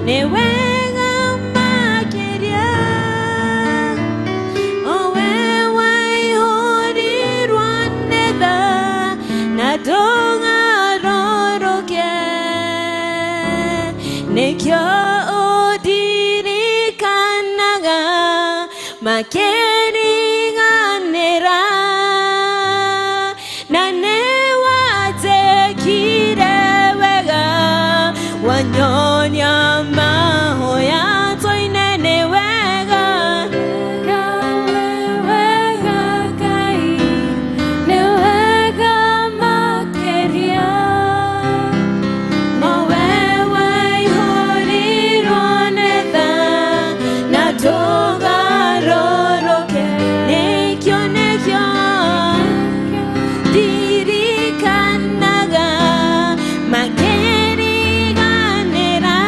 ne wega makeria owe wai hori rwanetha na donga roroke nekyo odiri kanaga makeri ganera nane watekire wega wanyonya mahoya toinene wega wega kai ne wega makeria mawe wai hori ronetha na toga roroke nekyo diri kanaga makeri ganera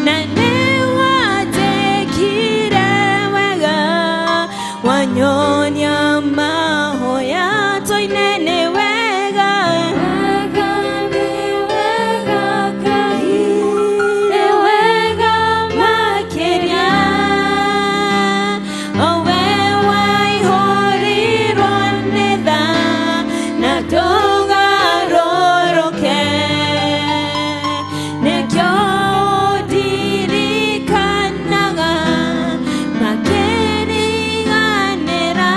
nane watekire wega wanyonya mahoya toinene wega ne wega makeria owe wai hori ronetha na toga roroke nekyo diri kanaga makeri ganera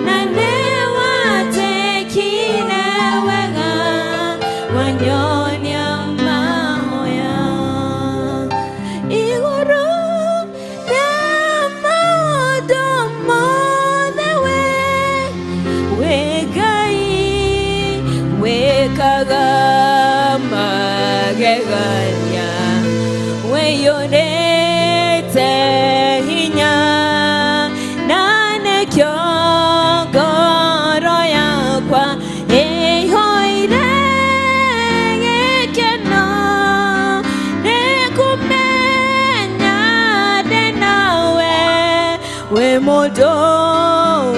nane watekire wega wanyonya mahoya iguru na maodo mothe wegai wekaga magegania weyonete hinya nane kyogoro yakwa eihoire gekeno nekumenya denawe we modo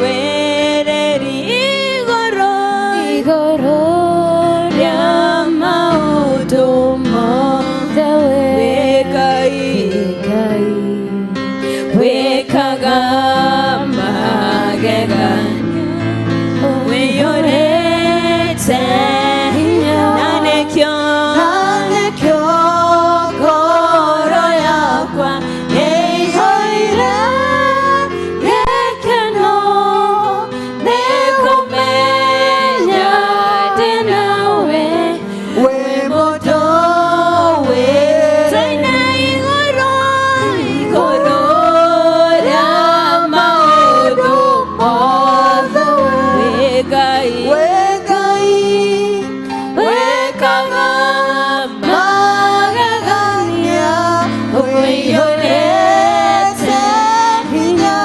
wereri igoro rya maudumo wekai wekaga magegania weyorete nanekyo goro yakwa eihoire gekeno nekumenya denawe we modo toina igoro rya maudu mothe wegai wekaga magegania weyorete hinya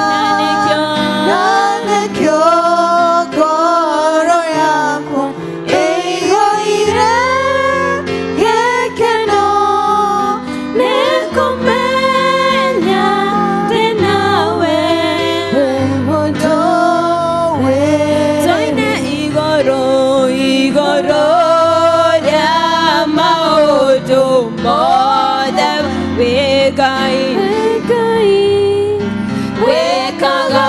nanekyo goro yakwa eihoire gekeno nekumenya denawe modo toina igoro rya maudu mothe wegai wekaga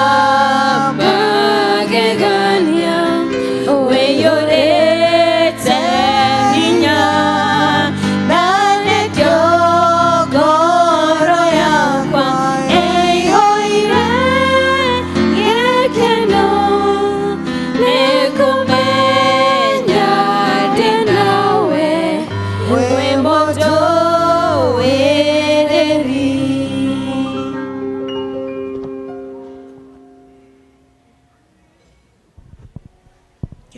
magegania weyorete hinya nanekyo goro yakwa eihoire gekeno nekumenya denawe we modo wereri.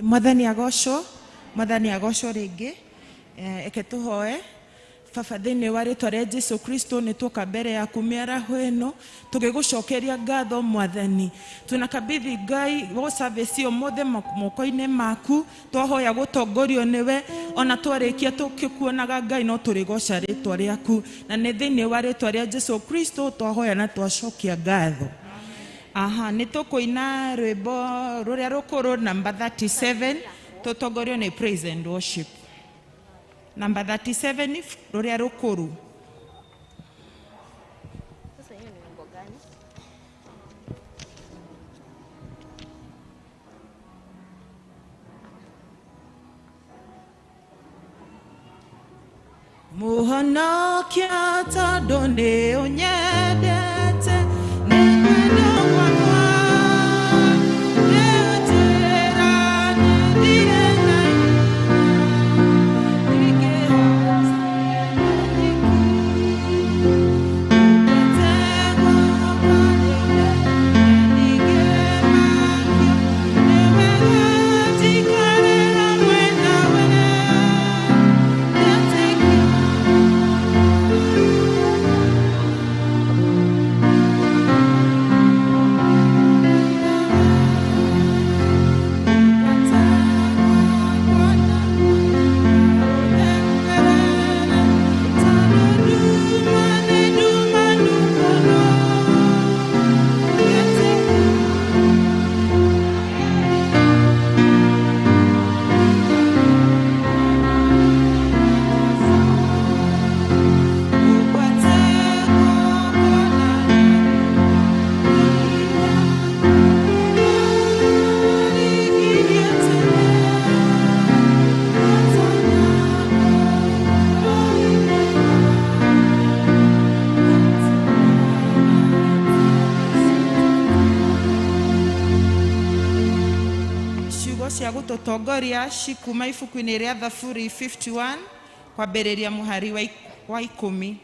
Mwathani agocwo ringi eke tuhoe Baba thĩinĩ wa rĩĩtwa rĩa Jesũ Kristo nĩ tũka mbere yaku mĩaraho ĩno tũgĩgũcokeria ngatho Mwathani. Tunakabidhi Ngai wo service ũmũthĩ moko-inĩ maku, twahoya gũtongorio nĩwe, ona twarĩkia tũkĩkuonaga Ngai no tũrĩgoca rĩĩtwa rĩaku, na nĩ thĩinĩ wa rĩĩtwa rĩa Jesũ Kristo twahoya na twacokia ngatho. Nĩ tũkũina rwĩmbo rũrĩa rũkũrũ number 37 tũtongorio nĩ praise and worship. Number 37 ruria rukuru. Sasa hiyo ni wimbo gani? Muhonokia tadone onyedete nemeno wakwa neotera nediena cia gutotongoria cikuma ibuku-inĩ rĩa Thaburi 51 kwambĩrĩria mũhari wa 10.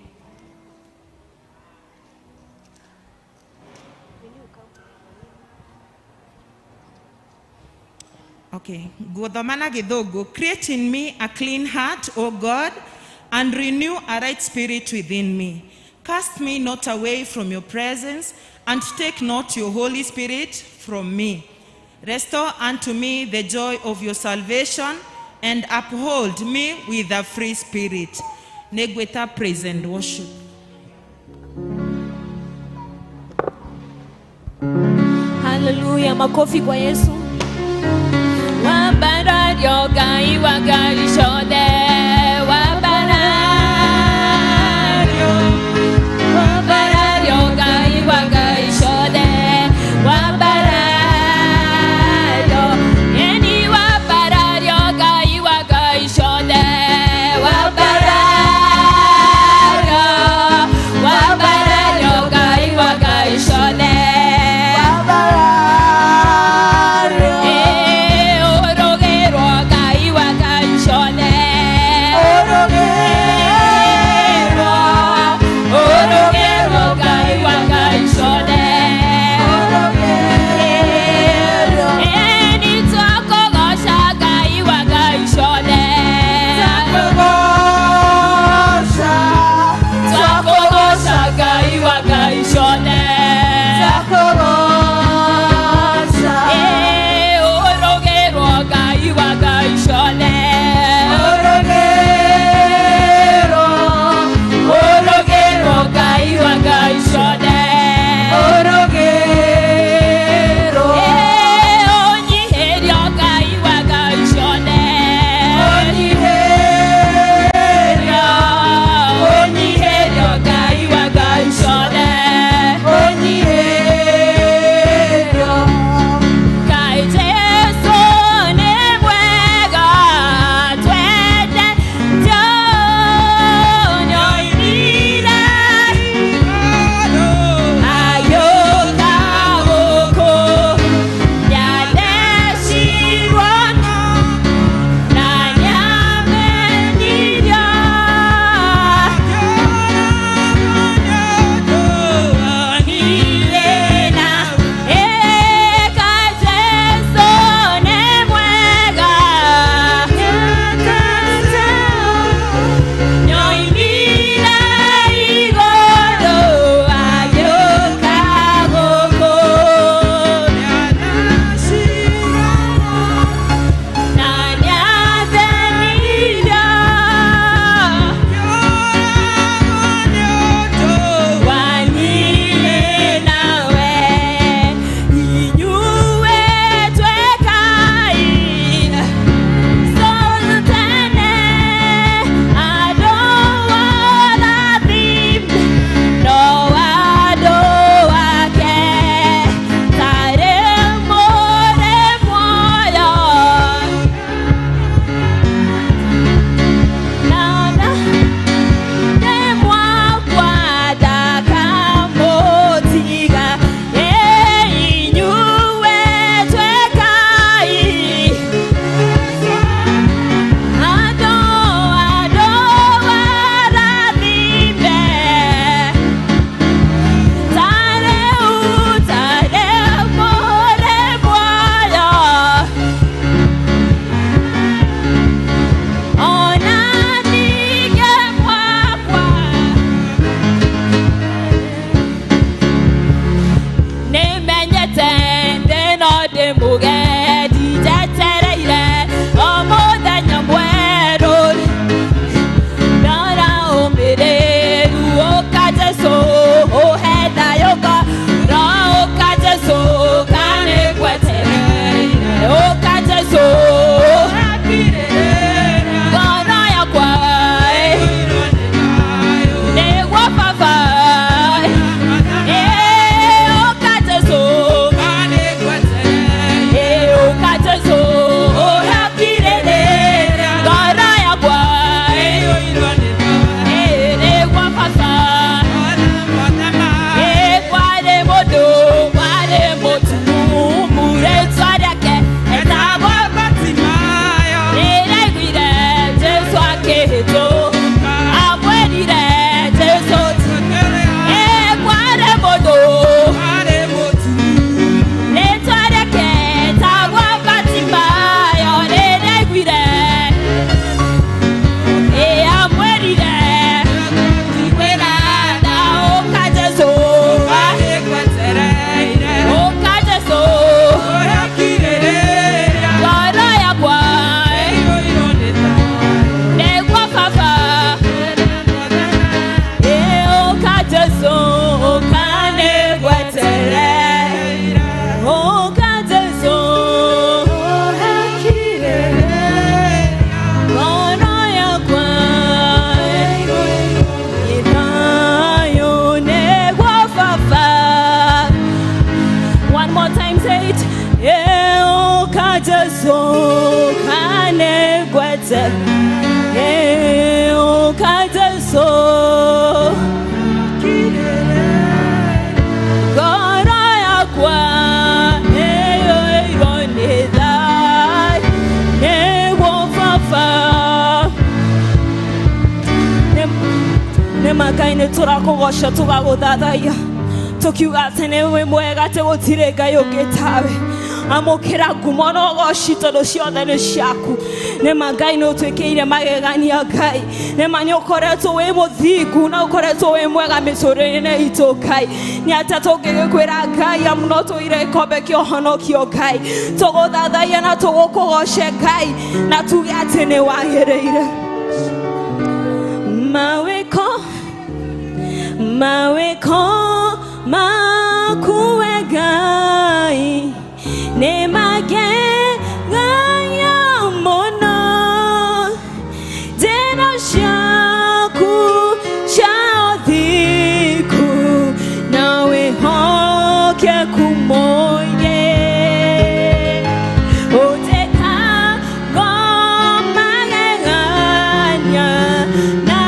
Okay, guthoma na gĩthũngũ. Create in me a clean heart, O God, and renew a right spirit within me. Cast me not away from your presence, and take not your Holy Spirit from me. Restore unto me the joy of your salvation, and uphold me with a free spirit. Negweta praise and worship. Hallelujah, makofi kwa Yesu. Wabara yoga iwaga ishode. Wabara yoga iwaga ishode. Wabara yeni wabara yoga iwaga ishode. Wabara yoga iwaga ishode. Wabara Ukajeso Gora yakwa Eyo ironidai Newo fafa Nemagaine turakogosha tugaguthadhaia tukiuga atĩ nĩwe mwega atĩ gũtirĩ Ngai ũngĩ tawe amũkĩra ngumo na ũgoci tondũ ciothe nĩ ciaku nĩma Ngai nĩ ũtuĩkĩire magegania Ngai nĩma nĩ ũkoretwo wĩ mũthingu na ũkoretwo wĩ mwega mĩtũrĩre-inĩ itũ Ngai nĩ atĩa tũngĩgĩkwĩra Ngai amu no tũire gĩkombe kĩa ũhonokio Ngai tũgũthathaie na tũgũkũgoce Ngai na tuge atĩ nĩ wagĩrĩire mawĩko makuwe Ngai nĩ magegania mũno njĩra ciaku cia ũthingu na wĩhokeku mũingĩ ũtĩkagwo magegania na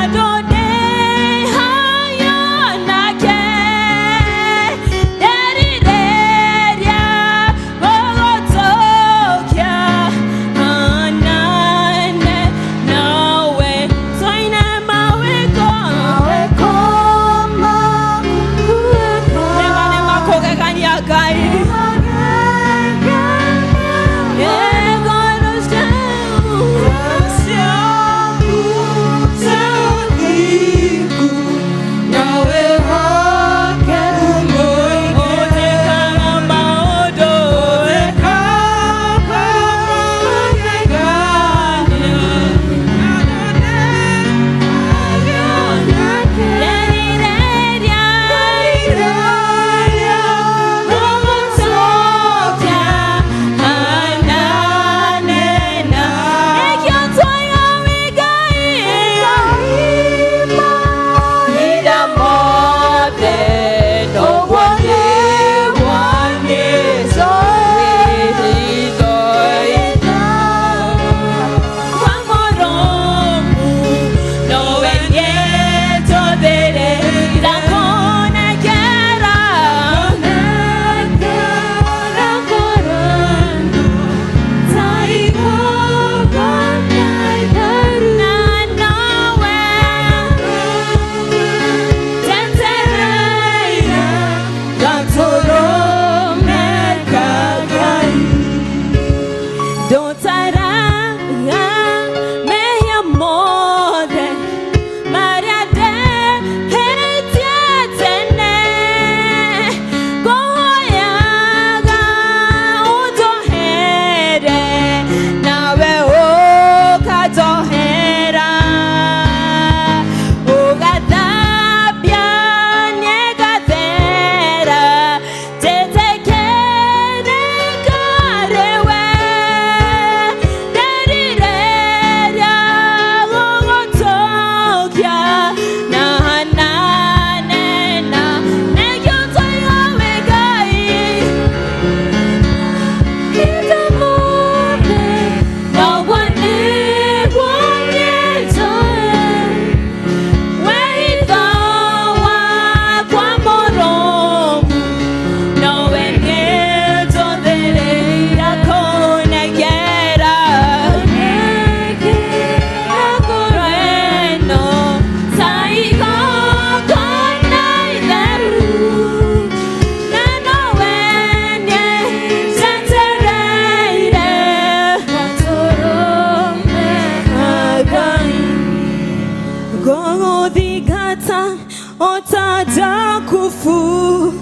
kufu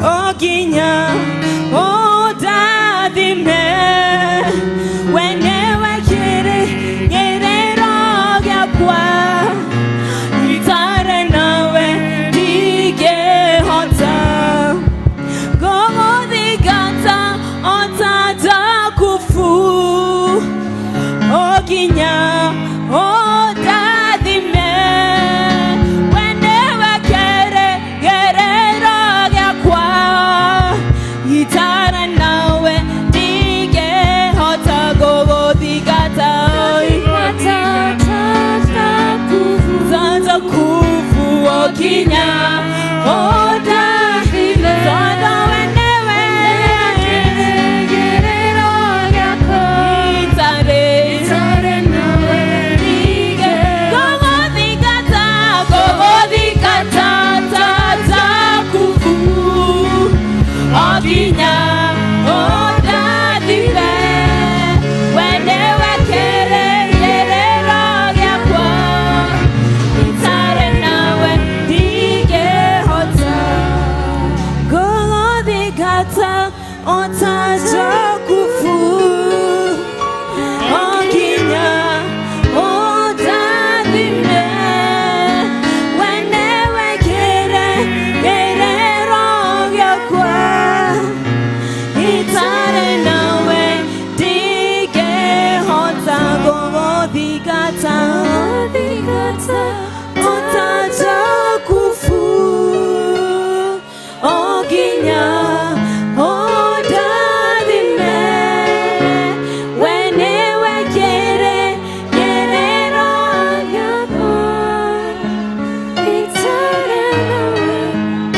oginya odadime wenewe kiri yerero yakwa itare nawe dige hota gogo digata otada kufu oginya odadime wenewe kiri yerero yakwa itare nawe dige hota gogo digata oginya odathime todo wenewe gerero gyako itare nawe dige gogothikata tata kufu oginya odathime wenewe gerero gyako itare nawe dige hota gogothikata otata kufu oginya odathime wenewe gerero gyakwa itare nawe dige hota gogothikata otata kufu oginya odathime wenewe gerero gyakwa itare nawe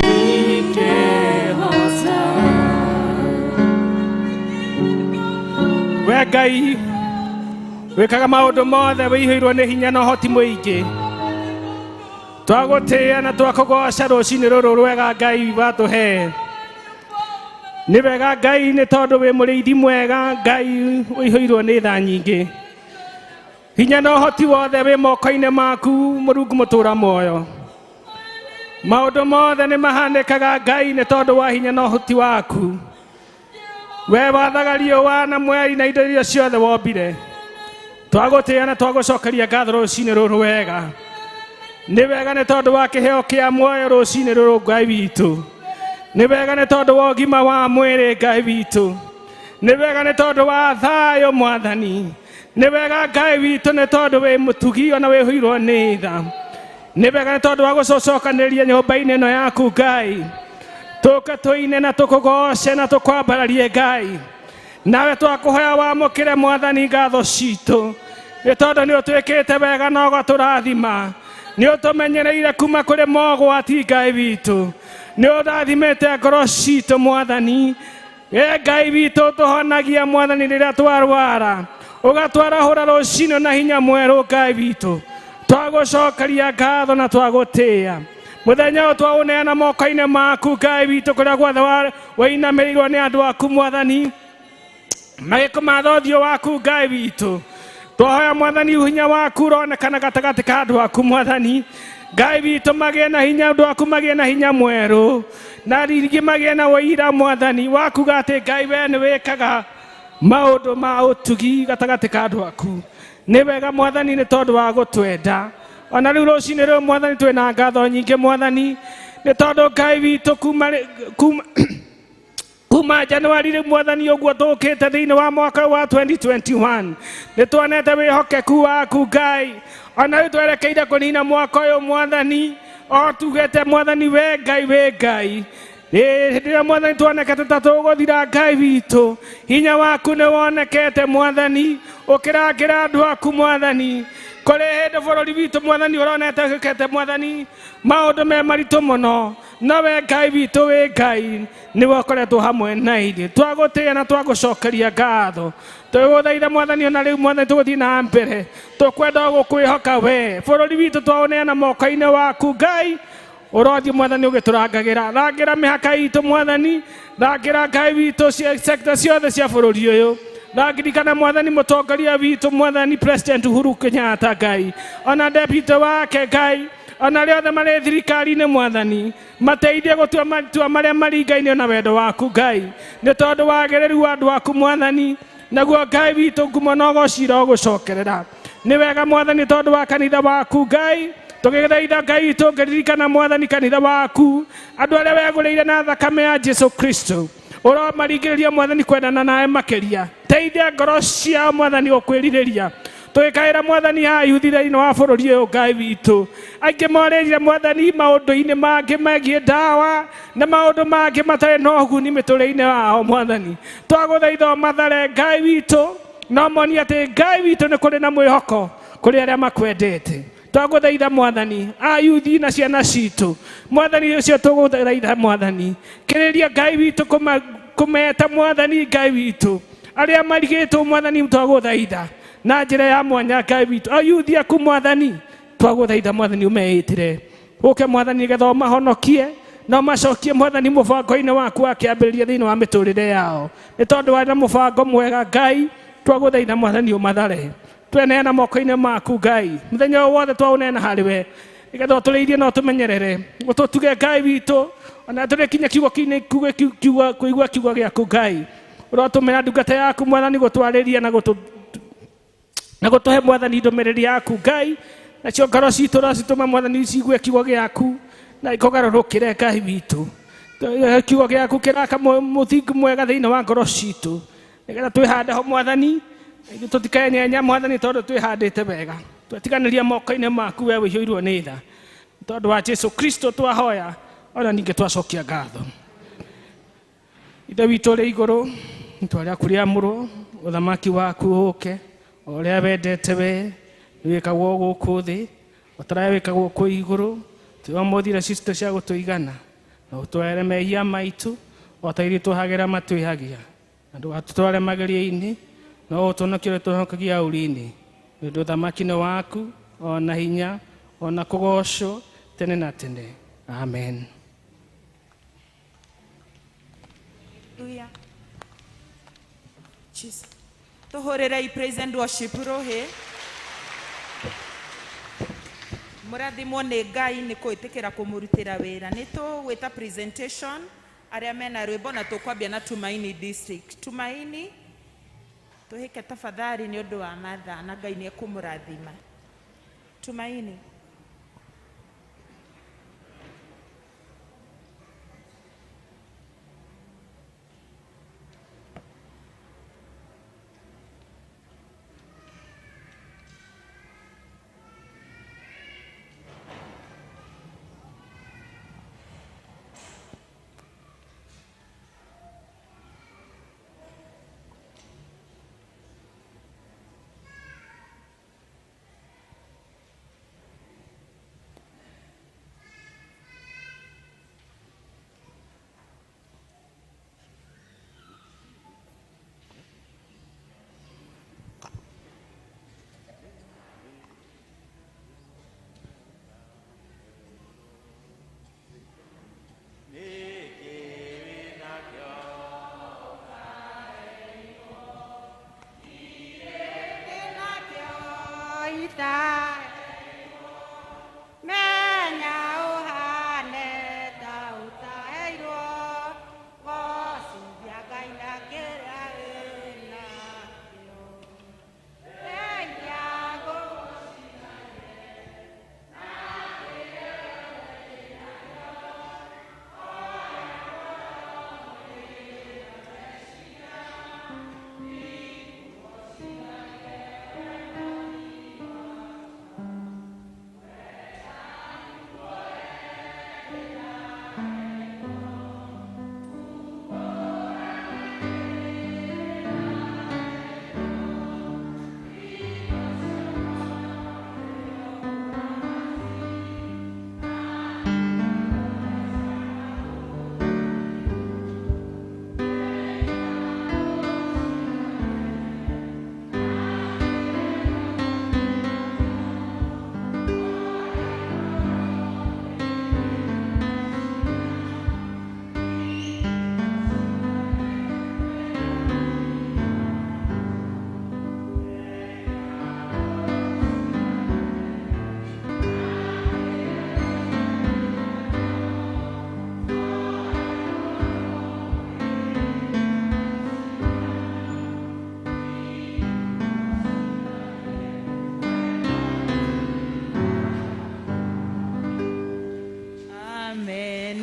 dige hota. we Ngai wikaga maundu mothe wiihirwo ni hinya na hoti muingi twagutia na twakugoca rucini ruru rwega Ngai watuhe ni wega Ngai ni tondu wi muriithi mwega Ngai wiihirwo ni tha nyingi hinya na hoti wothe wi moko-ini maku Murungu mutura muoyo maundu mothe ni mahanikaga Ngai ni tondu wa hinya na hoti waku we wathaga riũa na mweri na indo iria ciothe wombire twagutia na twagucokeria ngatho rucini ruru wega ni wega ni tondu wa kiheo kia muoyo rucini ruru Ngai witu ni wega ni tondu wa ũgima wa mwĩrĩ Ngai witu ni wega ni tondu wa thayo Mwathani ni wega Ngai witu ni tondu wi mutugi ona wihuirwo ni tha ni wega ni tondu wa gucocokanĩrĩria nyũmba-inĩ ĩno yaku Ngai tuka tuine na tukugoce na tukwambararie Ngai nawe twakuhoya wamũkĩre Mwathani ngatho ciitũ nĩ tondũ nĩ ũtwĩkĩte wega na ũgatũrathima nĩ ũtũmenyereire kuma kũrĩ mogwati Ngai witũ nĩ ũrathimĩte ngoro ciitũ Mwathani Ngai witũ ũtũhonagia Mwathani rĩrĩa twarwara ũgatwarahũra rũcinĩ na hinya mwerũ Ngai witũ twagũcokeria ngatho na twagũtĩĩa muthenya ũyũ twaũneana moko-inĩ maku Ngai witũ kũrĩa guothe wainamĩrĩirwo nĩ andũ aku Mwathani magĩkũmatha ũthiũ waku Ngai witũ twahoya Mwathani hinya waku ũronekana gatagatĩ ka andũ aku Mwathani Ngai witũ magĩe na hinya andũ aku magĩe na hinya mwerũ na rĩngĩ magĩe na ũira Mwathani wakuga atĩ Ngai we nĩ wĩkaga maũndũ ma ũtugi gatagatĩ ka andũ aku nĩ wega Mwathani nĩ tondũ wa gũtwenda ona rĩu rũcinĩ rũrũ Mwathani twĩna ngatho nyingĩ Mwathani nĩ tondũ Ngai witũ kuma Januari rĩu Mwathani ũguo tũkĩte thĩinĩ wa mwaka wa 2021 nĩ tuonete wĩhokeku waku Ngai ona rĩu twerekeire kũnina mwaka ũyũ Mwathani o tugĩte Mwathani we Ngai rĩrĩa Mwathani tuonekete ta tũgũthira Ngai witũ hinya waku nĩ wonekete Mwathani ũkĩrangĩra andũ aku Mwathani kũrĩ hĩndĩ bũrũri witũ Mwathani ũronete wĩkĩte Mwathani maũndũ me maritũ mũno no we Ngai witũ wĩ Ngai nĩwe ũkoretwo hamwe na ithuĩ twagũtĩĩa na twagũcokeria ngatho twĩgũthaitha Mwathani ona rĩu Mwathani tũgũthiĩ na mbere tũkwenda gũkwĩhoka we bũrũri witũ twaũneana moko-inĩ waku Ngai ũrothiĩ Mwathani ũgĩtũrangagĩra rangĩra mĩhaka itũ Mwathani rangĩra Ngai witũ sector ciothe cia bũrũri ũyũ rangĩrikana Mwathani mũtongoria witũ Mwathani President Uhuru Kenyatta Ngai ona deputy wake Ngai ona rĩothe marĩ thirikari-inĩ Mwathani mateithie gũtua matua marĩa maringaine na wendo waku Ngai nĩ tondũ wagĩrĩru wa andũ aku Mwathani naguo Ngai witũ ngumo na ũgocira ũgũcokerera nĩ wega Mwathani tondũ wa kanitha waku Ngai tũgĩthaitha Ngai witũ ngĩririkana Mwathani kanitha waku andũ arĩa wegũrĩire na thakame ya Jesu Kristo ũromaringĩrĩria Mwathani kwendana nawe makĩria teithia ngoro ciao Mwathani ũkwĩrirĩria twĩkaĩra Mwathani ayuthi thĩinĩ wa bũrũri ũyũ Ngai witũ aingĩ morĩrire Mwathani maũndũ-inĩ mangĩ megiĩ ndawa na maũndũ mangĩ matarĩ na ũguni mĩtũrĩre-inĩ wao Mwathani twagũthaitha mathare Ngai witũ no monie atĩ Ngai witũ nĩ kũrĩ na mwĩhoko kũrĩ arĩa makwendete twaguthaitha mwathani ayuthi na ciana citũ mwathani ũcio tũgũthaitha mwathani kĩrĩria Ngai witũ kũmeta mwathani Ngai witũ arĩa marigĩtwo mwathani twagũthaitha na njĩra ya mwanya Ngai witũ ayuthi aku mwathani twagũthaitha mwathani ũmeĩtĩre ũke mwathani nĩgetha ũmahonokie na macokie mwathani mũbango-inĩ waku wa kĩambĩrĩria thĩinĩ wa mĩtũrĩre yao nĩ tondũ warĩ na mũbango mwega Ngai twagũthaitha mwathani ũmathare tweneana moko-inĩ maku Ngai mũthenya wothe twaũneana harĩ we nĩgetha ũtũrĩithie na ũtũmenyerere ũtũtuge Ngai witũ ona tũrĩkinya kiugo-inĩ kũigua kiugo gĩaku Ngai ũrotũmĩra ndungata yaku mwathani gũtwarĩria na gũtũhe mwathani ndũmĩrĩri yaku Ngai nacio ngoro citũ ũrocitũma mwathani ciigue kiugo gĩaku na ikũgarũrũkĩre Ngai witũ kiugo gĩaku kĩraka mũthingi mwega thĩinĩ wa ngoro citũ nĩgetha twĩhande ho mwathani tũtikaenyenya mwathani tondũ twĩhandĩte wega twetiganĩria moko-inĩ maku we wĩihũirwo nĩ tha tondũ wa Jesu Kristo twahoya ona ningĩ twacokia ngatho ithe witũ ũrĩ igũrũ rĩĩtwa rĩaku rĩamũrwo ũthamaki waku ũũke o ũrĩa wendete we wĩkagwo gũkũ thĩ o ta ũrĩa wĩkagwo kũ igũrũ tũomothire citũ cia gũtũigana na ũtware mehia maitũ o ta iria tũhagĩra matwĩhagia na ndũgatũtware magerio-inĩ no ũtũhonokie ũrĩa tũhonokagia ũũru-inĩ nĩ ũndũ ũthamaki nĩ waku ona hinya ona kũgocwo tene na tene amen. Tũhũrĩre praise and worship rohe mũrathimwo nĩ Ngai nĩ kwĩtĩkĩra kũmũrutĩra wĩra nĩ tũgwĩta presentation arĩa mena rwĩmbo na tũkwambia na Tumaini district Tumaini tuhike tafadhali nĩ ũndũ wa mathaa na Ngai nĩ ekũmũrathima Tumaini.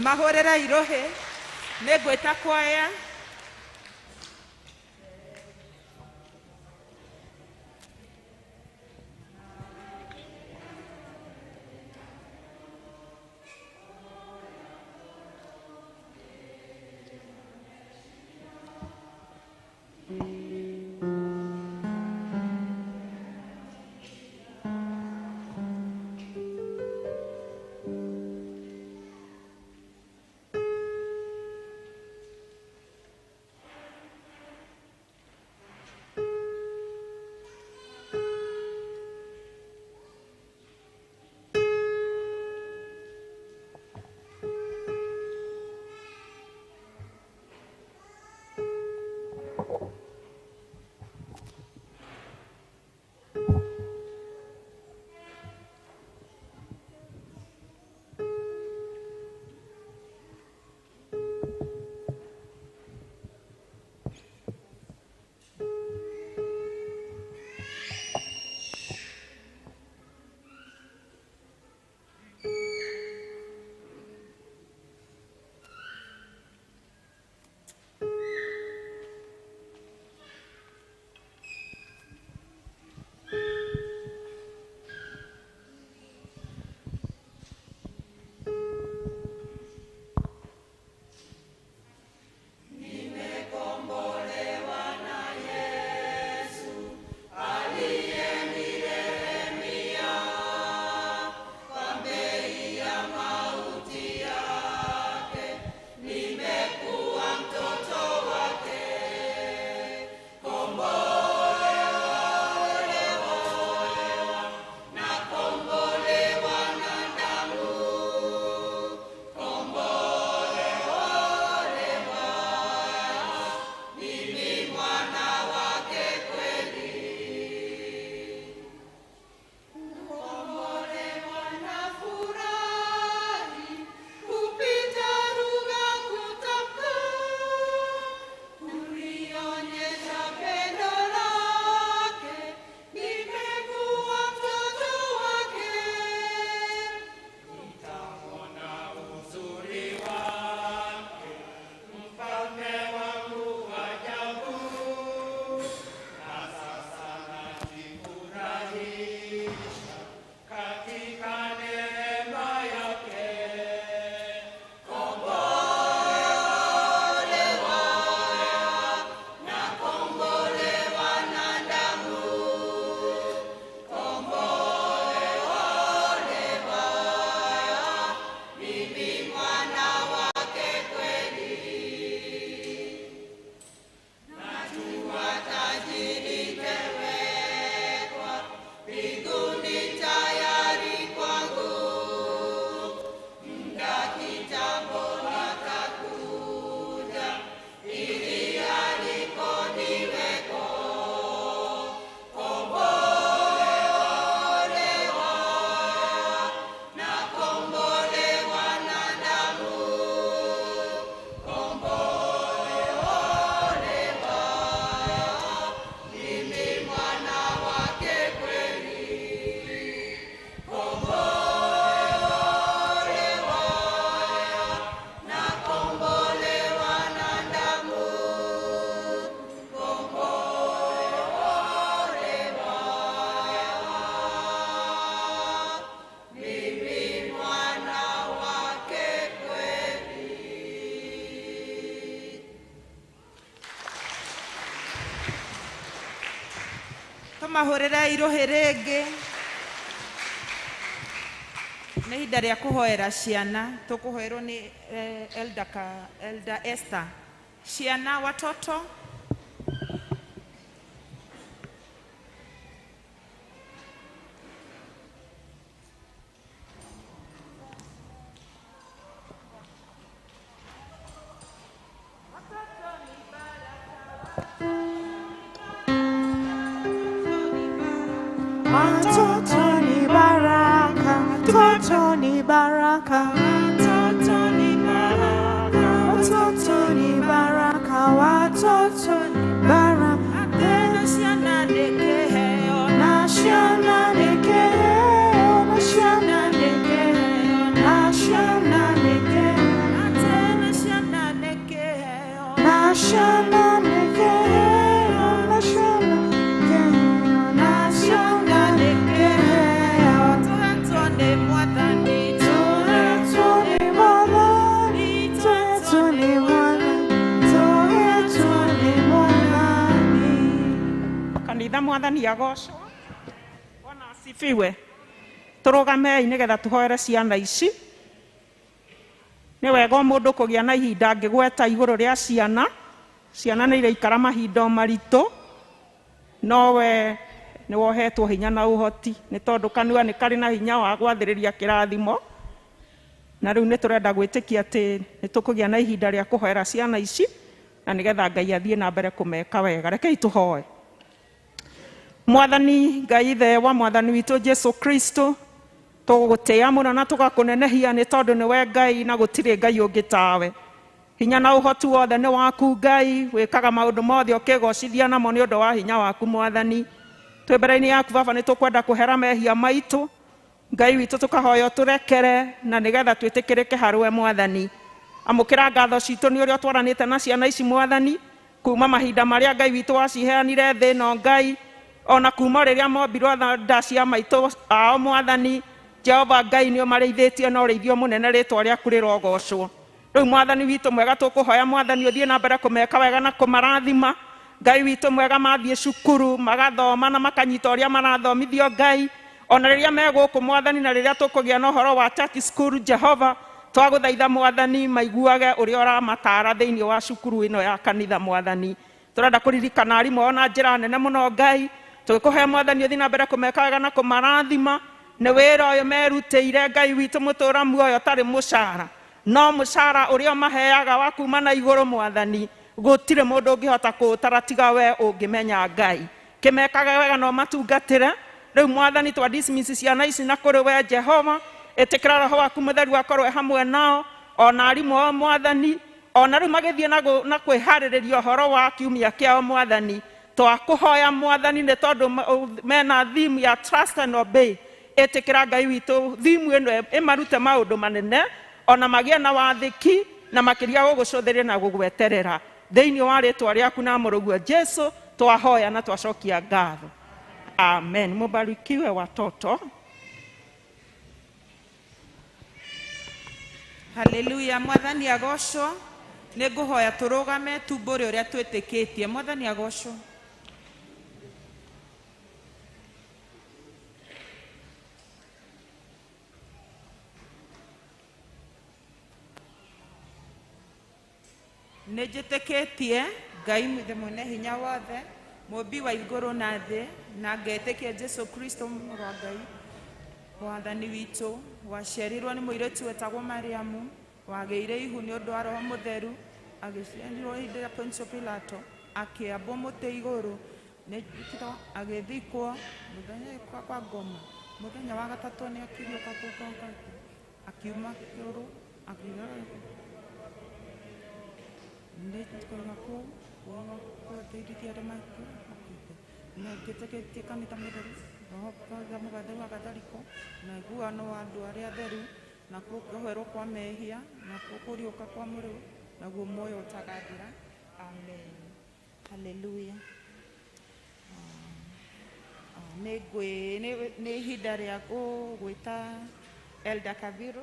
Mahorera irohe negweta kwaya mahorera irohe rĩngĩ. Nĩ ihinda rĩa kũhoera ciana. Tũkũhoerwo nĩ Elder Esther. Ciana, watoto. Watoto ni baraka, watoto ni baraka, watoto ni baraka, watoto ni baraka, watoto ni baraka. Nashana nekeheo, nashana nekeheo, nashana nekeheo, nashana nekeheo, nashana nekeheo, nashana nekeheo, nashana kanitha mwathani agocwo. Bwana asifiwe. Turugamei nigetha tuhoere ciana ici. Ni wega mundu kugia na ihinda ngigweta iguru ria ciana. Ciana ni iraikara mahinda maritu. Nowe ni wohetwo hinya na uhoti ni tondu kanua ni kari na hinya wa gwathiriria kirathimo. Na riu ni turenda gwitikia ati ni tukugia na ihinda ria kuhoera ciana ici na nigetha Ngai athie na mbere kumeka wega. Rekei tuhoe. Mwathani Ngai ithe wa mwathani witu Jesu Kristo, tugutia muno na tugakunenehia ni tondu ni we Ngai na gutire Ngai ungi tawe. Hinya na uhoti wothe ni waku Ngai, wikaga maundu mothe ukigocithia namo ni undu wa hinya waku mwathani. Twi mbere-ini yaku Baba ni tukwenda kuhera mehia maitu. Ngai witu tukahoya turekere na nigetha twitikirike harwe mwathani. Amukira ngatho citu ni uria twaranite na ciana ici mwathani, kuma mahinda maria Ngai witu waciheanire thi no Ngai, ona kuma riria mombirwo nda cia maitu ao mwathani. Jehova Ngai ni umareithitie na ureithio munene ritwa riaku rirogocwo. Riu mwathani witu mwega tukuhoya mwathani uthie na mbere kumeka wega na kumarathima. Ngai witu mwega mathie cukuru magathoma na makanyita uria marathomithio Ngai. Ona riria meguku mwathani na riria tukugia na uhoro wa church school Jehova, twaguthaitha mwathani maiguage uria uramatara thiini wa cukuru ino ya kanitha mwathani. Turenda kuririkana arimu ona njira nene muno Ngai. Tukuhe mwathani uthie na mbere kumeka wega na kumarathima. Ni wira uyu merutire Ngai witu mutura muoyo tari mucara, no mucara uria maheaga wa kuma na iguru mwathani. Gutire mundu ungihota kuutaratiga we ungimenya Ngai. Kimekaga wega no matungatire. Riu mwathani twa dismiss ciana ici na kuri we Jehova. Etikira roho waku mutheru akorwe hamwe nao, ona arimu o mwathani, ona riu magithie na kwihaririria uhoro wa kiumia kiao mwathani. Twakuhoya mwathani ni tondu mena theme ya trust and obey. Etikira Ngai witu theme ino imarute maundu manene, ona magie na wathiki na makiria gugucuthiria na gugweterera. Thiini wa ritwa riaku na muruguo Jesu twahoya na twacokia ngatho. Amen. Mubarikiwe watoto. Haleluya. Mwathani agocwo. Nĩ ngũhoya tũrũgame tumbũre ũrĩa twĩtĩkĩtie. Mwathani agocwo. Nĩ njĩtĩkĩtie Ngai mwene hinya wothe, mũmbi wa igũrũ na thĩ, na ngetĩkia Jesu Kristo mũrũ wa Ngai mwathani witũ, waciarirwo nĩ mũirĩtu wetagwo Mariamu, wagĩire ihu nĩ ũndũ wa Roho Mũtheru, agĩciarirwo hĩndĩ ya Poncio Pilato, akĩambwo mũtĩ igũrũ, agĩthikwo mũthenya kwa ngoma, mũthenya wa gatatũ nĩ akĩriũka kuuma akiuma igũrũ, nĩtũkoiga kũu gũteithĩrĩria arĩa makuĩte, na ngĩtĩkĩtie kanitha mũtheru, Roho Mũtheru agatharico, na iguano wa andũ arĩa atheru, na kũhoerwo kwa mehia, na kũriũka kwa mũrĩu, naguo muoyo ũtagathira. Amen. Haleluya. Nĩ ihinda rĩa gwĩta Elder Kabiru.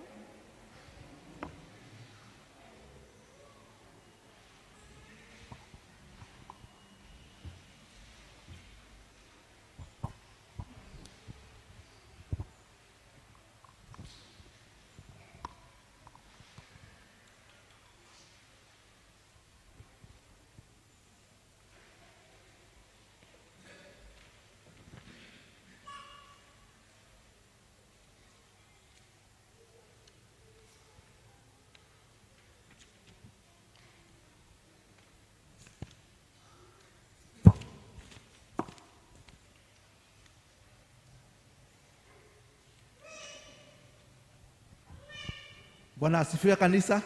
Bwana asifiwe kanisa.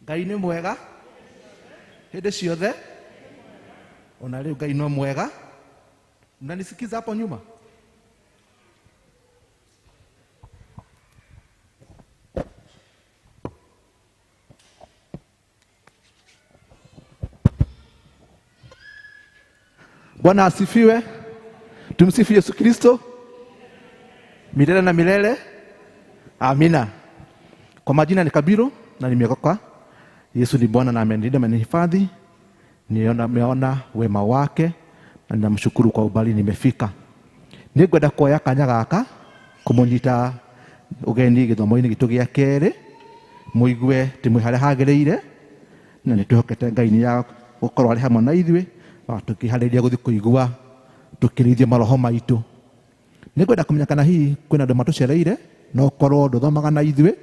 Ngai nĩ mwega hĩndĩ ciothe. Ona leo Ngai no mwega. Mnanisikiza hapo nyuma? Bwana asifiwe. Tumsifu Yesu Kristo milele na milele. Amina. Kwa majina ni Kabiru na nimeokoka. Yesu ni Bwana na amenilinda, amenihifadhi. Nimeona wema wake na ninamshukuru kwa ubali nimefika. Nĩngwenda kuoya kanya gaka kumunyita ugeni githomo-inĩ gitu gĩa kerĩ, muigue timwe harĩa hagĩrĩire na nĩtwĩhokete Ngai nĩ ya gũkorwo arĩ hamwe na ithuĩ tukiharĩria gũthiĩ kũigua tukirithia maroho maitũ. Nĩngwenda kũmenya kana hihi kwĩna andũ matũcereire no korwo ndũthomaga na ithuĩ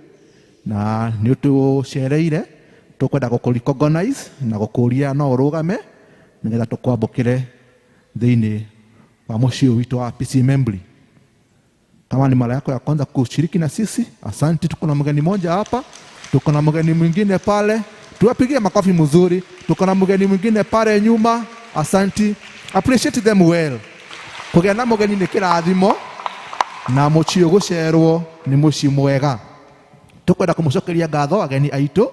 na nĩ ũtũcereire, tukwenda gũkũrecognize na gũkũria no ũrũgame nĩgetha tũkwambũkĩre thĩinĩ wa mũciĩ witũ wa PC Membri. Kama ni mara yako ya kwanza kushiriki na sisi, asante. Tuko na mgeni mmoja hapa, tuko na mgeni mwingine pale, tuwapigie makofi mzuri. Tuko na mgeni mwingine pale nyuma, asante. Appreciate them well. Kũgĩa na mũgeni nĩ kĩrathimo na mũciĩ gũcerwo nĩ mũciĩ mwega. Tukwenda kũmũcokeria ngatho ageni aitũ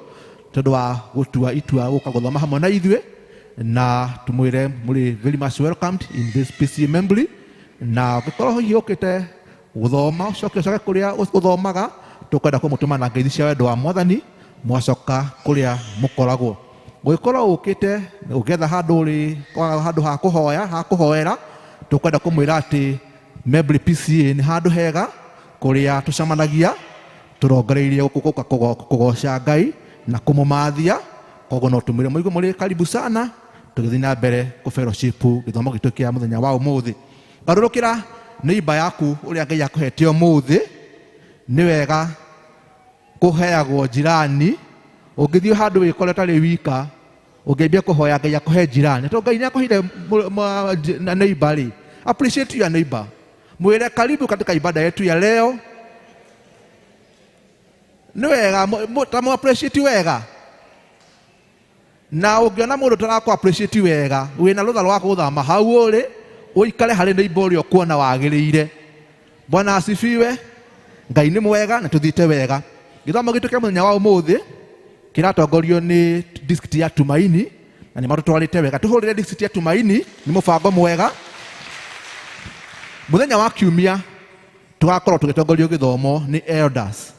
tondũ wa gũtua itua gũka gũthoma hamwe na ithuĩ, na tumwĩre mũrĩ very much welcomed in this PC Membri. Na ũngĩkorwo hihi ũkĩte gũthoma ũcoke kũrĩa ũthomaga, tukwenda kũmũtũma na ngeithi cia wendo wa Mwathani mwacoka kũrĩa mũkoragwo. Ũngĩkorwo ũkĩte ũgetha handũ ha kũhoya ha kũhoera, tukwenda kũmwĩra atĩ Membri PCA nĩ handũ hega kũrĩa tũcamanagia turongereirie gũka kũgoca Ngai na kũmũmathia. Koguo no tumwĩre mũigue mũrĩ karibu sana, tũgĩthiĩ na mbere kũ fellowship gĩthomo gitũ kĩa mũthenya wa ũmũthĩ. Garũrũkĩra neighbor yaku ũrĩa Ngai akũhete ũmũthĩ. Nĩ wega kũheagwo njirani. Ũngĩthiĩ handũ wĩkore ũtarĩ wika, ũngĩambia kũhoya Ngai akũhe njirani. Tondũ Ngai nĩ akũheire na neighbor rĩ, appreciate your neighbor. Mwĩre karibu katika ibada yetu ya leo. Nĩ wega tamu appreciate wega. Na ũngĩona mũndũ tarakũ appreciate wega, wĩna rũtha rwa gũthama hau ũrĩ, ũikare harĩ neighbor ũrĩa ũkuona wagĩrĩire. Bwana asifiwe. Ngai nĩ mwega na tũthiĩte wega. Gĩthomo gitũ kĩa mũthenya wa ũmũthĩ kĩratongorio nĩ district ya Tumaini na nĩ matũtwarĩte wega. Tũhũrĩre district ya Tumaini, nĩ mũbango mwega. Mũthenya wa Kiumia tũgakorwo tũgĩtongorio gĩthomo nĩ elders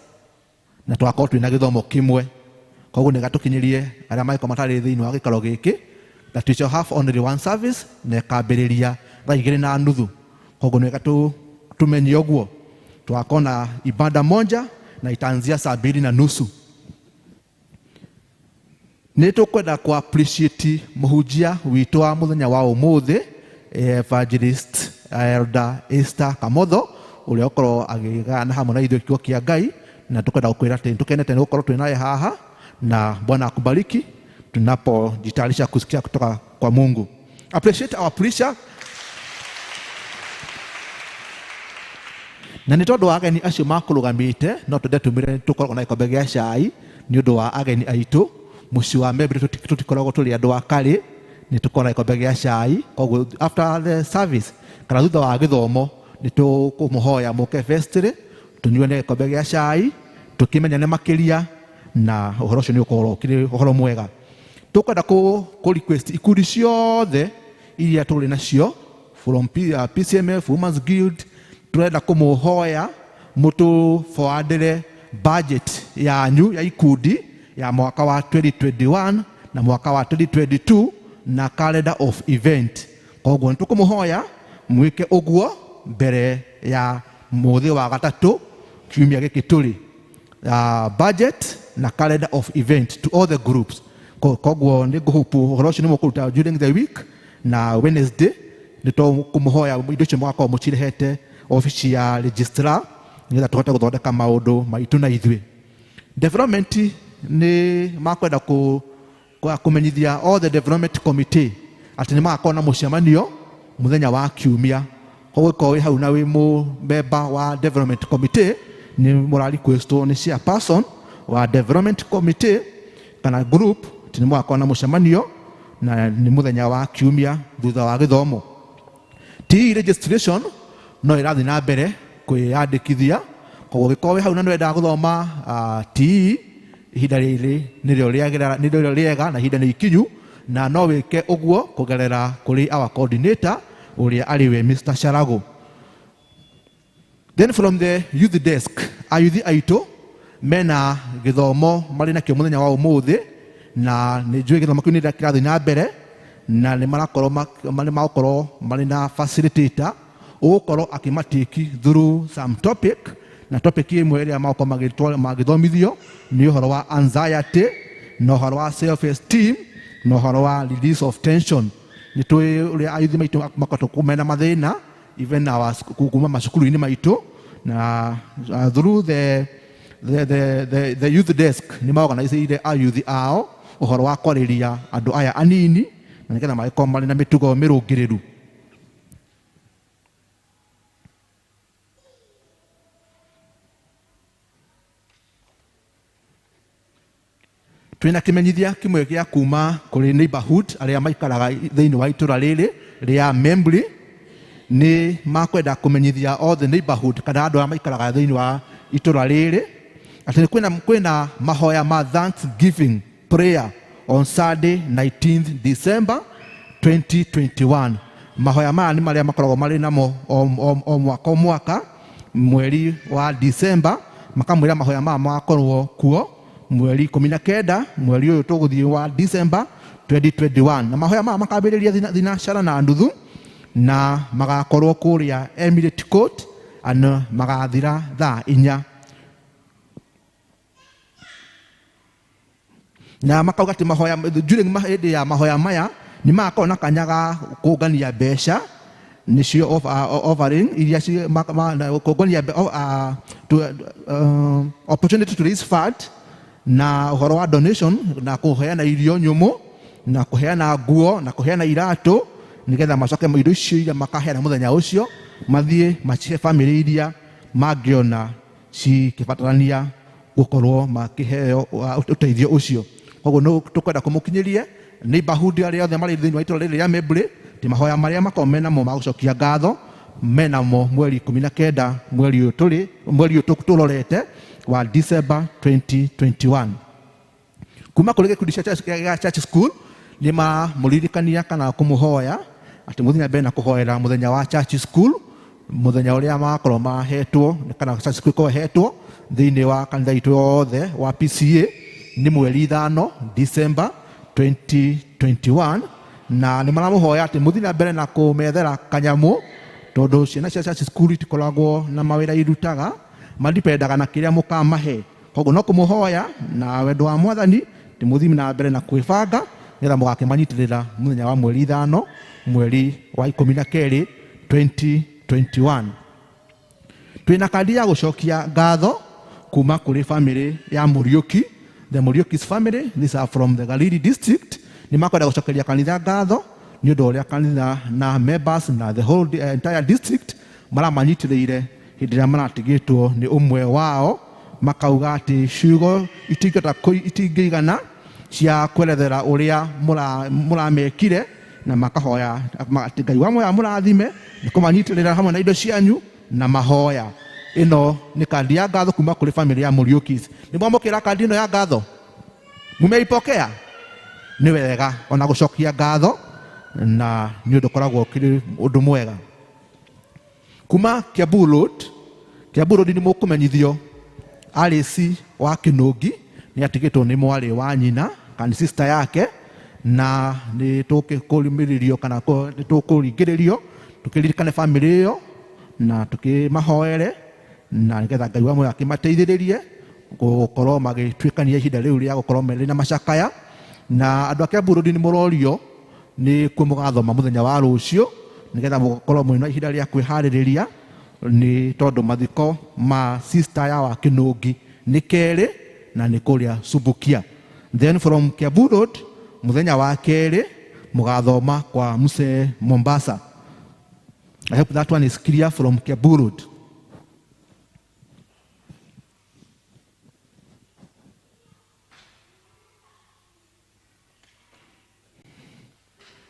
na tũgakorwo twĩna gĩthomo kĩmwe. Koguo nĩ gatũkinyĩrie arĩa maĩko matarĩ thĩinĩ wa gĩikaro gĩkĩ that we shall have only one service na ĩkambĩrĩria thaa 2:30. Koguo nĩ gatũmenye ũguo. Tũgakorwo na ibada moja na itaanzia saa 2:30. Nĩ tũkwenda ku appreciate mũhunjia witũ wa mũthenya wa ũmũthĩ, Evangelist Elder Esther Kamotho ũrĩa ũkorwo agĩgana hamwe na ithuĩ kiugo kĩa Ngai, na tukwenda gũkwĩra atĩ tũkenete nĩ gũkorwo twĩ naye haha, na Bwana akubariki tunapojitayarisha kusikia kutoka kwa Mungu. Appreciate our preacher. Na nĩ tondũ wa ageni acio makũrũgamĩte, no twende tũmĩre tũkoragwo na gĩkombe gĩa cai nĩ ũndũ wa ageni aitũ. Mũciĩ wa Membri tũtikoragwo tũrĩ andũ a karĩ, nĩ tũkoragwo na gĩkombe gĩa cai. Koguo after the service kana thutha wa gĩthomo nĩ tũkũmũhoya mũke vestry tunyuane gĩkombe gĩa cai tũkĩmenyane makĩria, na ũhoro ũcio nĩ ũkorwo kĩrĩ ũhoro mwega. Tũkwenda kũ request ikundi ciothe iria tũrĩ nacio from PCMF, Women's Guild, turenda kũmũhoya mũtũ forwardere budget yanyu ya ikundi ya mwaka wa 2021 na mwaka wa 2022 na calendar of event. Koguo nĩtũkũmũhoya mwĩke ũguo mbere ya mũthĩ wa gatatũ kiumia gĩkĩ tũrĩ. Budget na calendar of event to all the groups. Koguo nĩ ngũhope ũhoro ũcio nĩ mũkũruta during the week, na Wednesday nĩ tũkũmũhoya indo icio mũgakorwo mũcirehete ofici ya registrar nĩgetha tũhote gũthondeka maũndũ maitũ na ithuĩ. Development nĩ makwenda kũmenyithia all the development committee atĩ nĩ magakorwo na mũcemanio mũthenya wa Kiumia. Koguo wĩ hau na wĩ mũmemba wa development committee ni morali kwesto ni chairperson wa development committee kana group tini mwaka na mushamanio na ni muthenya wa kiumia thutha wa githomo. TE registration no irathi na mbere kwiyandikithia koguo gikowe hau na nwenda guthoma TE ihinda riri nirio riega na ihinda ni ikinyu na no wike uguo kugerera kuri our coordinator uria ariwe Mr. Sharago. Then from the youth desk ayuthi aitu mena githomo mari na kio muthenya wa umuthi na ni njui githomo kiu ni kirathi na mbere na ni marakorwo mari na facilitator ugukorwo akimatiki through some topic na topic imwe iria magithomithio ni uhoro wa anxiety na uhoro wa self esteem na uhoro wa release of tension. Ni tui uria ayuthi maitu makoto kumena mathina even our kuma macukuru-ini maitu na through the youth desk ni maorganize ire ayuthi ao uhoro wa kwariria andu aya anini na nigetha magĩkorwo marĩ na mĩtugo mĩrũngĩrĩru. Twina kimenyithia kimwe gĩa kuma kũrĩ neighborhood arĩa maikaraga thĩinĩ wa itũra rĩrĩ rĩa Membri ni makwenda kumenyithia all the neighborhood kana andu arĩa maikaraga thĩinĩ wa itũra rĩrĩ atĩ kwĩna mahoya ma Thanksgiving prayer on Sunday 19th December 2021. Mahoya maya ni marĩa makoragwo marĩ namo o mwaka mweri wa December, makamwĩra mahoya maya magakorwo kuo mweri 19 mweri ũyũ tũgũthiĩ wa December 2021. Na mahoya maya makambĩrĩria thinacara na nduthu na magakorwo kũrĩa Emirate Court ana magathira thaa 4. Na makauga ati mahoya during mahindi ya mahoya maya ni makorwo na kanyaga kũngania mbeca nicio offering iria kũngania opportunity to raise fund na uhoro wa donation na kuheana irio nyumu na kuheana nguo na kuheana iratu nigetha macoke indo icio iria makaheana muthenya ucio mathie machihe family iria mangiona cikibatarania gukorwo makiheo uteithio ucio. Koguo no tukwenda kumukinyirie neighborhood aria othe mari thiini wa itũra rĩrĩ rĩa Membri ti mahoya maria makorwo namo ma gucokia ngatho menamo mweri 19 mweri ũyũ tũrorete wa December 2021. Kuma kũrĩ gĩkundi cia church school ni mamũririkania kana kũmũhoya atĩ mũthenya mbere na kũhoera mũthenya wa church school, mũthenya ũrĩa makorwo mahetwo kana church school kohetwo thĩinĩ wa kanitha itũ yothe wa PCA ni mweri 5 December 2021. Na ni maramũhoya atĩ mũthenya mbere na kũmethera kanyamu tondu ciana cia church school itikoragwo na mawĩra irutaga madipendaga na kĩrĩa mũkamahe. Koguo no kũmũhoya na wendo wa Mwathani ti mũthimi na mbere na kwĩbanga nĩgetha mũgakĩmanyitirĩra mũthenya wa mweri 5 mweri wa 12 2021. Twina kandi ya gũcokia ngatho kuma kũrĩ family ya Muriuki. The Muriuki's family, these are from the Galili district. Ni makwenda gũcokeria kanitha ngatho nĩ ũndũ ũrĩa kanitha na members na the whole entire district maramanyitĩrĩire hĩndĩ ĩrĩa maratigĩtwo nĩ ũmwe wao. Makauga atĩ ciugo itingĩigana cia kwerethera ũrĩa mũramekire na makahoya atĩ Ngai wa moya mũrathime nĩ kũmanyitĩrĩra hamwe na indo cianyu na mahoya. Ĩno nĩ kandi ya ngatho kuma kũrĩ family ya Muriukis. Nĩ mwamũkĩra kandi ĩno ya ngatho? Mumeipokea? Nĩ wega ona gũcokia ngatho na nĩ ũndũ ũkoragwo kĩrĩ ũndũ mwega. Kuma Kiambu Road nĩ mũkũmenyithio Alice wa Kinũngi nĩ atigĩtwo nĩ mwarĩ wa nyina kana sister yake, na nĩ tũkũrĩmĩrĩrio kana nĩ tũkũringĩrĩrio tũkĩririkane family ĩyo na tũkĩmahoere na nĩgetha Ngai wa moyo akĩmateithĩrĩrie gũkorwo magĩtuĩkania ihinda rĩu rĩa gũkorwo marĩ na macakaya. Na andũ a Kiambu Road nĩ mũrorio nĩ kuo mũgathoma mũthenya wa rũciũ nĩgetha mũkorwo mũrĩ na ihinda rĩa kwĩharĩrĩria nĩ tondũ mathiko ma sister ya wa Kinũngi nĩ kerĩ na nĩ kũrĩa Subukia. Then from Kiambu Road mũthenya wa kerĩ mũgathoma kwa Muse Mombasa. I hope that one is clear from Kiambu Road.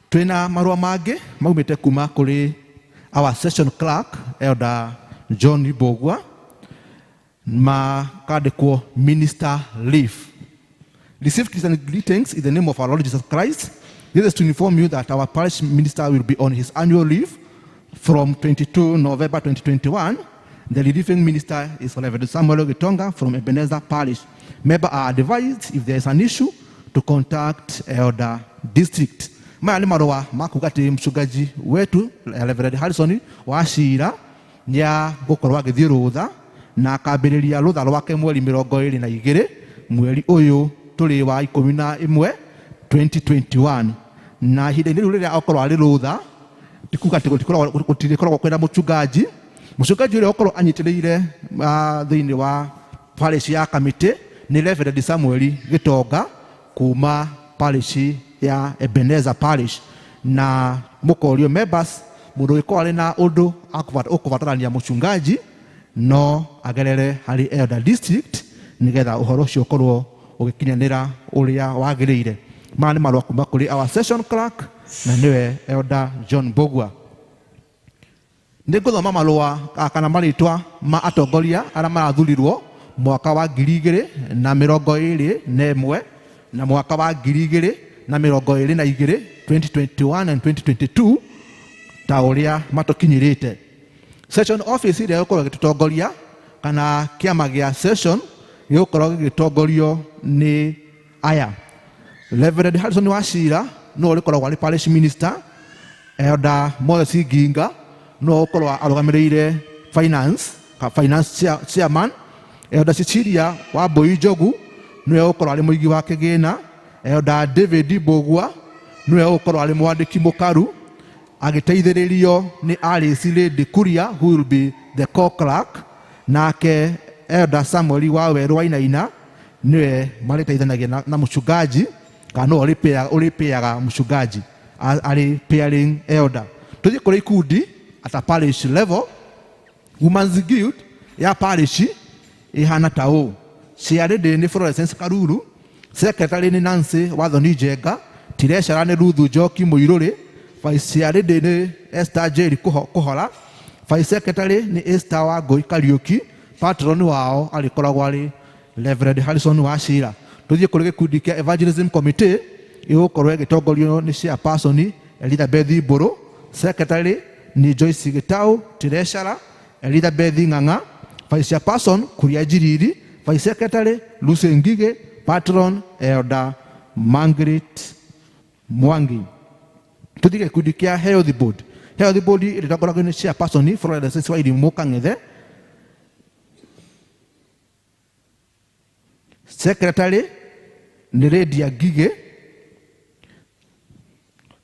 Twina marua mangĩ maumĩte kuma kũrĩ our session clerk Elder John Bogwa makandĩkwo minister leave. Receive Christian greetings in the name of our Lord Jesus Christ. This is to inform you that our parish minister will be on his annual leave from 22 November 2021. The relieving minister is Reverend Samuel Gitonga from Ebenezer Parish. Members are advised if there is an issue to contact Elder District. Maya nĩ marũa makuga atĩ mchungaji wetu Reverend Harrison Wachira nĩa gũkorwo agĩthiĩ rũtha na akambĩrĩria rũtha rwake mweri 22 mweri ũyũ tũrĩ wa 11 2021 na ihinda-inĩ rĩu rĩrĩa akorwo arĩ rũtha tikuga atĩ gũtirĩkoragwo kwĩna mũchungaji ũrĩa ũkorwo anyitĩrĩire thĩinĩ wa parish ya kamĩtĩ nĩ Reverend Samuel Gitonga kuma parish ya Ebenezer Parish na mũkorio members mũndũ ũkorwo arĩ na ũndũ ũkũbatarania mũchungaji no agerere harĩ Elder District nigetha ũhoro ũcio ũkorwo ũgĩkinyanĩra ũrĩa wagĩrĩire. Maya nĩ marũa kuma kũrĩ our session clerk na nĩwe Elder John Bogwa. Nĩ ngũthoma marũa kana marĩtwa ma atongoria arĩa marathurirwo mwaka wa 2021 na mwaka wa 2022 2021 and 2022 ta ũrĩa matokinyĩrĩte. Session office ĩrĩa gũkorwo gĩtũtongoria kana kĩama gĩa session gĩgũkorwo gĩgĩtongorio nĩ aya: Reverend Harrison Wachira no ũrĩkoragwo arĩ parish minister, Elder Moses Ginga no ũkorwo arũgamĩrĩire finance chairman, Elder Cecilia Wambui Njogu nĩwe ũkorwo arĩ mũigi wa kĩgĩna, Elder David Bogwa nĩwe ũkorwo arĩ mwandĩki mũkaru agĩteithĩrĩrio nĩ Alice Lady Kuria who will be the co-clerk, nake Elder Samuel Waweru Wainaina niwe marĩteithanagia na mũchungaji kana ũrĩpeaga mũchungaji arĩ pairing elder. Tũthiĩ kũrĩ ikundi at a parish level. Women's Guild ya parish ihana ta ũũ: Ciarĩndĩ nĩ Florence Karuru, secretary nĩ Nancy Wathoni Njenga, treasurer nĩ Ruthu Njoki Mũirũrĩ, vice ciarĩndĩ nĩ Esther Jerry Kũhora, vice secretary nĩ Esther Wangũi Kariũki, patron wao alĩkoragwo arĩ Reverend Harrison Wachira. Tũthiĩ kũrĩ gĩkundi kĩa evangelism committee ĩgũkorwo ĩgĩtongorio nĩ chairperson Elizabeth Mbũrũ, secretary nĩ Joyce Gĩtaũ, treasurer Elizabeth Ng'ang'a, vice chairperson Kuria Njiriri, vice secretary Lucy Ngige, patron Elder Margaret Mwangi. Tũthiĩ gĩkundi kĩa health board. Health board ĩrĩtongoragio nĩ chairperson Florence Wairi Mũkang'ethe, secretary ni Lydia Ngige,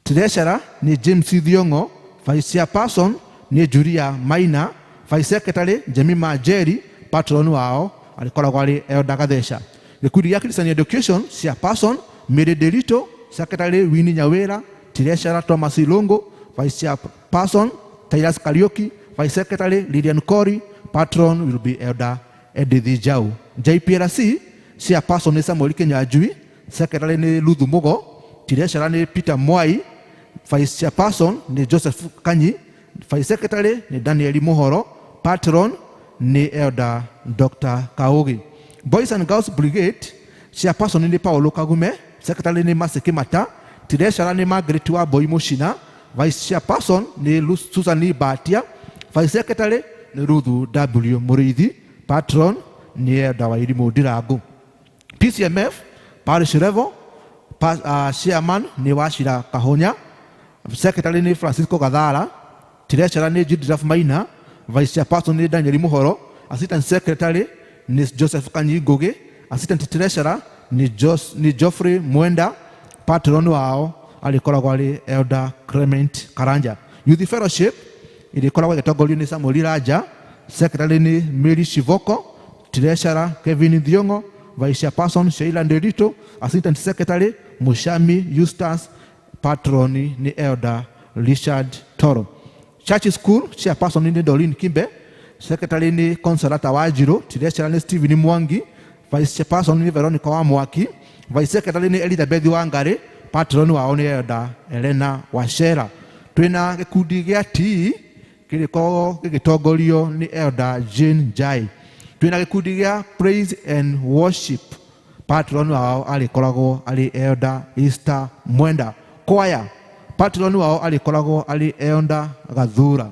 treasurer ni James Thiongo, vice chairperson ni Julia Maina, vice secretary Jemima Jerry, patron wao alikoragwo arĩ Elder Gathesha. Gĩkundi gĩa Christian education, chairperson Mary Derito, secretary Winnie Nyawera, treasurer Thomas Ilongo, vice chairperson Tyrus Kariuki, vice secretary Lilian Kori, patron will be Elder Edith Jau. JPRC chairperson ni Samuel Kinyanjui, secretary ni Ruthu Mugo, treasurer ni Peter Mwai, vice chairperson ni Joseph Kanyi, vice secretary ni Daniel Muhoro, patron ni Elder Dr. Kaugi. Boys and Girls Brigade, chairperson ni Paulo Kagume, secretary ni Maseke Mata, treasurer ni Margaret Wambui Mushina, vice chairperson ni Susan Batia, vice secretary ni Ruthu W. Muriithi, patron ni Elder Wairimu Ndirangu. PCMF parish level, chairman ni Wachira Kahonya, secretary ni Francisco Gathara, treasurer ni Judith Maina, vice chairperson ni Daniel Muhoro, assistant secretary ni Joseph Kanyi Ngugi, assistant treasurer ni Geoffrey Mwenda, patron wao alikoragwo arĩ Elder Clement Karanja. Youth fellowship ilikoragwo ĩgĩtongorio ni Samuel Raja, secretary ni Mary Shivoko, treasurer Kevin Thiongo, vice chairperson Sheila Nderito, assistant secretary Mushami Eustace, patron ni Elder Richard Toro. Church school chairperson ni Doreen Kimbe, secretary ni Consolata Wajiro, treasurer ni Stephen Mwangi, vice chairperson ni Veronica Wamwaki, vice secretary ni Elizabeth Wangari, patron wao ni elder Elena Wachera. Twina gikundi gia T kiriko gigitongorio ni elder Jane Jai. Twina gikundi gia praise and worship, patron wao alikoragwo ali elder Easter Mwenda. Choir, patron wao alikoragwo ali elder Gathura.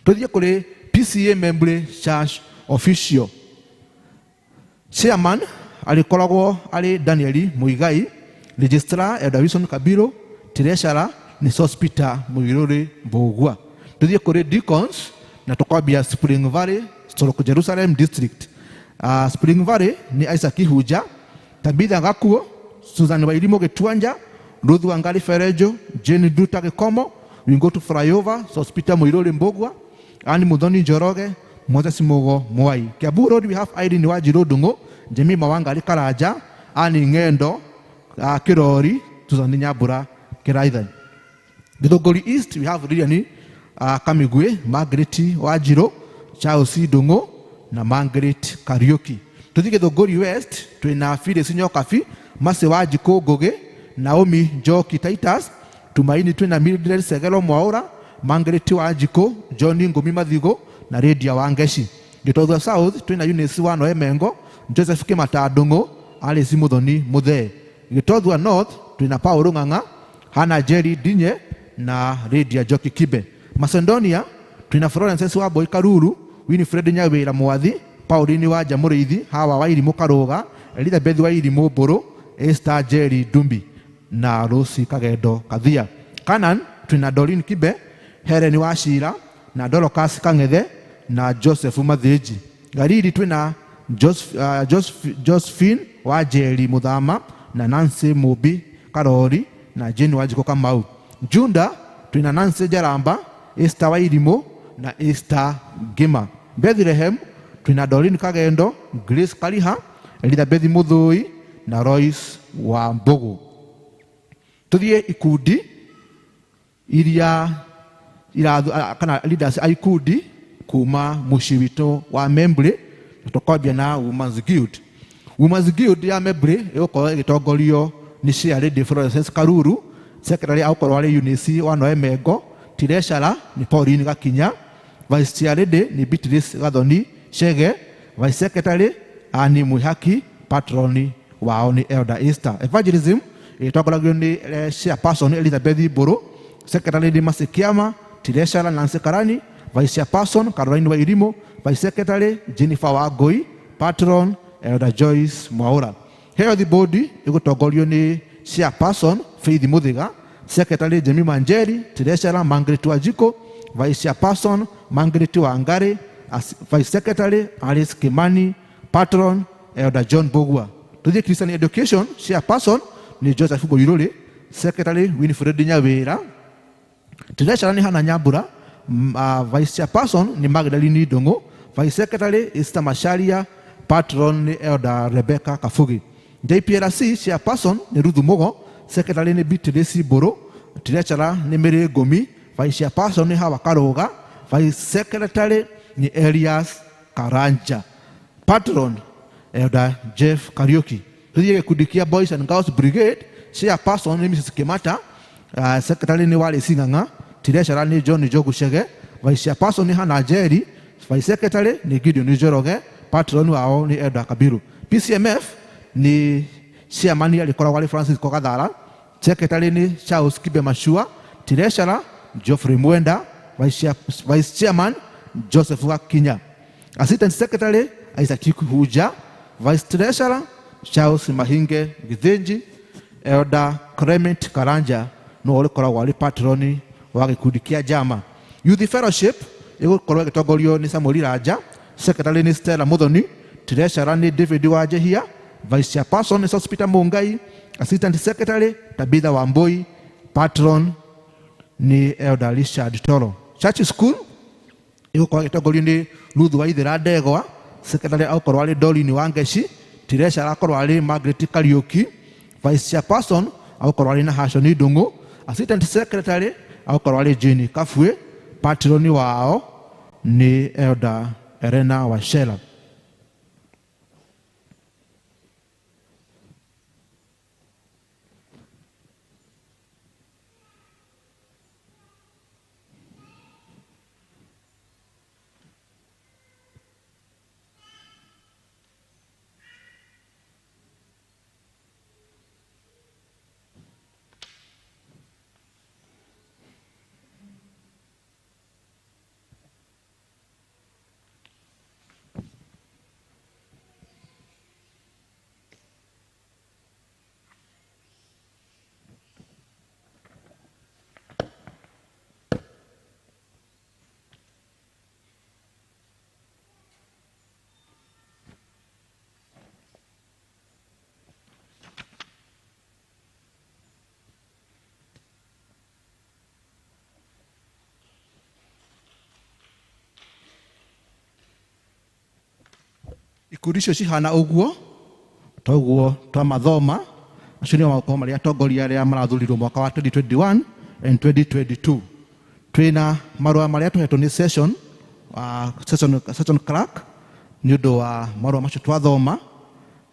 Tuthie kuri PCA Membre Church official. Chairman alikoragwo ali Danieli Muigai. Registrar elder Wilson Kabiro. Treasurer ni Sospita Muiruri Mbogua. Tuthie kuri deacons na tukwambia Spring Valley Storoko Jerusalem district. Spring Valley ni Isaac Huja, Tabitha Gakuo, Susan Wairimo Getuanja, Ruth Wangari Ferejo, Jane Duta Gekomo. We go to flyover Sospita Muiruri Mbogua, Ani Mudhoni Njoroge, Moses Mogo Mwai. Kiambu Road we have Irene Wajiro Dungo, Jemi Mawangari Karaja, Ani Ngendo, Kirori, Susan Nyabura Kiraithan. Githunguri East we have Lilian Kamigwe, Margaret Wajiro, Charles Dungo na Margaret Kariuki. Tuthie Githunguri West twina Phyllis Nyokafi, Mase Wajiko Goge, Naomi Njoki Titus, Tumaini twina Mildred Segelo Mwaura, Margaret Wajiko, Johnny Ngumi Mathigo na Lydia Wangeshi. Githunguri South twina Eunice Wano Emengo, Joseph Kimata Dungo, Alice Muthoni Muthe. Githunguri North twina Paulo Ng'ang'a, Hannah Jerry Dinye na Lydia Joki Kibe. Macedonia twina Florence Waboi Karuru, Winifred Nyawira Mwathi, Pauline Waja Muriithi, Hawa Wairimu Karoga, Elizabeth Wairimu Mburu, Esther Jerry Dumbi na Rosi Kagendo Kathia. Canaan twina Doreen Kibe, Helen Wachira na Dorcas Kang'ethe na Joseph Mathiji. Gariri twina Josephine Wajeri Muthama na Nancy Mubi Karori na Jane Wajiko Kamau. Junda twina Nancy Jaramba, Esther Wairimo na Esther Gima. Bethlehem twina Doreen Kagendo, Grace Kaliha, Elizabeth Muthui na Royce Wambugu. Tuthie ikundi iria kana leaders a ikundi kuma muci witu wa Membre, tukwambia na Women's Guild. Women's Guild ya Membre igukorwo igitongorio ni Cia Lady Florence Karuru, secretary aukorwo ari Eunice Wano Emengo, treasurer ni Pauline Gakinya, vice chair lady ni Beatrice Gathoni Chege, vice secretary ani Muhaki, patroni wao ni Elder Esther. Evangelism itongoragio ni chairperson Elizabeth Buru, secretary ni Masikiama, treasurer Nancy Karani, vice chairperson Caroline Wairimo, vice secretary Jennifer Wagoi, patron Elder Joyce Mwaura. Health body igutongorio ni chairperson Faith Muthiga, secretary Jemima Njeri, treasurer Margaret Wajiko, vice chairperson Margaret Wangari, vice secretary Alice Kimani, patron Elder John Bogua. To the Christian education, chairperson ni Joseph Goyirole, secretary Winifred Nyawira, treasurer ni Hannah Nyabura, vice chairperson ni Magdalene Dongo, vice secretary Esther Masharia, patron ni Elder Rebecca Kafugi. JPRC chairperson ni Ruth Mogo, secretary ni Beatrice Boro, treasurer ni Mary Gomi, vice chairperson ni Hawa Karoga, vice secretary ni Elias Karanja, patron Elder Jeff Kariuki. Tuthie gikundi kia Boys and Girls Brigade, chairperson ni Mrs. Kimata, secretary ni Wale Sing'ang'a, treasurer ni John Jogu Chege, vice chairperson ni Hannah Jerry, vice secretary ni Gideon Njoroge, patron wao ni Elder Kabiru. PCMF ni chairman alikoragwo ari Francis Kogathara, secretary ni Charles Kibe Mashua, treasurer Geoffrey Mwenda, vice chairman Joseph Gakinya, assistant secretary Isaac Huja, vice treasurer Charles Mahinge Githinji, Elder Clement Karanja no alikoragwo ari patroni wa gikundi kia Jama. Youth fellowship igukorwo igitongorio ni Samuel Raja, secretary ni Stella Muthoni, treasurer ni David Wajehia, vice chairperson ni Sospita Mungai, assistant secretary Tabitha Wamboi, patron ni Elder Richard Toro. Church school igukorwo igitongorio ni Ruth Waithira Ndegwa, secretary aukorwo ari Doreen Wangeshi, treasurer akorwo ari Margaret Kariuki, vice chairperson aukorwo ari Nahashoni Dungu, assistant secretary aukorwo ari Jane Kafue, patroni wao ni Elder Elena Wachera. ikundi icio cihana ũguo toguo twamathoma acio nĩo maũkorwo marĩ atongoria arĩa marathurirwo mwaka wa 2021 and 2022. Twĩna marũa marĩa tũhetwo nĩ session clerk nĩ ũndũ wa marũa macio twathoma,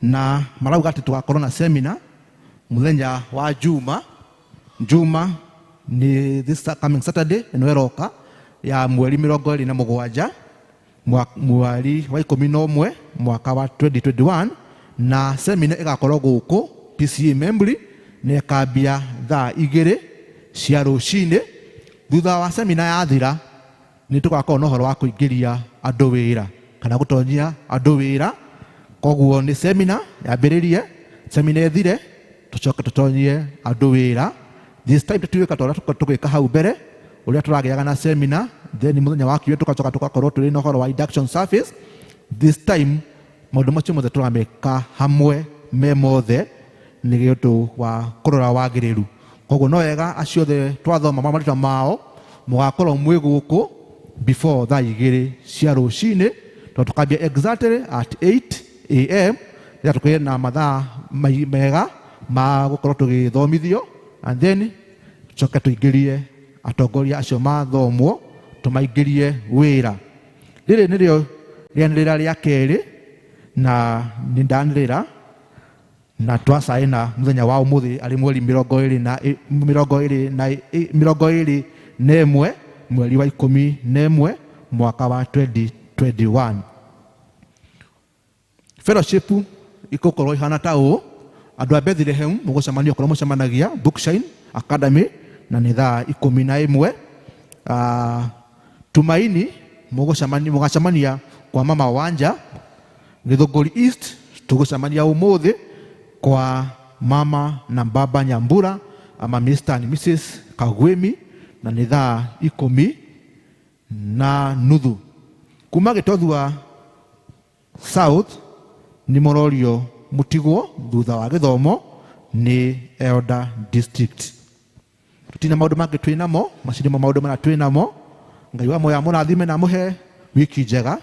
na marauga atĩ tũgakorwo na seminar mũthenya wa Juma ni this coming Saturday ĩno ĩroka ya mweri 27 mweri wa 11 mwaka wa 2021, na seminar ĩgakorwo gũkũ PCA Membri na ĩkambia thaa 2 cia rũcinĩ. Thutha wa seminar yathira nĩ tũgakorwo na ũhoro wa kũingĩria andũ wĩra kana gũtonyia andũ wĩra. Koguo nĩ seminar yambĩrĩrie, seminar ĩthire tũcoke tũtonyie andũ wĩra. This time tũtiwĩka ta ũrĩa tũgĩka hau mbere ũrĩa tũragĩaga na seminar then mũthenya wa kiumia tũgakorwo tũrĩ na ũhoro wa induction service. This time maũndũ macio mothe tũrameka hamwe me mothe nĩ ũndũ wa kũrora wagĩrĩru. Koguo no wega acio othe twathoma marĩtwa mao mũgakorwo mwĩ gũkũ before thaa 2 cia rũcinĩ, tondũ tũkambia exactly at 8 AM rĩrĩa tũkĩrĩ na mathaa mega ma gũkorwo tũgĩthomithio, and then tũcoke tũingĩrie atongoria acio mathomwo tũmaingĩrie wĩra. Rĩrĩ nĩrĩo rĩanĩrĩra rĩa kerĩ na nĩ ndanĩrĩra na twacaĩna mũthenya wa ũmũthĩ arĩ mweri 21 mweri wa 11 mwaka wa 2021. Fellowship ikokorwo ihana ta ũũ: andũ a Bethlehem mũgũcemania korwo mũcemanagia Bookshine Academy na nĩ thaa 11. Tumaini mũgacemania kwa Mama Wanja Githũngũri East, tũgũcemania ũmũthĩ kwa Mama na Baba Nyambura ama Mr. and Mrs. Kagwemi na nĩ thaa 10:30. Kuma Gĩtothua South nĩ mũrorio mũtigwo thutha wa gĩthomo nĩ Elder District. Tũtina maũndũ mangĩ twĩ namo, macio nĩmo maũndũ marĩa twĩ namo. Ngai wa moya mũrathime na mũhe wiki njega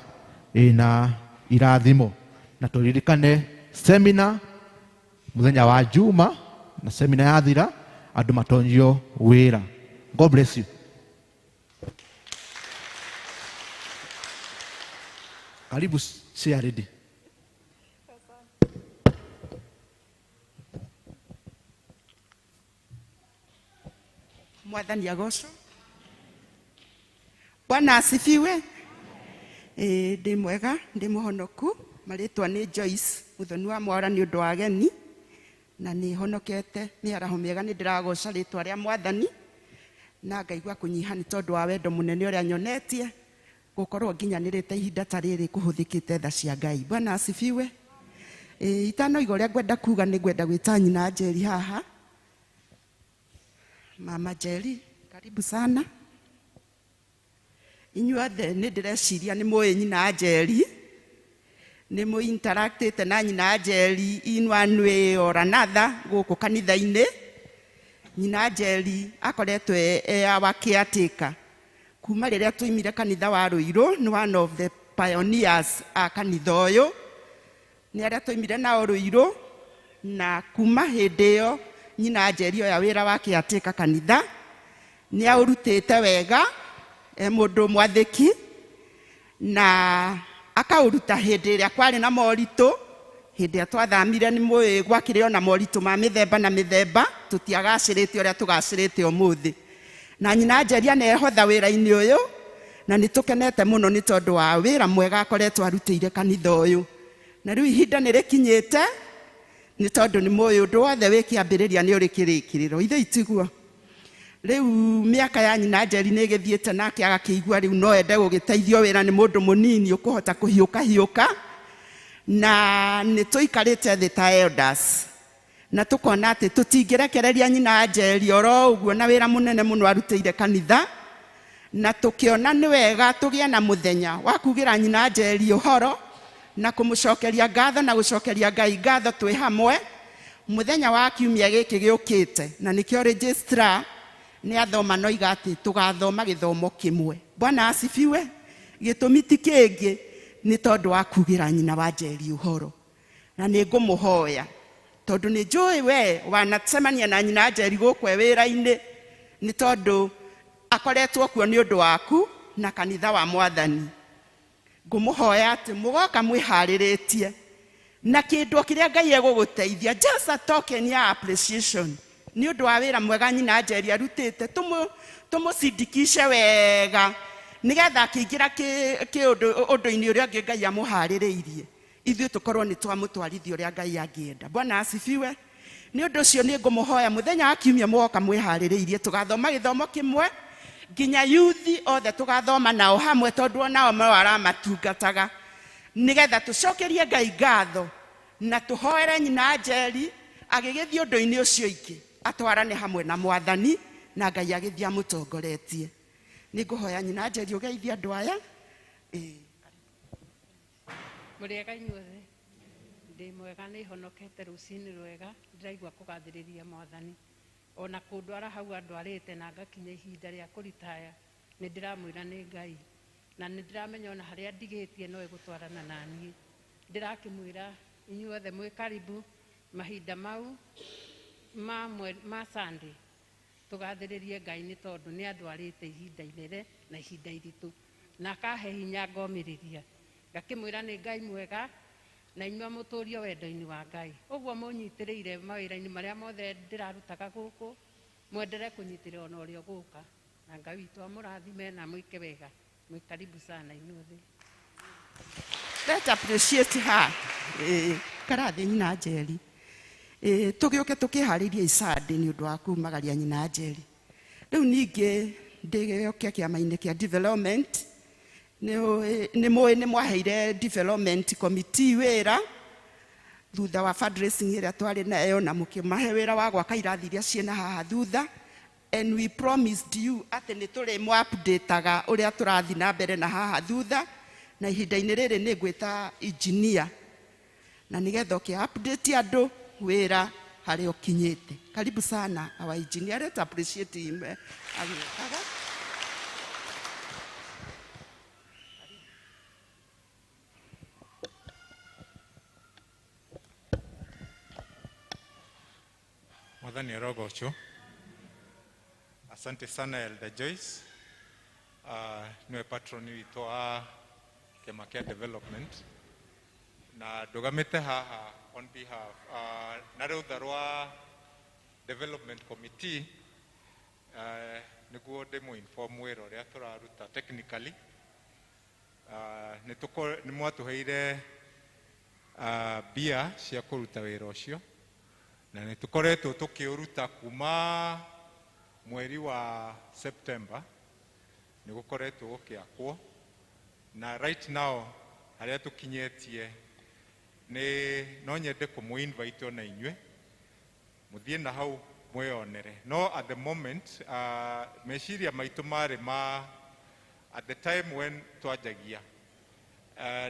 ĩna irathimo, na tũririkane seminar mũthenya wa Juma, na seminar yathira andũ matonyio wĩra. God bless you. Karibu share ready. Mwathani agocwo. Bwana asifiwe. Ndĩ mwega, ndĩ mũhonoku. Marĩtwa nĩ Joyce Muthoni wa Mwara nĩ ũndũ wa ageni, na nĩ honokete mĩaraho mĩega. Nĩ ndĩragoca rĩtwa rĩa Mwathani na ngaigua kũnyiha nĩ tondũ wa wendo mũnene ũrĩa nyonetie gũkorwo nginyanĩrĩte ihinda ta rĩrĩ kũhũthĩkĩte tha cia Ngai. Bwana asifiwe. Itanoiga ũrĩa ngwenda kuga nĩ ngwenda gwĩta nyina Njeri haha. Mama Njeri, karibu sana. Inyuothe nĩ ndĩreciria nĩ mũĩ nyina Njeri, nĩ mũ interactĩte na nyina Njeri in one way or another gũkũ kanitha-inĩ. Nyina Njeri akoretwo wa caretaker kuma rĩrĩa tũimire kanitha wa Rũirũ, nĩ one of the pioneers a kanitha ũyũ. Nĩ arĩa tũimire nao Rũirũ, na kuma hĩndĩ ĩyo nyina Njeri oya wĩra wa caretaker kanitha nĩ aũrutĩte wega, mũndũ mwathĩki, na akaũruta hĩndĩ ĩrĩa kwarĩ na moritũ. Hĩndĩ ĩrĩa twathamire nĩ mũĩ gwakĩrĩ ona moritũ ma mĩthemba na mĩthemba, tũtiagacĩrĩte ũrĩa tũgacĩrĩte ũmũthĩ. Na nyina Njeri anehotha wĩra-inĩ ũyũ, na nĩ tũkenete mũno nĩ tondũ wa wĩra mwega akoretwo arutĩire kanitha ũyũ. Na rĩu ihinda nĩ rĩkinyĩte, nĩ tondũ nĩ mũĩ ũndũ wothe wĩ kĩambĩrĩria nĩ ũrĩ kĩrĩkĩrĩro. Ithe itiguo rĩu mĩaka ya nyina Njeri nĩ ĩgĩthiĩte nake agakĩigua rĩu no ende gũgĩteithio wĩra nĩ mũndũ mũnini ũkũhota kũhiũka, na nĩ tũikarĩte thĩ ta elders na tũkona atĩ tũtingĩrekereria nyina Njeri oro ũguo na wĩra mũnene mũno arutĩire kanitha, na tũkĩona nĩ wega tũgĩe na mũthenya wa kugĩra nyina Njeri ũhoro na kũmũcokeria ngatho na gũcokeria Ngai ngatho twĩ hamwe mũthenya wa kiumia gĩkĩ gĩũkĩte. Na nĩkĩo registrar nĩ athoma no iga atĩ tũgathoma gĩthomo kĩmwe. Bwana asifiwe. Gĩtũmi ti kĩngĩ nĩ tondũ wa kugira nyina wa Njeri ũhoro, na nĩ ngũmũhoya tondũ nĩ njũĩ we wanacemania na nyina wa Njeri gũkũ wĩra-inĩ, nĩ tondũ akoretwo kuo nĩ ũndũ waku na kanitha wa Mwathani. Ngũmũhoya atĩ mũgoka mwĩharĩrĩtie na kĩndũ kĩrĩa Ngai egũgũteithia, just a token ya appreciation nĩ ũndũ wa wĩra mwega nyina wa Njeri arutĩte, tũmũcindikishe wega nĩgetha akĩingĩra ũndũ-inĩ ũrĩa ũngĩ Ngai amũharĩrĩirie, ithuĩ tũkorwo nĩ twamũtwarithia ũrĩa Ngai angĩenda. Bwana asifiwe. Nĩ ũndũ ũcio nĩ ngũmũhoya mũthenya wa Kiumia mũgoka mwĩharĩrĩirie, tũgathoma gĩthomo kĩmwe nginya yuthi othe tũgathoma nao hamwe, tondũ onao maramatungataga, nĩgetha tũcokerie Ngai ngatho na tũhoere nyina wa Njeri agĩgĩthiĩ ũndũ-inĩ ũcio ingĩ, atwarane hamwe na Mwathani na Ngai agĩthiĩ amũtongoretie. Nĩ ngũhoya nyina wa Njeri ũgeithie andũ aya. Mũrĩega inyuothe, ndĩ mwega, nĩ honokete rũcinĩ rwega, ndĩraigua kũgathĩrĩria Mwathani. Ona kũndwara hau andwarĩte na ngakinya ihinda rĩa kũritaya, nĩ ndĩramwĩra nĩ Ngai, na nĩ ndĩramenya ona harĩa ndigĩtie no egũtwarana na niĩ. Ndĩrakĩmwĩra inyuothe mwĩ karibu mahinda mau ma Sunday, tũgathĩrĩrie Ngai nĩ tondũ nĩ andwarĩte ihinda inene na ihinda iritũ, na akahe hinya ngomĩrĩria, ngakĩmwĩra nĩ Ngai mwega na inyuĩ mũtũrio wendo-inĩ wa Ngai. Ũguo mũnyitĩrĩire mawĩra-inĩ marĩa mothe ndĩrarutaga gũkũ, mwendere kũnyitĩrĩra ona ũrĩa ũgũka, na Ngai witũ amũrathime na mwĩke wega. Mwĩ karibu sana inyuothe. Let's appreciate her. Karathi nyina wa Njeri. Tũgĩũke tũkĩharĩrie Sunday nĩ ũndũ wa kumagaria nyina wa Njeri. Rĩu ningĩ ndĩgĩũke kĩama-inĩ kĩa development, nĩ mũĩ nĩ mwaheire development committee wĩra thutha wa fundraising ĩrĩa twarĩ nayo, na mũkĩmahe wĩra wa gwaka irathi iria ciĩna haha thutha, and we promised you atĩ nĩ tũrĩ update-aga ũrĩa tũrathi na mbere na haha thutha, na ihinda-inĩ rĩrĩ nĩ ngwĩta engineer, na nĩgetha ũkĩ-update andũ wĩra harĩa ũkinyĩte. Karibu sana our engineer, let's appreciate him. Mwathani arogocho. Asante sana Elder Joyce. Niwe patroni witũ wa kĩama kĩa development, na ndũgamĩte haha on behalf na rũtha rwa development committee, nĩguo ndĩmũ-inform wĩra ũrĩa tũraruta technically. Nĩ mwatũheire mbia cia kũruta wĩra ũcio, na nĩ tũkoretwo tũkĩũruta kuma mweri wa September, nĩ gũkoretwo gũkĩakwo, na right now harĩa tũkinyĩtie no nyende kũmũ-invite ona inyuĩ mũthiĩ na hau mwĩonere. No at the moment meciria maitũ marĩ at the time when twanjagia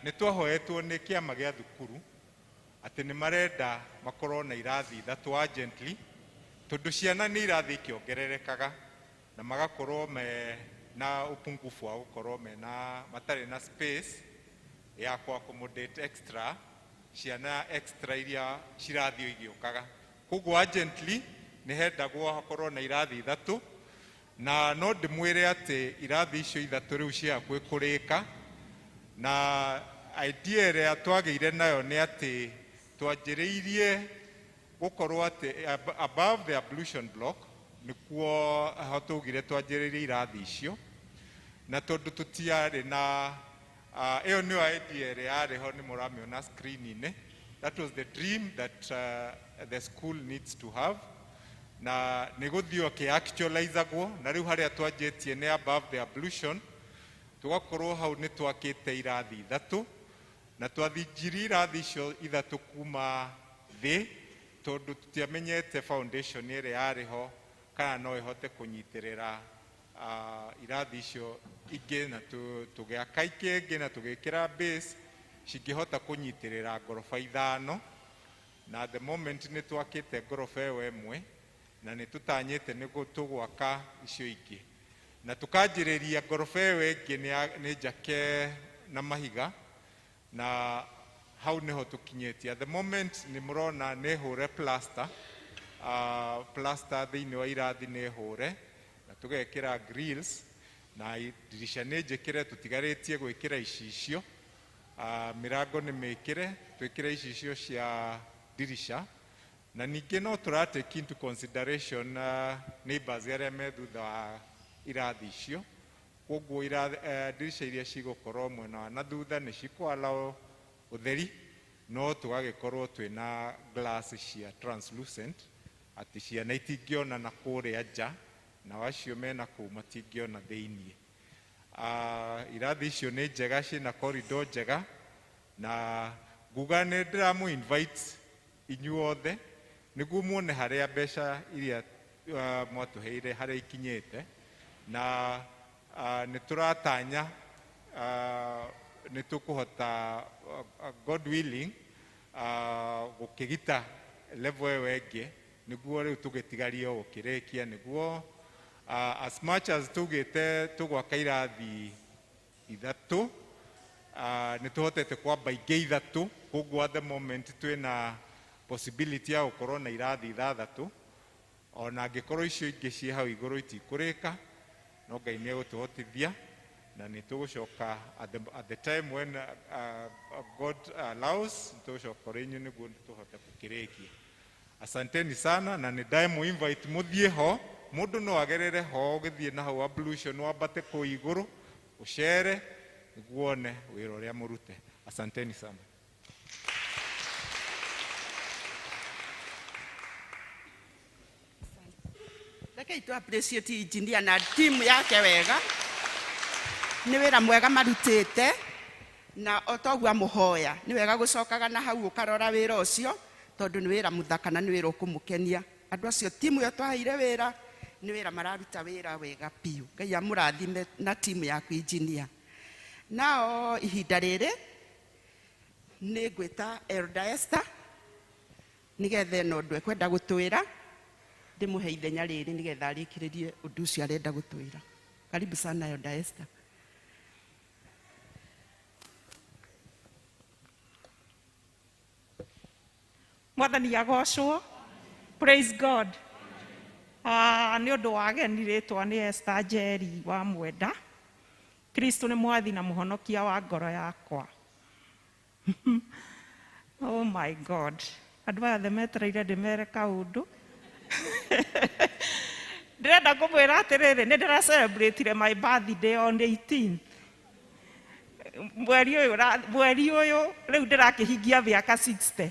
nĩ twahoetwo nĩ kĩama gĩa thukuru atĩ nĩ marenda makorwo na irathi 3 urgently, tondũ ciana nĩ irathi ikĩongererekaga na magakorwo na upungufu wa gũkorwo matarĩ na space ya accommodate extra ciana extra iria cirathio igĩũkaga. Koguo urgently nĩ hendagwo hakorwo na irathi 3, na no ndĩmwĩre atĩ irathi icio 3 rĩu cia hakuhĩ kũrĩka, na idea ĩrĩa twagĩire nayo nĩ atĩ twanjĩrĩirie gũkorwo atĩ above the ablution block nĩkuo twaugire twanjĩrĩirie irathi icio, na tondũ tũtiarĩ na ĩyo nĩyo idea ĩrĩa yarĩho nĩ mũramĩona screen-inĩ. That was the dream that the school needs to have, na nĩ gũthiĩ gũkĩ-actualize-agwo, na rĩu harĩa twanjĩtie nĩ above the ablution, tũgakorwo hau nĩ twakĩte irathi 3, na twathinjirie irathi icio 3 kuma thĩ, tondũ tũtiamenyete foundation ĩrĩa yarĩho kana no ĩhote kũnyitĩrĩra irathi icio ingĩ, na tũgĩaka ingĩ na tũgĩkĩra base cingĩhota kũnyitĩrĩra ngoroba 5, na at the moment nĩ twakĩte ngoroba ĩyo ĩmwe, na nĩ tũtanyĩte nĩguo tũgwaka icio ingĩ, na tũkanjĩrĩria ngoroba ĩyo ĩngĩ nĩ njake na mahiga, na hau niho tukinyetie. At the moment ni murona ni hure plaster, plaster thiini wa irathi ni hure na tugekira grills na dirisha ni njikire, tutigaritie gwikira icicio. Mirango ni mikire, twikire icicio cia dirisha, na ningĩ no turatake into consideration neighbors aria me thutha wa irathi icio. Koguo dirisha iria cigũkorwo mwena wa na thutha nĩ cikwala ũtheri, no tũgagĩkorwo twĩna glass cia translucent atĩ ciana itingĩona na kũrĩa nja na wacio mena kũu matingĩona thĩinĩ. Irathi icio nĩ njega, ciĩna corridor njega, na nguga nĩ ndĩramũ invite inyuothe nĩguo muone harĩa mbeca iria mwatũheire harĩa ikinyĩte, na nĩ tũratanya nĩ tũkũhota God willing gũkĩgita level ĩyo ĩngĩ nĩguo rĩu tũgĩtigarie gũkĩrĩkia, nĩguo as much as tugĩte tũgwaka irathi ithatũ nĩ tũhotete kwamba ingĩ ithatũ. Koguo at the moment twĩna possibility ya gũkorwo na irathi ithathatũ, ona angĩkorwo icio ingĩ ciĩ hau igũrũ itikũrĩka, no Ngai nĩ egũtũhotithia na nĩ tũgũcoka at the time when God allows, nĩ tũgũcoka rĩnyu nĩguo tũhote gũkĩrĩkia. Asanteni sana, na nĩ ndamũ invite mũthiĩ ho, mũndũ no agerere ho ũgĩthiĩ na hau ablution wambate kũu igũrũ ũcere nĩguo one wĩra ũrĩa mũrute. Asanteni sana. Rekei tu appreciate engineer na timu yake wega, nĩ wĩra mwega marutĩte, na otogwa muhoya nĩ wega gũcokaga na hau ũkarora wĩra ũcio, tondũ nĩ wĩra mũthaka na nĩ wĩra ũkũmũkenia. Andũ acio timu yo twaheire wĩra nĩ wĩra mararuta wĩra wega piũ. Ngai amũrathime na timu yaku engineer. Nao ihinda rĩrĩ nĩ ngwĩta Elder Esther nĩgetha no ndwe kwenda gũtwĩra ndĩmũhe ithenya rĩrĩ nĩgetha arĩkĩrĩrie ũndũ ũcio arenda gũtwĩra. Karibu sana Elder Esther. Mwathani agocwo. Praise God. Nĩ ũndũ wa ageni rĩtwa nĩ Esther Njeri wa Mwenda. Kristo nĩ mwathi na mũhonokia wa ngoro yakwa. Oh my God. Andũ aya metereire ndĩmere kaũndũ. Ndĩrenda kũmwĩra atĩrĩrĩ, nĩ ndĩra celebrate my birthday on 18th. Mweri ũyũ rĩu ndĩrakĩhingia mĩaka 60.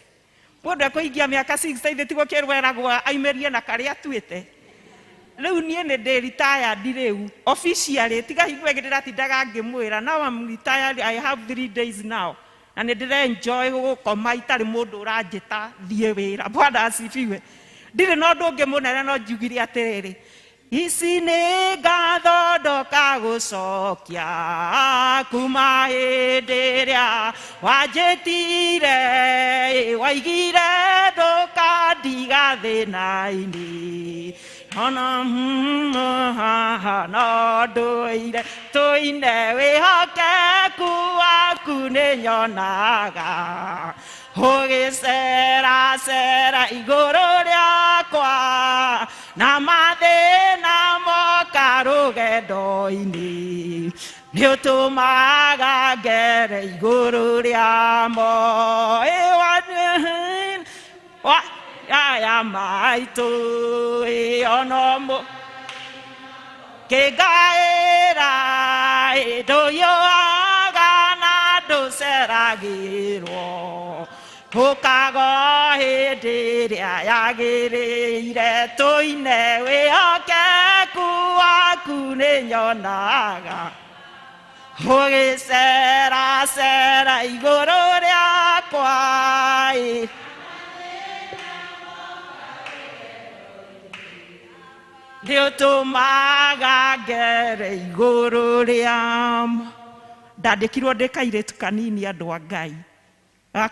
Mũndũ ekũhingia mĩaka 60 ithe tiguo kĩrweragwo aimĩrie na karĩa atuĩte. Rĩu niĩ nĩ ndĩ retired rĩu officially, tiga hingo ĩngĩ ndĩratindaga ngĩmwĩra. Now I'm retired, I have 3 days now. Na nĩ ndĩra enjoy gũkoma itarĩ mũndũ ũranjĩta thiĩ wĩra. Bwana asifiwe. Ndirĩ na ũndũ ũngĩ mũnene no njugire atĩrĩrĩ, ici nĩ ngatho ndoka gũcokia kuma hĩndĩ ĩrĩa wanjĩtire waigire ndũkandiga thĩna-inĩ. Ona no ndũire tũine wĩhokeku waku nĩ nyonaga ũgĩceracera igũrũ rĩakwa na mathĩna moka rũgendo-inĩ nĩ ũtũmaga ngere igũrũ rĩamo. Aya maitũ ono kĩngaĩra ndũyũaga na ndũceragĩrwo ũkago hĩndĩ ĩrĩa yagĩrĩire tũine wĩhokeku waku nĩ nyonaga ũgĩceracera igũrũ rĩakwa. Nĩ ũtũmaga ngere igũrũ rĩamo. Ndandĩkirwo ndĩ kairĩtu kanini andũ a Ngai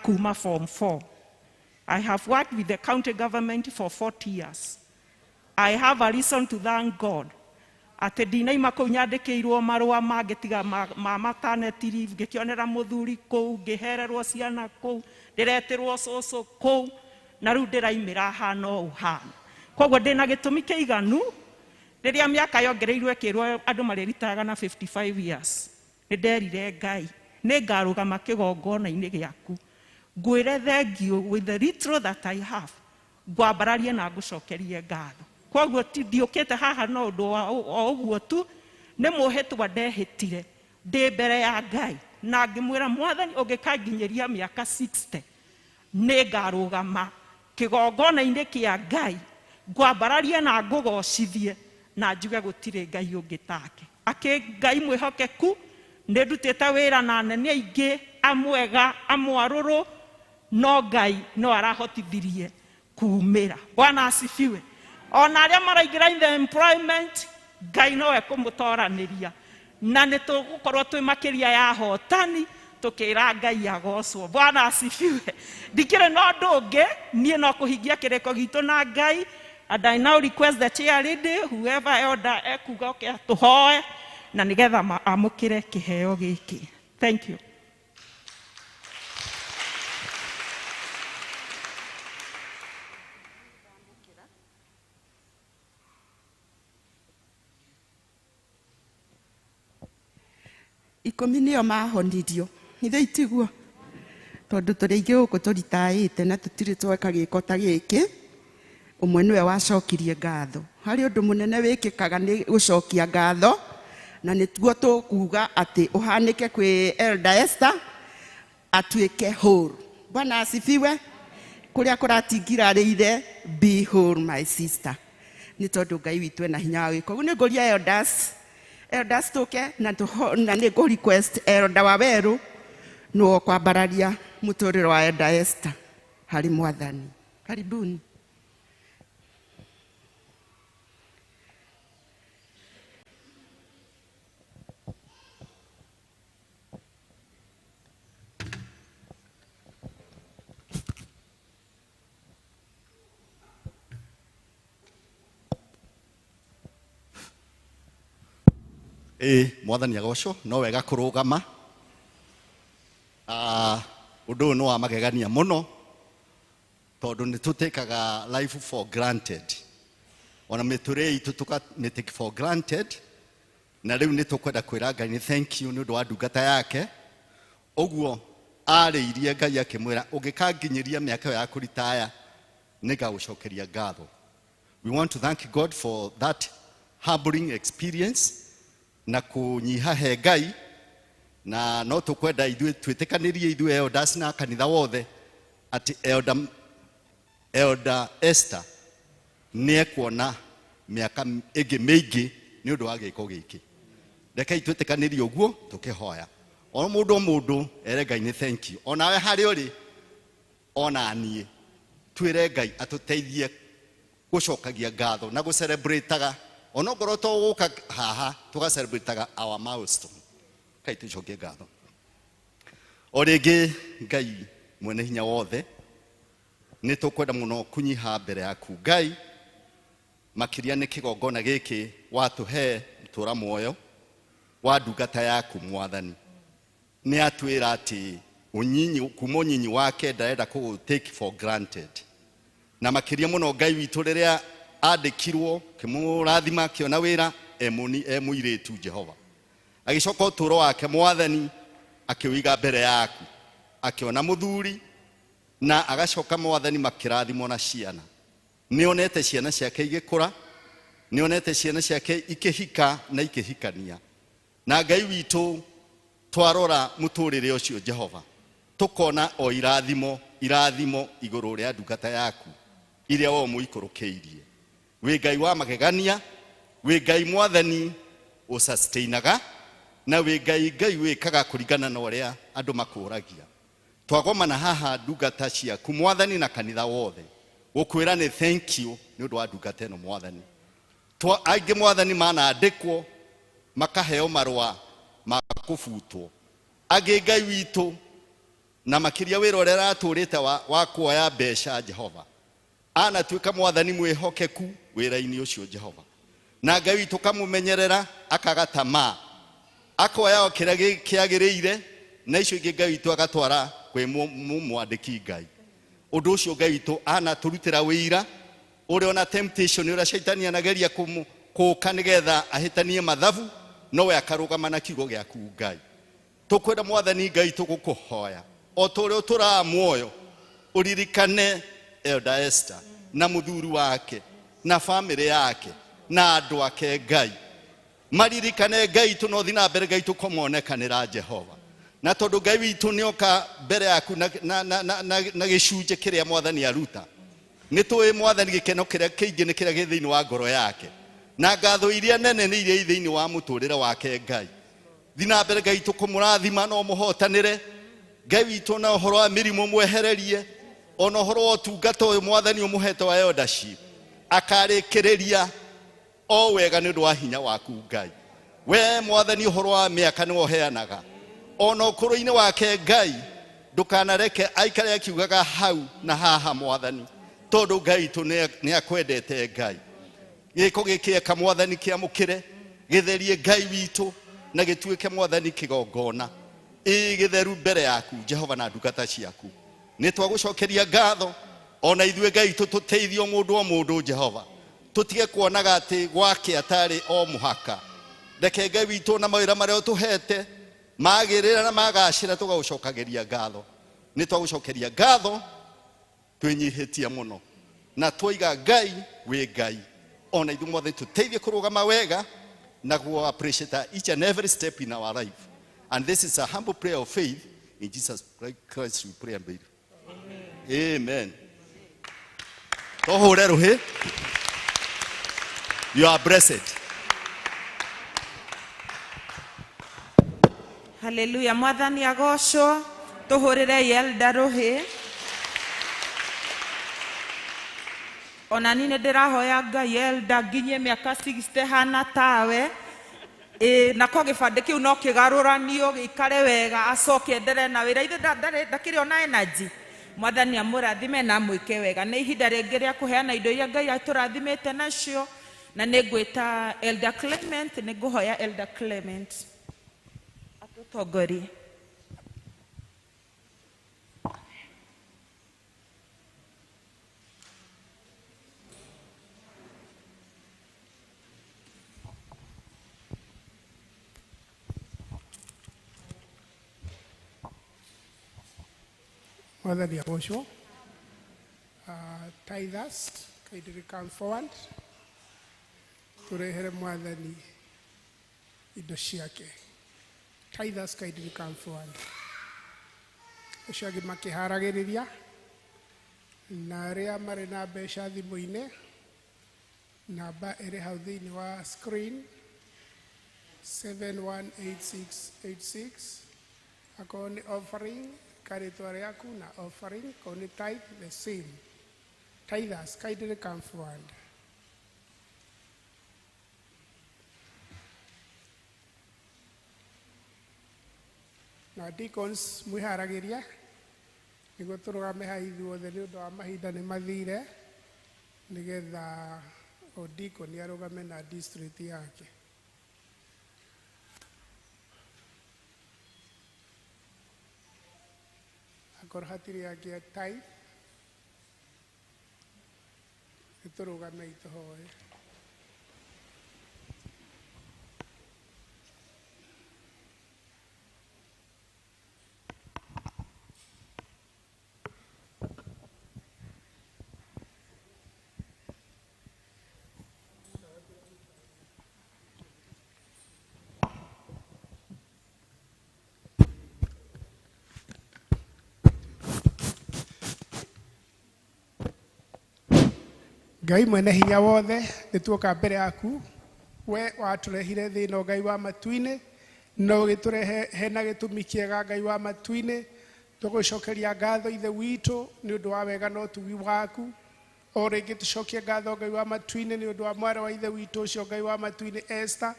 kuma form 4. I have worked with the county government for 40 years. I have a reason to thank God. ati ndinaima kuu nyandikirwo marua mangitiga ma maternity leave ngikionera muthuri kuu ngihererwo ciana kuu ndiretirwo cucu kuu na riu ndiraimira hana uhana koguo ndina gitumi kiiganu riria miaka yongereirwo ikirwo andu mariritaga na 55 years nderire Ngai ningarugama kigongona-ini giaku ngwire thengio with the little that I have ngwambararie na ngucokerie ngatho koguo ndiukite haha no undu o uguo tu ni muhitwa ndehitire ndi mbere ya Ngai na ngimwira Mwathani ungikanginyiria miaka 60 ningarugama kigongona-ini kia Ngai ngwambararie na ngugocithie na njuge gutire Ngai ungi take ake Ngai mwihokeku ndutite wira na nene aingi amwega amwaruru no Ngai no arahotithirie kumira. Bwana asifiwe. Ona aria maraingira in the employment Ngai no ekumutoraniria na nitugukorwo twi makiria ya hotani tukira Ngai agocwo. Bwana asifiwe. Ndikire no ndungi nie no kuhingia kireko gitu na Ngai. And I now request the chair lady, whoever elder ekuga tuhoe na nigetha amukire kiheo giki. Thank you. Ikumi nio mahonirio ithe itiguo tondu turi ingi guku turitaite na tutiri tweka giko ta giki umwe niwe wacokirie ngatho hari undu munene wikikaga ni gucokia ngatho na nituo tukuga ati uhanike kwi Elder Esther atuike huru. Bwana asifiwe. Kuria kuratingirarire be whole my sister ni tondu Ngai witu ena hinya wa giko ni nguria elders tuke na ni go request Elder Waweru no kwambararia muturiro wa Elder Esther hari Mwathani. Karibuni. Mwathani agocwo no wega kurugama undu no wa magegania muno tondu ni tutekaga life for granted ona miture itu tukamĩtake for granted na riu ni tukwenda kwira Ngai ni thank you ni undu wa ndungata yake uguo arĩirie Ngai akimwira ungikanginyiria miaka ya kuritaya nigagucokeria ngatho. We want to thank God for that humbling experience na kunyiha he Ngai na no tukwenda ithuĩ twĩtĩkanĩrie ithuĩ elders na kanitha wothe ati Elder Esther nĩekuona miaka ĩngĩ mĩingĩ nĩ ũndũ wa gĩko gĩkĩ. Rekei twĩtĩkanĩrie ũguo tũkĩhoya o mũndũ ere Ngai nĩ thank you. Onawe harĩ ũrĩ ona niĩ twĩre Ngai atũteithie gũcokagia ngatho na gũcelebrataga ono ngoro to guka haha tuga celebrataga our milestone. Kai tucokie ngatho o rĩngĩ Ngai mwene hinya wothe nĩ tũkwenda mũno kunyiha mbere yaku Ngai makiria nĩ kĩgongona gĩkĩ watũhe mũtũra muoyo wa ndungata yaku Mwathani. Nĩ atwĩra atĩ unyinyi kuma unyinyi wake ndarenda kũ take for granted na makiria mũno Ngai witũ rĩrĩa andĩkirwo kĩmũrathima kĩona wĩra mũirĩtu Jehova agĩcoka ũtũũro wake Mwathani akĩwiga mbere yaku akĩona mũthuri na agacoka Mwathani makĩrathimwo na ciana. Nĩonete ciana ciake igĩkũra, nĩonete ciana ciake ikĩhika na ikĩhikania na Ngai witũ twarora mũtũrĩre ũcio Jehova tũkona o irathimo igũrũ rĩa ndungata yaku iria wo mũikũrũkĩirie. Wĩ Ngai wa magegania, wĩ Ngai Mwathani ũsustainaga na wĩ Ngai wĩkaga kũringana na ũrĩa andũ makũragia. Twagomana haha ndungata ciaku Mwathani na kanitha wothe gũkwĩra nĩ thank you nĩ ũndũ wa ndungata ĩno Mwathani. Aingĩ Mwathani manandĩkwo makaheo marũa ma kũbutwo, angĩ Ngai witũ na makiria wĩra ũrĩa aratũrĩte wa kuoya mbeca Jehova anatuĩka Mwathani mwĩhokeku wĩra-inĩ ũcio Jehova na Ngai witũ kamumenyerera akagatama akoya o kĩrĩa kĩagĩrĩire na icio ingĩ Ngai witũ agatwara kwĩ mwandĩki Ngai. Ũndũ ũcio Ngai witũ anatũrutĩra wĩira ũrĩa ona temptation ũrĩa shaitani anageria kũũka nĩgetha ahĩtanie mathabu nowe akarũgama na kiugo gĩaku Ngai. Tũkwenda Mwathani Ngai tũgũkũhoya o ta ũrĩa ũtũraga muoyo ũririkane Elder Esther na mũthuri wake na family yake na andũ ake Ngai. Maririkane Ngai tũnothi na mbere Ngai tũkomonekanĩra Jehova. Na tondũ Ngai witũ nĩoka mbere yaku na gĩcunjĩ kĩrĩa Mwathani aruta. Nĩtũĩ Mwathani gĩkeno kĩrĩa kĩingĩ nĩ kĩrĩa gĩ thĩinĩ wa ngoro yake. Na ngatho iria nene nĩ iria thĩinĩ wa mũtũrĩre wake Ngai. Thiĩ na mbere Ngai tũkũmũrathima na ũmũhotanĩre. Ngai witũ na ũhoro wa mĩrimũ mwehererie. Ona ũhoro wa ũtungata ũyũ Mwathani ũmũhete wa eldership. Akarĩkĩrĩria o wega nĩ ũndũ wa hinya waku Ngai. We Mwathani ũhoro wa mĩaka nĩ ũheanaga. Ona ũkũrũ-inĩ wake Ngai ndũkanareke aikare akiugaga hau na haha Mwathani. Tondũ Ngai witũ nĩ akwendete Ngai. Gĩko gĩkĩ eka Mwathani kĩamũkĩre gĩtherie Ngai witũ na gĩtuĩke Mwathani kĩgongona gĩtheru mbere yaku Jehova na ndungata ciaku. Nĩ twagũcokeria ngatho ona ithuĩ Ngai witũ tũteithio mũndũ o mũndũ Jehova. Tũtige kuonaga atĩ gwake atarĩ o mũhaka. Reke Ngai witũ na mawĩra marĩa ũtũhete magĩrĩra na magacĩra tũgagũcokagĩria ngatho. Nĩ twagũcokeria ngatho twĩnyihĩtie mũno na twoiga Ngai wĩ Ngai. Ona ithuĩ Mwathani tũteithie kũrũgama wega na ku appreciate each and every step in our life. And this is a humble prayer of faith in Jesus Christ we pray and believe. Amen. Tohore rohe. You are blessed. Hallelujah. Mwathani agocwo. Tuhurire Elder rohe. Ona nini ndĩrahoya Ngai Elder nginye mĩaka 60 hana tawe. Na kwa gĩbandĩ kĩu no kĩgarũranio gĩikare wega acoke endelee na wĩra. Ithe ndakĩrĩ ona energy. Mwathani amũrathime na mwĩke wega. Nĩ ihinda rĩngĩ rĩa kũheana indo iria Ngai atũrathimĩte nacio. Na nĩngwĩta Elder Clement, nĩngũhoya Elder Clement atũtongorie. Mwathani agocwo. Tithers, kaidiri come forward. Turehere Mwathani indo ciake. Tithers kaidiri come forward. Ucio angĩ makĩharagĩrĩria na arĩa marĩ na mbeca thimũ-inĩ, namba ĩrĩ hau thĩinĩ wa screen 718686. Akorwo nĩ offering karĩtwa rĩaku na offering, akorwo nĩ tithe the same. Tithers kaidiri come forward. Na deacons mwiharagĩria nĩguo tũrũgame ha ithuothe nĩ ũndũ wa mahinda nĩ mathire nĩgetha o deacon arũgame na district yake. Akorwo hatirĩ angĩ tithe nĩtũrũgame itũhoe. Ngai mwene hinya wothe nĩtuoka mbere yaku we watũrehire thĩna Ngai wa matu-inĩ no gĩtũrehe hena gĩtũmi kĩega Ngai wa matu-inĩ tũgũcokeria ngatho ithe witũ nĩ ũndũ wa wega na ũtugi waku o rĩngĩ tũcokie ngatho Ngai wa matu-inĩ nĩ ũndũ wa mwarĩ wa ithe witũ ũcio Ngai wa matu-inĩ Esther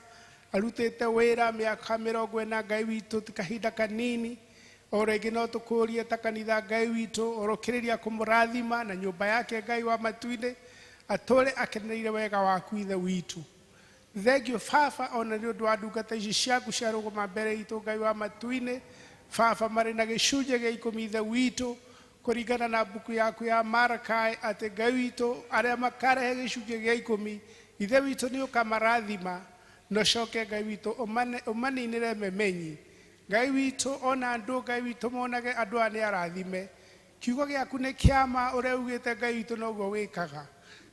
arutĩte wĩra mĩaka 40 Ngai witũ ti kahinda kanini o rĩngĩ no tũkũrie ta kanitha Ngai witũ orokĩrĩria kũmũrathima na nyũmba yake Ngai wa matu-inĩ atũre akeneire wega waku ithe witũ thengio baba ona nĩ ũndũ wa ndungata ici ciaku ciarũgama mbere itũ Ngai wa matu-inĩ baba marĩ na gĩcunjĩ gĩa 10 ithe witũ kũringana na mbuku yaku ya Malakai atĩ Ngai witũ arĩa makarehe gĩcunjĩ gĩa 10 ithe witũ nĩ ũkamarathima no coke Ngai witũ ũmaninĩre memenyi Ngai witũ ona andũ Ngai witũ monage andũ aya nĩ arathime kiugo gĩaku nĩ kĩama ũrĩa ugĩte Ngai witũ noguo wĩkaga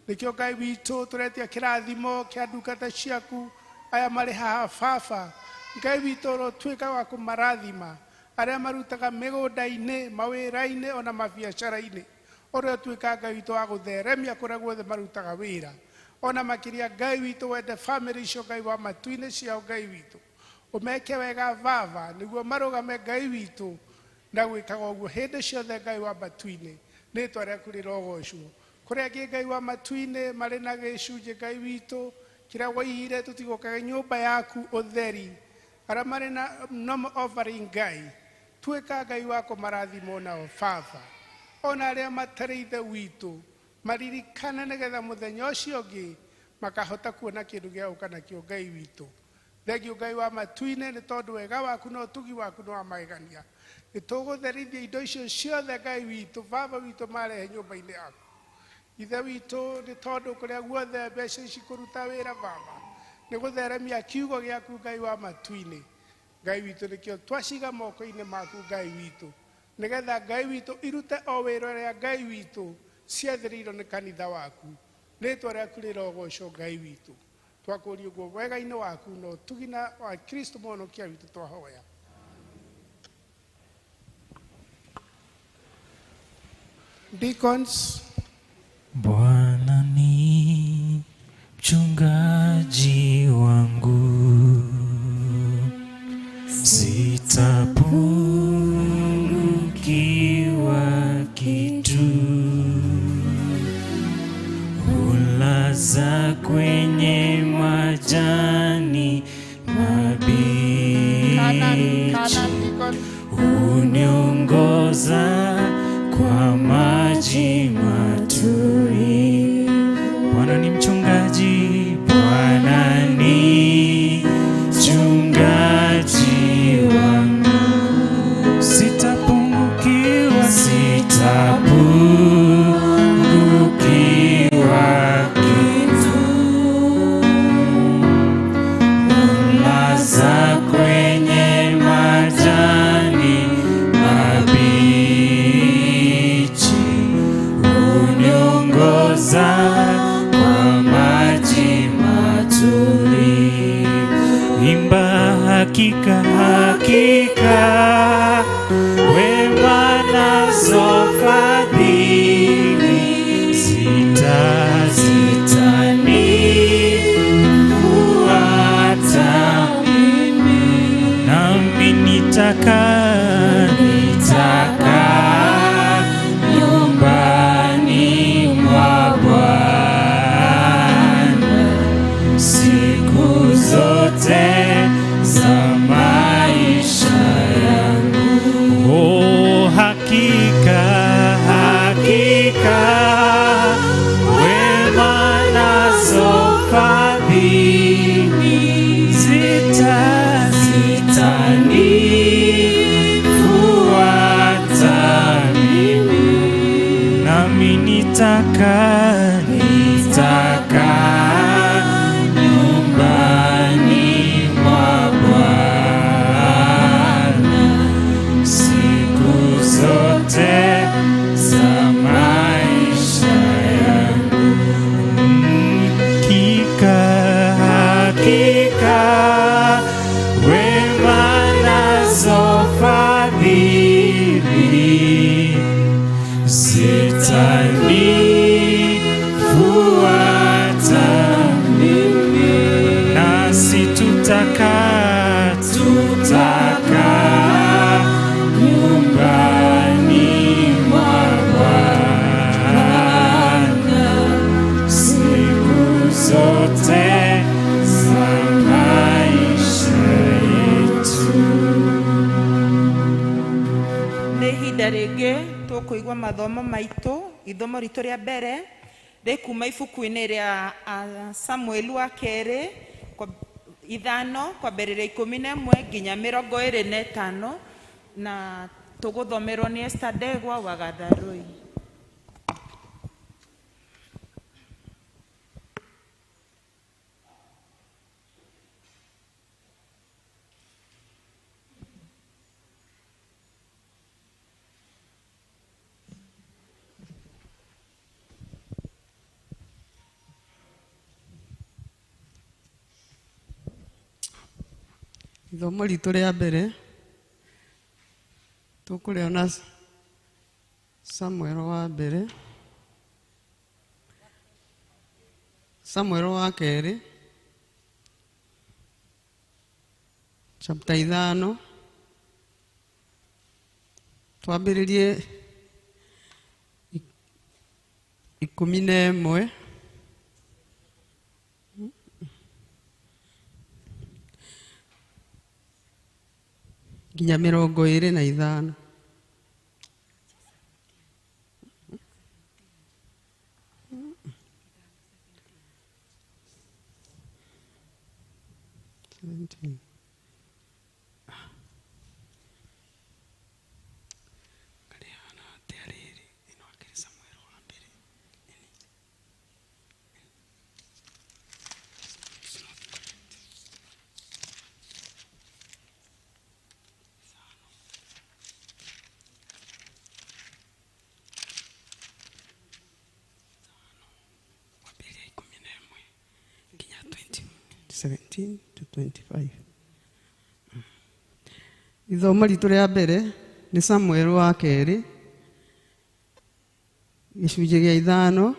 nĩkĩo Ngai witũ tũretia kĩrathimo kĩa ndungata ciaku aya marĩ haha baba Ngai witũ ũrotuĩka wa kũmarathima arĩa marutaga mĩgũnda-inĩ mawĩra-inĩ ona mabiacara-inĩ ũrĩa ũtuĩka Ngai witũ wa gũtheremia kũrĩa guothe marutaga wĩra ona makĩria Ngai witũ wende family icio Ngai wa matu-inĩ ciao Ngai witũ umeke wega baba nĩguo marũgame Ngai witũ na gwĩkaga ũguo hĩndĩ ciothe Ngai wa matu-inĩ rĩĩtwa rĩaku rĩrogocwo kũrĩa angĩ Ngai wa matu-inĩ marĩ na gĩcunjĩ Ngai witũ kĩrĩa waihire tũtigũkaga nyũmba yaku ũtheri arĩa marĩ na normal offering Ngai tuĩka Ngai wa kũmarathima nao baba ona arĩa matarĩ ithe witũ maririkane nĩgetha mũthenya ũcio ũngĩ makahota kuona kĩndũ gĩa gũka nakĩo Ngai witũ thengio Ngai wa matu-inĩ nĩ tondũ wega waku na ũtugi waku nĩ wa magegania nĩ tũgũtherithia indo icio ciothe Ngai witũ baba witũ marehe nyũmba-inĩ yaku ithe witũ nĩ tondũ kũrĩa guothe mbeca ici kũruta wĩra baba nĩ gũtheremia kiugo gĩaku Ngai wa matu-inĩ Ngai witũ nĩkĩo twaciga moko-inĩ maku Ngai witũ nĩgetha Ngai witũ irute o wĩra ũrĩa Ngai witũ ciathĩrĩirwo nĩ kanitha waku rĩĩtwa rĩaku rĩrogocwo Ngai witũ twakũria ũguo wega-inĩ waku na ũtugi wa Kristo mũhonokia witũ twahoya Deacons. Bwana ni mchungaji wangu, sitapungukiwa kitu. Hulaza kwenye majani mabichi, huniongoza kwa maji matulivu. Bwana ni mchungaji, Bwana ni mchungaji wangu, sitapungukiwa, sitapungukiwa kitu. Hulaza kwenye majani mabichi, huniongoza kwa maji matulivu. Imba hakika, hakika, wema nazo fadhili zitanifuata mimi, nami nitakaa nyumbani mwa Bwana siku zote za maisha yangu. Oh, hakika, hakika, wema nazo fadhili zitanifuata mimi, nami nitakaa nyumbani mwa Bwana siku zote za maisha yangu. Hakika, hakika, wema nazo fadhili zitanifuata mimi, nasi tutakaa nyumbani mwa Bwana siku zote za maisha yetu. Nĩ ihinda rĩngĩ tũkũigua mathomo maitũ. Ithomo ritũ rĩa mbere rĩkuma ibuku-inĩ rĩa Samueli wa kerĩ ithano kwambĩrĩria 11 nginya 25 na tũgũthomerwo nĩ Esther Ndegwa wa Gatharũi. Ithomo ritũ rĩa mbere tũkũrĩona Samuel wa mbere, Samuel wa kerĩ chapter 5 twambĩrĩrie 11 nginya 25. To 25. Ithomo ritũ rĩa mbere nĩ Samuel wa kerĩ gĩcunjĩ gĩa 5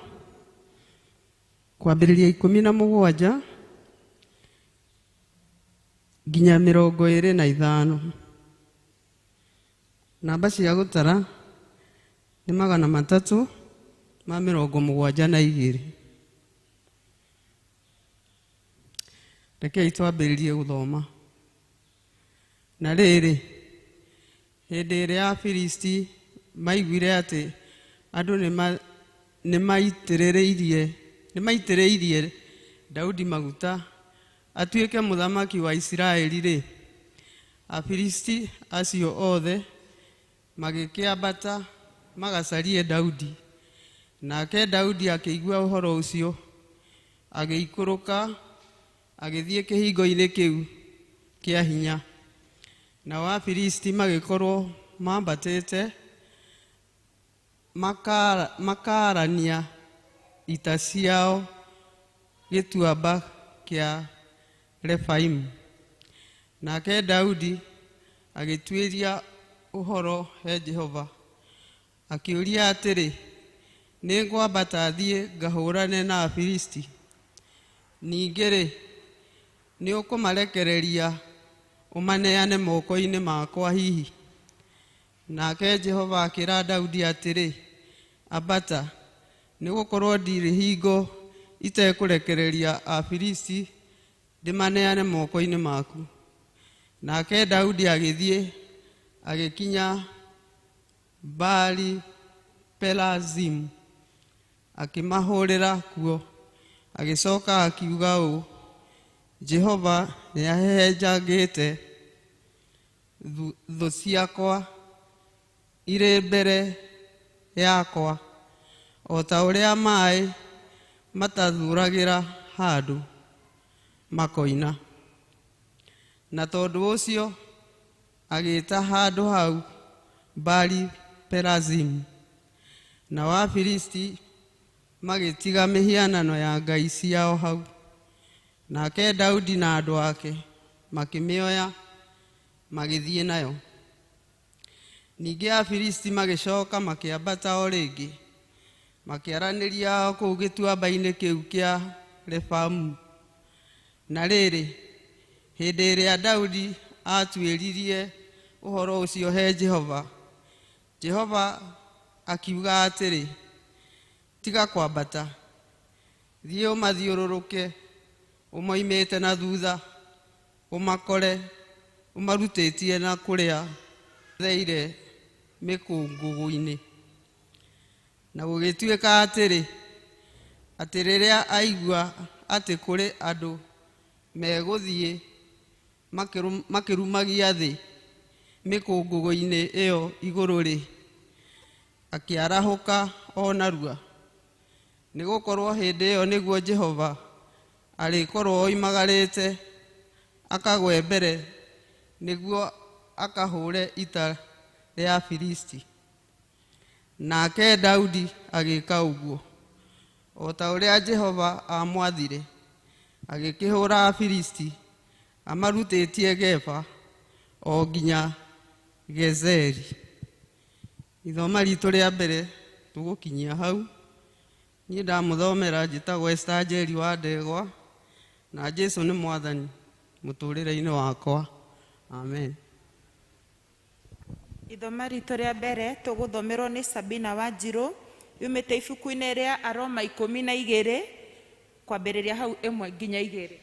kwambĩrĩria 17 nginya 25. Namba cia gũtara nĩ 372. Rekei twambĩrĩrie gũthoma. Na rĩrĩ, hĩndĩ ĩrĩa Afilisti maiguire atĩ andũ nĩmaitĩrĩirie Daudi maguta atuĩke mũthamaki wa Isiraeli-rĩ, Afilisti acio othe magĩkĩambata magacarie Daudi. Nake Daudi akĩigua ũhoro ũcio, agĩikũrũka agĩthiĩ kĩhingo-inĩ kĩu kĩa hinya. Nao Afilisti magĩkorwo mambatĩte makarania ita ciao gĩtuamba kĩa Refaimu. Nake Daudi agĩtuĩria ũhoro he Jehova, akĩũria atĩrĩ, nĩ ngwambata thiĩ ngahũrane na Afilisti? Ningĩ-rĩ, nĩ ũkũmarekereria ũmaneane moko-inĩ makwa hihi? Nake Jehova akĩra Daudi atĩrĩ, ambata, nĩgũkorwo ndirĩ hingo itekũrekereria Afilisti ndĩmaneane moko-inĩ maku. Nake Daudi agĩthiĩ agĩkinya Baali Perazimu, akĩmahũrĩra kuo, agĩcoka akiuga ũũ, Jehova nĩahehenjangĩte thũ ciakwa irĩ mbere yakwa, o ta ũrĩa maĩ matathuuragĩra handũ makoina. Na tondũ ũcio agĩĩta handũ hau Baali Perazimu. Nao Afilisti magĩtiga mĩhianano ya ngai ciao hau. Nake Daudi na andũ ake makĩmĩoya magĩthiĩ nayo. Ningĩ Afilisti magĩcoka makĩambata o rĩngĩ, makĩaranĩria kũu gĩtuamba-inĩ kĩu kĩa Refaimu. Na rĩrĩ, hĩndĩ ĩrĩa Daudi atuĩririe ũhoro ũcio he Jehova, Jehova akiuga atĩrĩ, tiga kwambata, thiĩ ũmathiũrũrũke ũmoimĩte na thutha, ũmakore ũmarutĩtie na kũrĩa theire mĩkũngũgũ-inĩ. Na gũgĩtuĩka atĩrĩ, atĩ rĩrĩa aigua atĩ kũrĩ andũ megũthiĩ makĩrumagia thĩ mĩkũngũgũ-inĩ ĩyo igũrũ rĩ, akĩarahũka o narua. Nĩgũkorwo hĩndĩ ĩyo nĩguo Jehova arĩkorwo oimagarĩte akagwe mbere nĩguo akahũre ita rĩa Afilisti. Nake Daudi agĩka ũguo, o ta ũrĩa Jehova amwathire, agĩkĩhũra Afilisti amarutĩtie Geba o nginya Gezeri. Ithoma ritũ rĩa mbere tũgũkinyia hau. Niĩ ndamũthomera njĩtagwo Esther Njeri wa Ndegwa, na Jesu nĩ Mwathani mũtũrĩre-inĩ wakwa. Amen. Ithoma ritũ rĩa mbere tũgũthomerwo nĩ Sabina Wanjirũ, yumĩte ibuku-inĩ rĩa Aroma 12 kwambĩrĩria hau 1 nginya 2.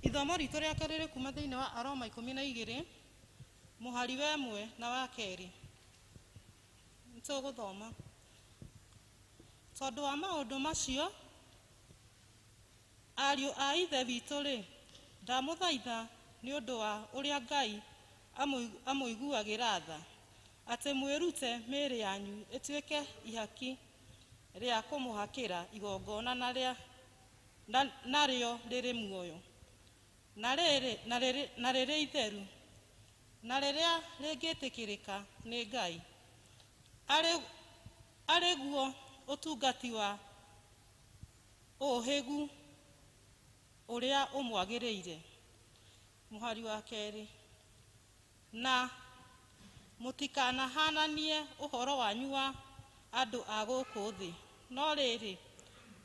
Ithomo ritũ rĩa kerĩ kuma thĩinĩ wa Aroma 12 mũhari wa 1 na wa 2. Nĩtũgũthoma. Tondũ wa maũndũ macio, ariũ a ithe witũ rĩ, ndamũthaitha nĩ ũndũ wa ũrĩa Ngai amũiguagĩra tha, atĩ mwĩrute mĩĩrĩ yanyu ĩtuĩke ihaki rĩa kũmũhakĩra igongona narĩo rĩrĩ muoyo, na rĩrĩ itheru, na rĩrĩa rĩngĩtĩkĩrĩka nĩ Ngai. Arĩ guo ũtungati wa ũhĩgu ũrĩa ũmwagĩrĩire. Mũhari wa 2. Na mũtikanahananie ũhoro wanyu wa andũ a gũkũ thĩ, no rĩrĩ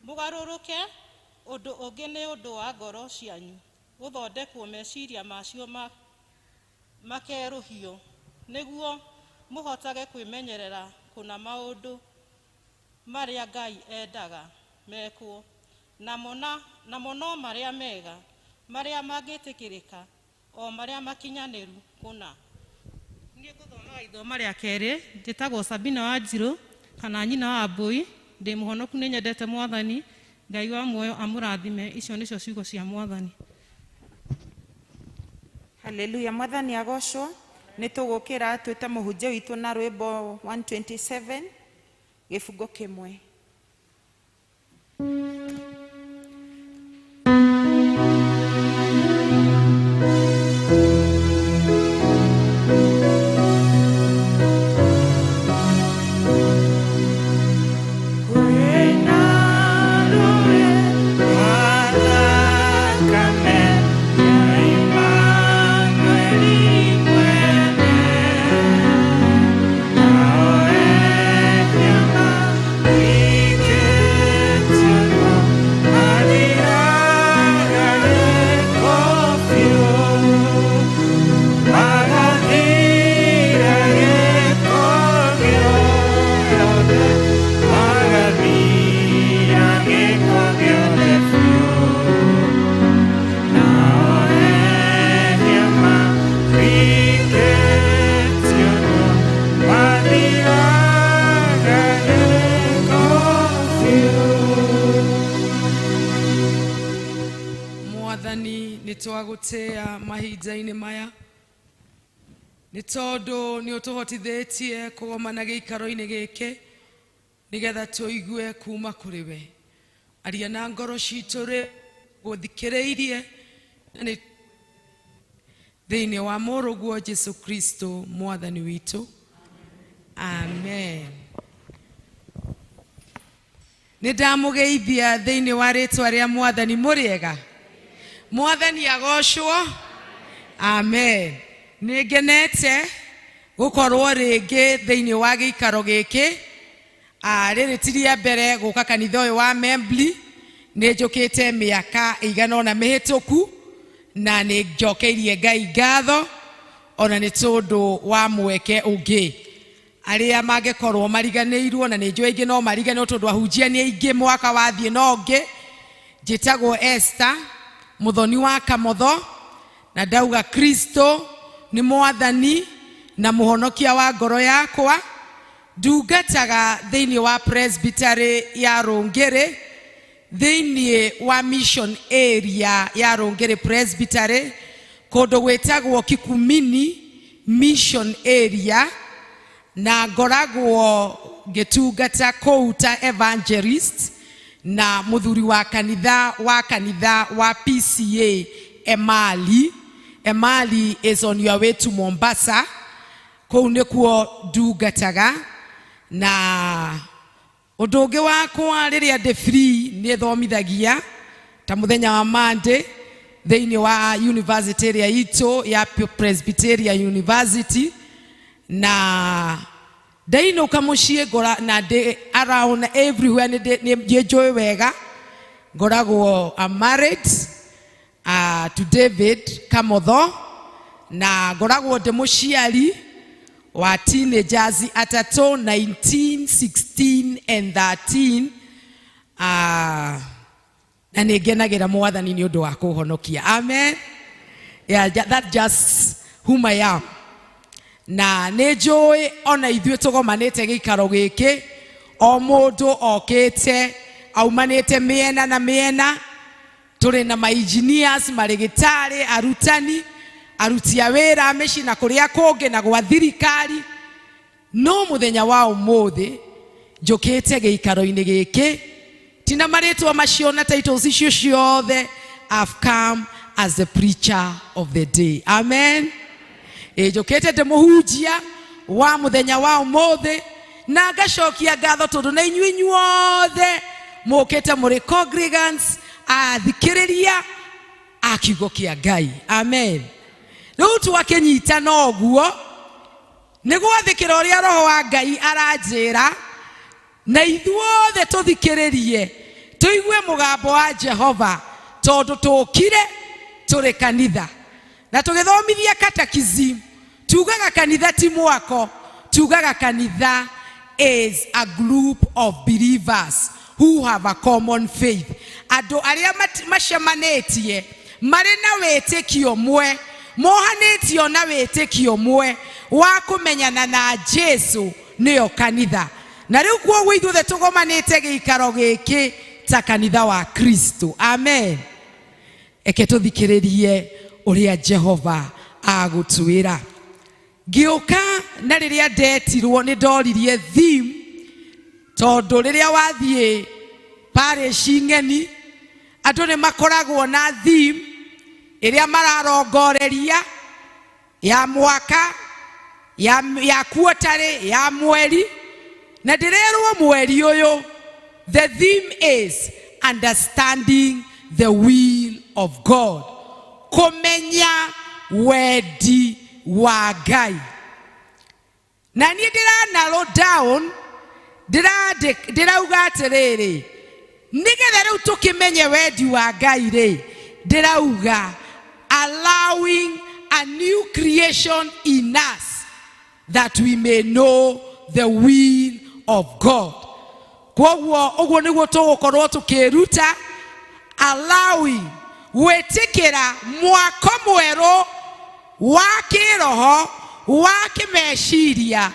mũgarũrũke ũndũ ũngĩ nĩ ũndũ wa ngoro cianyu, gũthondekwo meciria macio makerũhio, nĩguo mũhotage kwĩmenyerera kũna maũndũ marĩa Ngai endaga mekwo, namo no marĩa mega, marĩa mangĩtĩkĩrĩka, o marĩa makinyanĩru kũna. Niĩ ngũthoma ithoma rĩa 2, njĩtagwo Sabina Wanjirũ kana nyina wa Mbũi, ndĩ mũhonoku nĩ nyendete Mwathani, Ngai wa muoyo amũrathime. Icio nĩcio ciugo cia Mwathani. Haleluya, Mwathani agocwo. Nĩtũgũkĩra twĩte mũhunjia witũ na rwĩmbo 127 gĩbungo kĩmwe. Twagũtĩa mahinda-inĩ maya nĩ tondũ nĩ ũtũhotithĩtie kũgomana gĩikaro-inĩ gĩkĩ nĩgetha tũigue kuma kũrĩ we. Aria na ngoro citũ rĩ gũthikĩrĩirie thĩinĩ wa mũrũguo Jesu Kristo Mwathani witũ. Amen. Nĩ ndamũgeithia thĩinĩ wa rĩtwa rĩa Mwathani. Mũrĩega? Mwathani agocwo. Amen. Nĩngenete gũkorwo rĩngĩ thĩinĩ wa gĩikaro gĩkĩ. Rĩrĩ ti rĩa mbere gũka kanitha ũyũ wa Membli, nĩ njũkĩte mĩaka ĩigana ona mĩhĩtũku na nĩ njokeirie Ngai ngatho ona nĩ tondũ wa mweke ũngĩ arĩa mangĩkorwo mariganĩirwo na nĩ njũĩ aingĩ no mariganĩrwo tondũ ahunjia nĩ aingĩ mwaka wathiĩ no ũngĩ. Njĩtagwo Esther Mũthoni wa Kamotho na ndauga Kristo nĩ mwathani na mũhonokia wa ngoro yakwa. Ndungataga thĩinĩ wa presbytery ya Rũngĩrĩ, thĩinĩ wa mission area ya Rũngĩrĩ presbytery, kũndũ gwĩtagwo Kikumini mission area, na ngoragwo ngĩtungata kũu ta evangelist na mũthuri wa kanitha wa PCA Emali. Emali is on your way to Mombasa. Kũu nĩkuo ndungataga. Na ũndũ ũngĩ wakwa rĩrĩa ndĩ free nĩ thomithagia ta mũthenya wa Monday thĩinĩ wa university ĩrĩa itũ ya Presbyterian University, na ndainũka mũciĩ ngora na ndĩ around everywhere nĩ njũĩ wega. Ngoragwo I'm married to David Kamotho na ngoragwo ndĩ mũciari wa teenagers atatũ 19, 16 and 13. Na nĩ ngenagĩra mwathani nĩ ũndũ wa kũhonokia. Amen. Yeah, that's just whom I am. Na nĩ njũĩ ona ithuĩ tũgomanĩte gĩikaro gĩkĩ o mũndũ okĩte aumanĩte mĩena na mĩena. Tũrĩ na engineers, marĩgĩtarĩ, arutani, aruti a wĩra mĩciĩ na kũrĩa kũngĩ na gwa thirikari. No mũthenya wa ũmũthĩ njũkĩte gĩikaro-inĩ gĩkĩ tina marĩtwa macio na titles icio ciothe. I've come as the preacher of the day. Amen. Njũkĩte ndĩ mũhunjia wa mũthenya wa ũmũthĩ na ngacokia ngatho tondũ na inyuĩ inyuothe mũkĩte mũrĩ congregants athikĩrĩria a kiugo kĩa Ngai. Amen. Rĩu twakĩnyitana ũguo nĩ gwathĩkĩra ũrĩa Roho wa Ngai aranjĩra na ithuothe tũthikĩrĩrie tũigue mũgambo wa Jehova tondũ tũkire tũrĩ kanitha na tũgĩthomithia catechism. Tugaga kanitha ti mwako, tugaga kanitha is a group of believers who have a common faith. Andũ arĩa macemanĩtie marĩ na wĩtĩkio mwe, mohanĩtio na wĩtĩkio mwe wa kũmenyana na Jesu nĩyo kanitha. Na rĩu kuoguo ithuothe tũgomanĩte gĩikaro gĩkĩ ta kanitha wa Kristo. Amen. Eke tũthikĩrĩrie ũrĩa Jehova agũtwĩra. Ngĩũka na rĩrĩa ndetirwo nĩ ndoririe theme tondũ rĩrĩa wathiĩ parish ng'eni andũ nĩ makoragwo na theme ĩrĩa mararongoreria ya mwaka ya quarterly ya mweri, na ndĩrerwo mweri ũyũ the theme is understanding the will of God, kumenya wendi wa Ngai. Na niĩ ndĩranarrow down ndĩrauga atĩrĩrĩ nĩgetha rĩu tũkĩmenye wendi wa Ngai rĩ, ndĩrauga allowing a new creation in us that we may know the will of God. Kwoguo ũguo nĩguo tũgũkorwo tũkĩruta allowing, gwĩtĩkĩra mwako mwerũ wa kĩroho wa kĩmeciria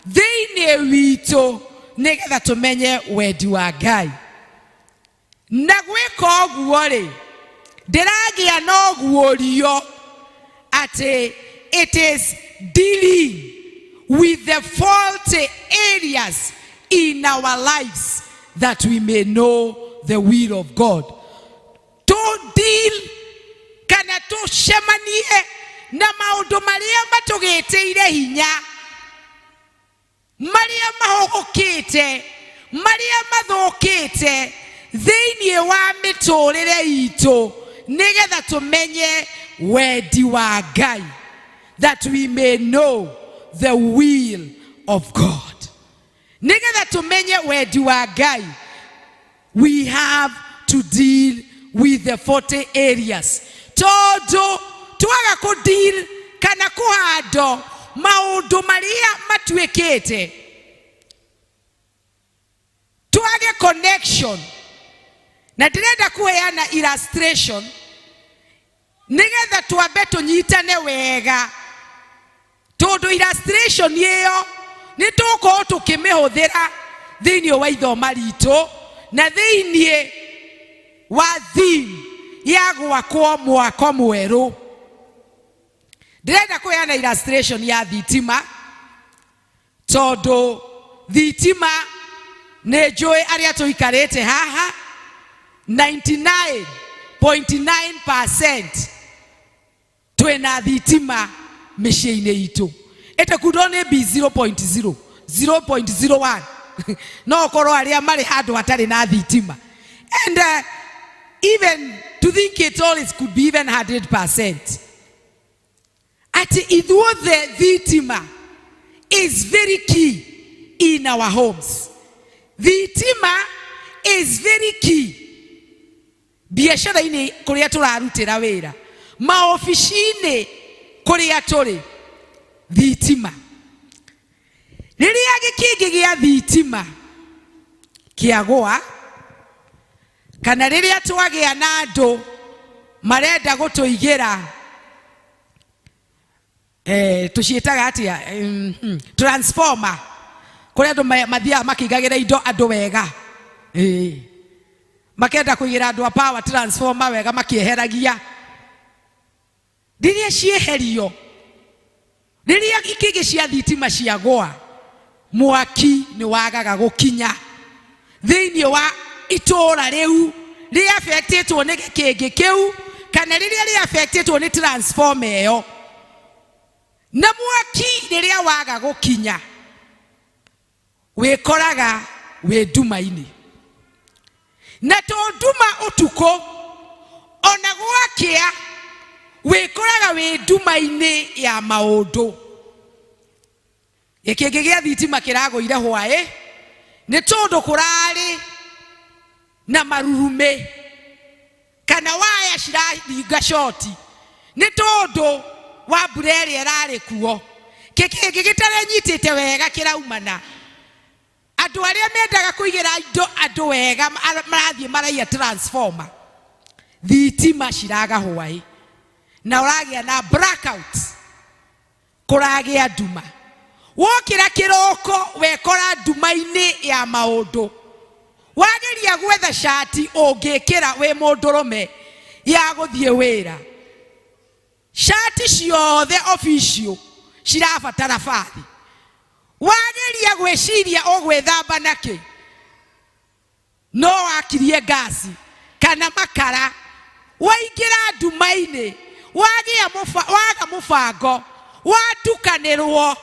thĩinĩ witũ nĩgetha tũmenye wendi wa Ngai. Na gwĩka ũguo rĩ, ndĩragĩa na ũguũrio atĩ it is dealing with the faulty areas in our lives that we may know the will of God. To deal kana tũcemanie na maũndũ marĩa matũgĩtĩire hinya, marĩa mahũgũkĩte, marĩa mathũkĩte thĩinĩ wa mĩtũrĩre itũ nĩgetha tũmenye wendi wa Ngai, that we may know the will of God. Nĩgetha tũmenye wendi wa Ngai, we have to deal with the 40 areas. Todo twaga ku deal kana kuhando maundu maria matuikite. Twage connection. Na direnda kuheana illustration nigetha twambe tunyitane wega. Todo illustration yeyo ni tuko tukimihuthira thiini wa ithoma ritu na thiini wa theme ya gwakwo mwako mweru. Direnda kuheana illustration ya thitima todo thitima ne joy aria tuikarete haha 99.9% twena thitima miciini itu. Ete kudone be 0.0 0.01 no korwo aria mari handu hatari na thitima. And even to think it all is could be even 100%. Ati idhuo the thitima is very key in our homes. Thitima is very key. Biashara ini kuria turarutira wira. Maofishine kuria turi thitima. Riria gikingi gia thitima kiagwa kana riria twagia na andu marenda gutuigira tuciitaga atia transformer kuria andu mathia makigagira indo andu wega makenda kuigira andu a power transformer wega makieheragia riria cieherio riria ikingi cia thitima ciagwa mwaki ni wagaga gukinya thiini wa itura riu ri affectetwo ni gikingi kiu kana riria ri affectetwo ni transformer eyo na mwaki riria waga gukinya wikoraga we dumaini na to duma utuko ona gwakia wikoraga we dumaini ya maundu. Ikingi gia thitima kiragwire hwae ni tondu kurari na marurume kana waya ciraringa shoti ni tondu wa bureri erari kuo kikingi gitare nyitite wega kiraumana andu aria mendaga kuigira indo andu wega marathie maraia transformer thitima ciraga hwae na uragia na blackout kuragia duma wokira kiroko wekora dumaini ya maundu wageria gwetha shati ungikira we mundurume ya guthie wira shati ciothe official cirabatara bathi wageria gwiciria ogwethamba naki no akirie gasi kana makara waingira dumaini waga mubango watukanirwo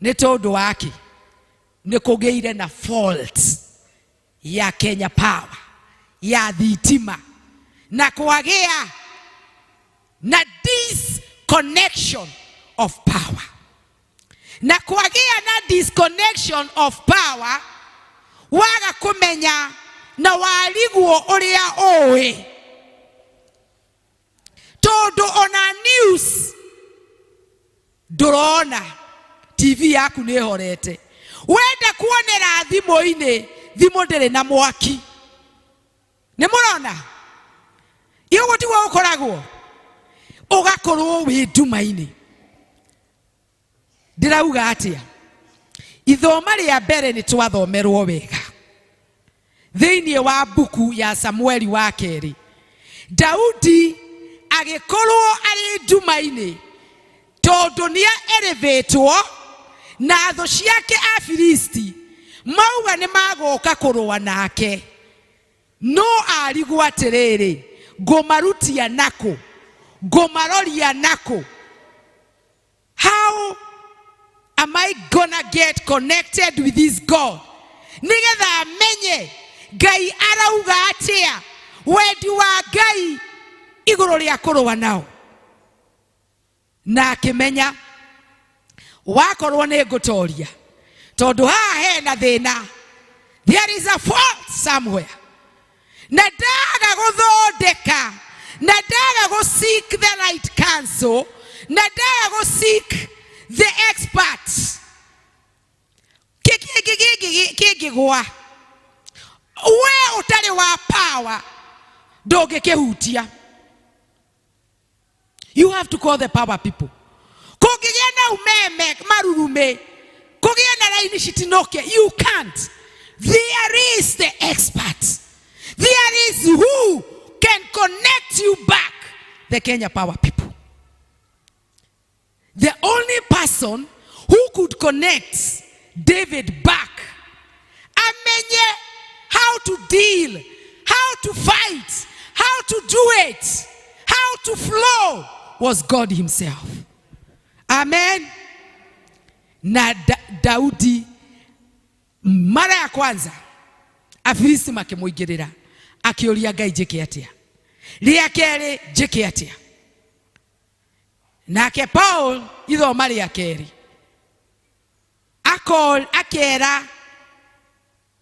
ni tondu wake ni kugeire na fault ya Kenya Power ya thitima na kuagia na disconnection of power na kuagia na disconnection of power waga kumenya na waliguo uria owe tondu ona news durona TV yaku ni horete wenda kuonera thimo-ini thimo ndiri na mwaki ni murona iyo gutigwo ukoragwo ugakorwo wi nduma-ini ndirauga atia ithoma ria mbere ni twathomerwo wega thiini wa buku ya Samueli wa keri Daudi agikorwo ari nduma-ini tondu ni elevatwo na tho ciake a Filisti mauga ni magoka kurua nake no arigwo atiriri ngumarutia nako ngumaroria nako. How am I gonna get connected with this God nigetha amenye Ngai arauga atia wendi wa Ngai iguru ria kurua nao na akimenya wakorwo ni ngutoria tondu haha hena thina there is a fault somewhere na ndaga guthondeka, na ndaga go seek the right counsel, na ndaga go seek the experts. Kigigwa we utari wa power doge kehutia. You have to call the power people. Kugigia na umeme marurume, kugigia na laini shitinoke, you can't. There is the expert. There is who can connect you back, the Kenya power people. The only person who could connect David back, amenye how to deal, how to fight, how to do it, how to flow, was God himself. Amen. Na Daudi mara ya kwanza Afilisti makimuigirira akioria Ngai njike atia, ria keri njike atia. Nake Paul itho mari ya keri akera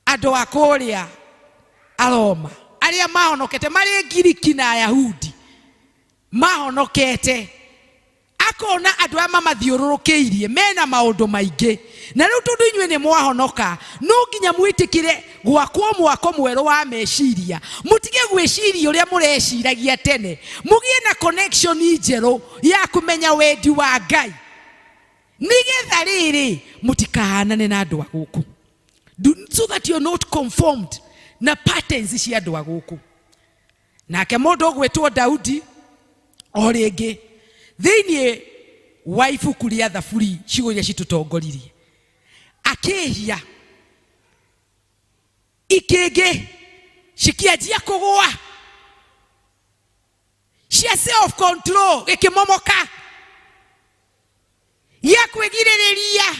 andu akuria Aroma aria mahonokete mari Ngiriki na Ayahudi mahonokete, akona andu ama mathiururukiirie mena maundu maingi, na riu tundu inywe ni mwahonoka no nginya mwitikire gwakwo mwako mweru wa meciria, mutige gwiciria uria mureciragia tene, mugie na connection njeru ya kumenya wendi wa Ngai, nigetha riri mutikahanane na andu aguku, so that you're not conformed na patterns cia andu aguku. Nake mundu ogwetwo Daudi o ringi thiini wa ibuku ria Thaburi ciugo iria citutongoririe akihia ikingi cikianjia kugwa cia self control ikimomoka ya kwigiriria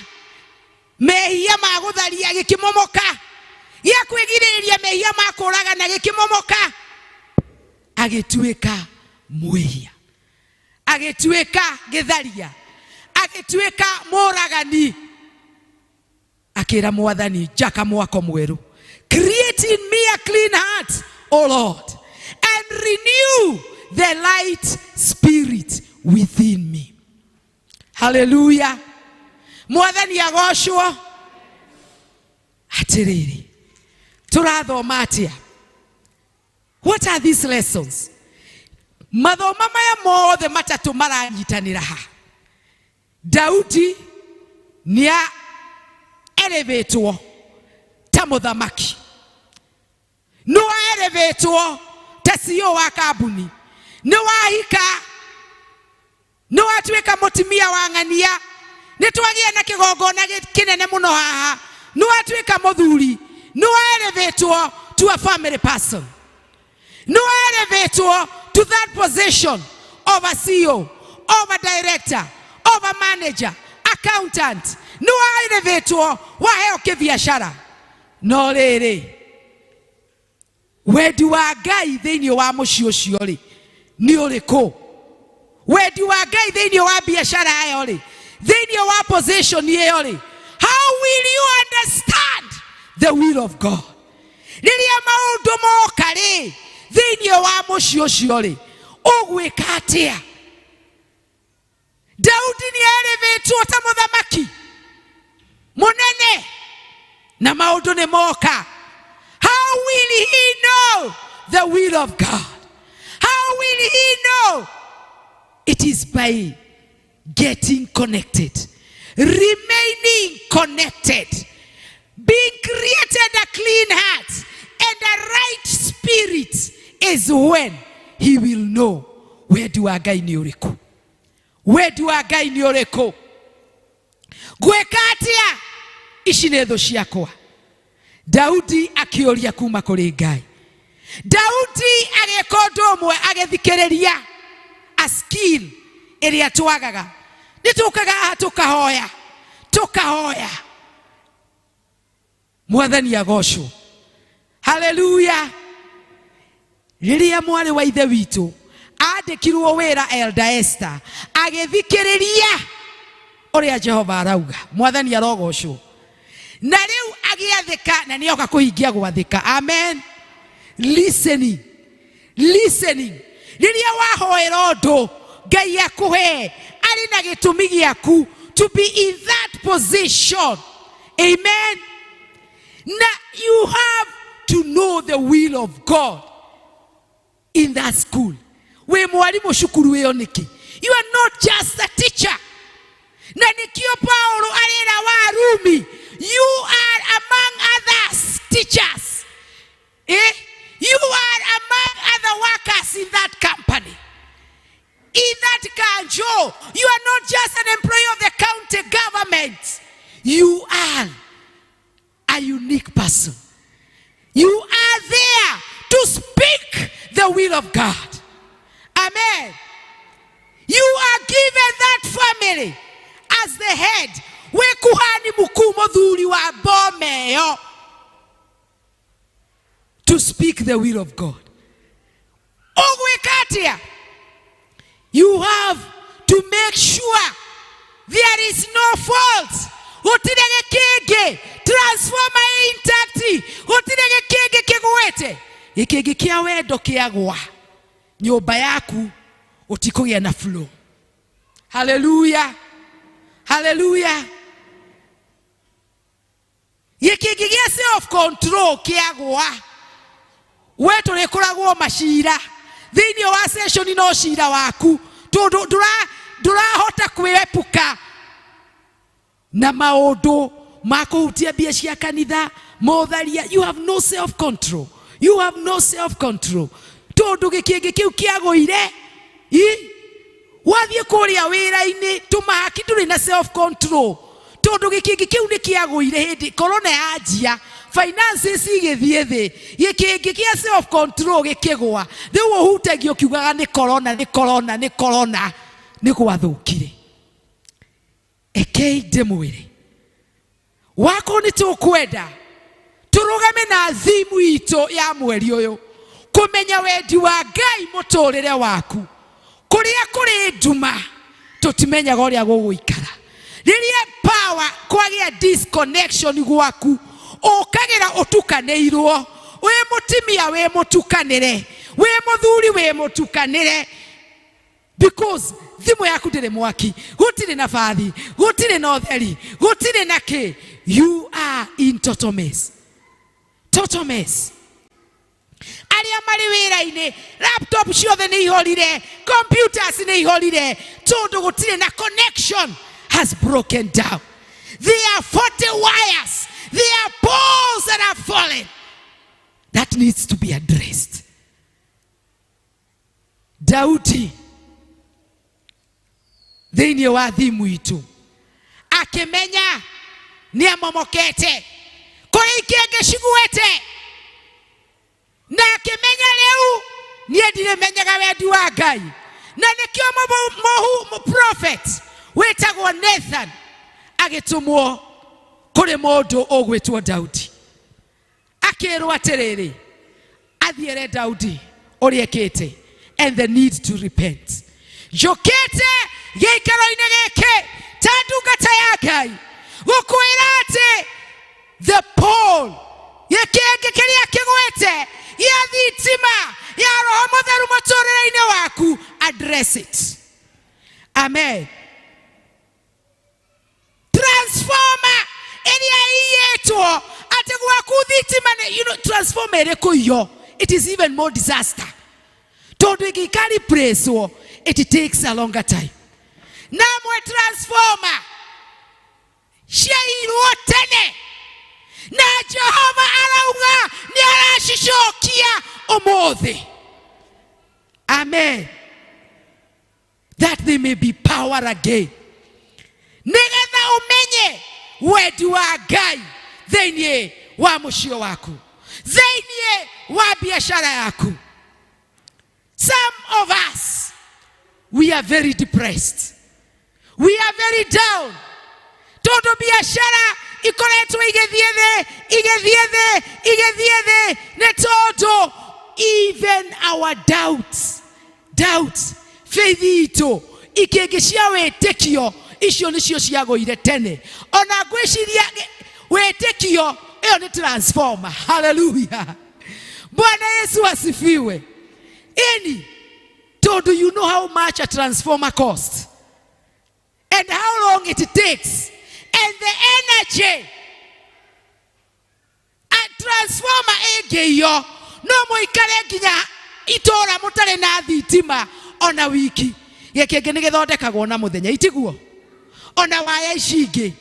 mehia ma gutharia gikimomoka, ya kwigiriria mehia ma kuraga na gikimomoka, agituika mwihia, agituika githaria, agituika muragani, akira Mwathani jaka mwako mweru, create in me a clean heart, O Lord, and renew the light spirit within me. Hallelujah. Mwathani agoshwo. Atiriri turathoma atia. What are these lessons? Mathoma maya mothe matatu maranyitanira ha. Daudi nia elevatwo ta muthamaki, no elevatwo ta CEO wa kambuni, no wahika, no atweka mutimia wa ng'ania, ni twagia na kigongona kinene muno haha, no atweka muthuri, no elevatwo to a family person, no elevatwo to that position of a CEO, of a director, of a manager, accountant, no elevatwo waheo kibiashara. No riri wendi wa Ngai thiini wa muci ucio ri ni uriku? Wendi wa Ngai thiini wa biashara ayo ri, thiini wa position iyo ri? How will you understand the will of God? Riria maundu moka ri thiini wa muci ucio ri ugwika atia? Daudi ni elevatwo ta muthamaki munene na maundu ni moka. How will he know the will of God? How will he know? It is by getting connected, remaining connected, being created a clean heart and a right spirit is when he will know where do I Ngai ni uriku, where do I Ngai ni uriku, gweka atia ici nĩ thũ ciakwa. Daudi akioria kuma kuri Ngai. Daudi ageka ũndũ ũmwe agĩthikĩrĩria a skill ĩrĩa twagaga. Nĩtũkaga tukahoya Mwathani agocwo. Hallelujah. Rĩrĩa mwarĩ wa ithe witũ andĩkirwo wĩra Elder Esther agĩthikĩrĩria ũrĩa Jehova arauga, Mwathani arogocwo, na rĩu agĩathĩka na nĩoka kũhingia gwathĩka. Amen. listening. Riria wahoera undu Ngai akuhe ari na gitumi giaku to be in that position. Amen. Now you have to know the will of God in that school. We mwalimu shukuru weyo niki. You are not just a teacher. Na nikio Paulo alira Warumi, you are among others teachers. You are among other workers in that company. In that kanjo, you are not just an employee of the county government. You are a unique person. You are there to speak the will of God. Amen. You are given that family as the head. We kuhani mukuu muthuri wa Bomeo to speak the will of God. Ogwekatia. You have to make sure there is no fault. Utirege kege transformer intact. Utirege kege kigwete. Ikege kia wendo kiagwa. Nyumba yaku utikugia na flow. Hallelujah. Hallelujah. Ikege kia self control kiagwa. Wetu rekuragwo mashira. Thini wa session no shira waku. Dura hota kwepuka na maodo makuhutia biashara kanitha modharia. You have no self control. You have no self control. Tondu gikenge kiu kiagoire wathie kuria wira-ini tumahaki nduri na self control. Tondu gikenge kiu ni kiagoire hindi corona yanjia finances igithie thi gikenge kia self control gikigwa thiu hutagio kiugaga ni corona ni gwathukire. Ekei ndimwire wako ni tukwenda turugame na thimu itu ya mweri uyu kumenya wendi wa Ngai muturire waku kuria kuri nduma tutimenyaga uria guguikara riria power kwagia disconnection gwaku ukagira utukanirwo we mutimia we mutukanire we muthuri we mutukanire because thimu yaku ndire mwaki gutire na fathi gutire na utheri gutire na ki. You are in total mess. Total mess. Aria mari wira-ini laptop ciothe ni ihorire, computers ni ihorire tondu gutire na connection has broken down. There are 40 wires. There are poles that are fallen. That needs to be addressed. Daudi thini wa thimu itu akimenya ni amomokete kuri ikenge ciguete na akimenya riu ni ndire menyaga wendi wa Ngai na nikio mohu prophet wetagwo Nathan agitumwo kuri mundu ogwitwo Daudi akirwo atiriri athiere Daudi uriekete and the need to repent. Jokete geikaro-ine geke tandungata ya Ngai gukwira ati the pole yekenge kiria kigwete ya thitima ya roho mutheru muturire-ine waku address it. Amen. Transformer iria iyetwo ati gwaku thitima transformer iriku iyo it is even more disaster. Tondu igikari praise it takes a longer time. Namwe transformer shairwo tene na Jehova arauga ni arashishokia umuthi. Amen. That there may be power again. Nigetha umenye wendi wa Ngai thini wa mucio waku, thini wa biashara yaku. Some of us, we are very depressed. We are very down. Tondu biashara ikoretwo igethie ne tondu even our doubts faith itu ikengeshia wetekio icio nicio ciagoire tene ona gwiciria wetekio iyo ni transformer. Hallelujah. Bwana Yesu asifiwe. Do you know how much a transformer costs? And how long it takes? And the energy. A transformer egeyo. No moikare nginya itora mutare na thitima ona wiki. Geke nigethondekagwo na muthenya itiguo. Ona waya icingi.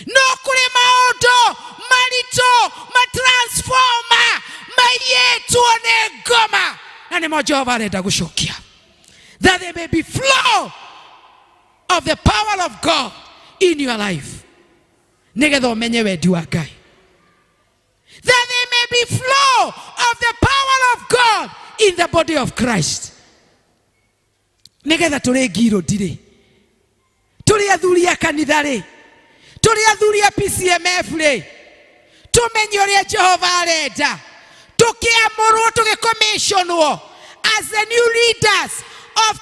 No kuri maundu marito transformer mayetu one ngoma. Na nimo Jehova arenda gucokia. That there may be flow of the power of God in your life. Nigetha umenye wendi wa Ngai. That there may be flow of the power of God in the body of Christ. Nigetha turi ngiro ndire. Turi athuri a kanitha ri. Turi athuri a PCMF ri. Tumenye uria Jehova arenda. Tukiamurwo tugikommissionwo as the new leaders of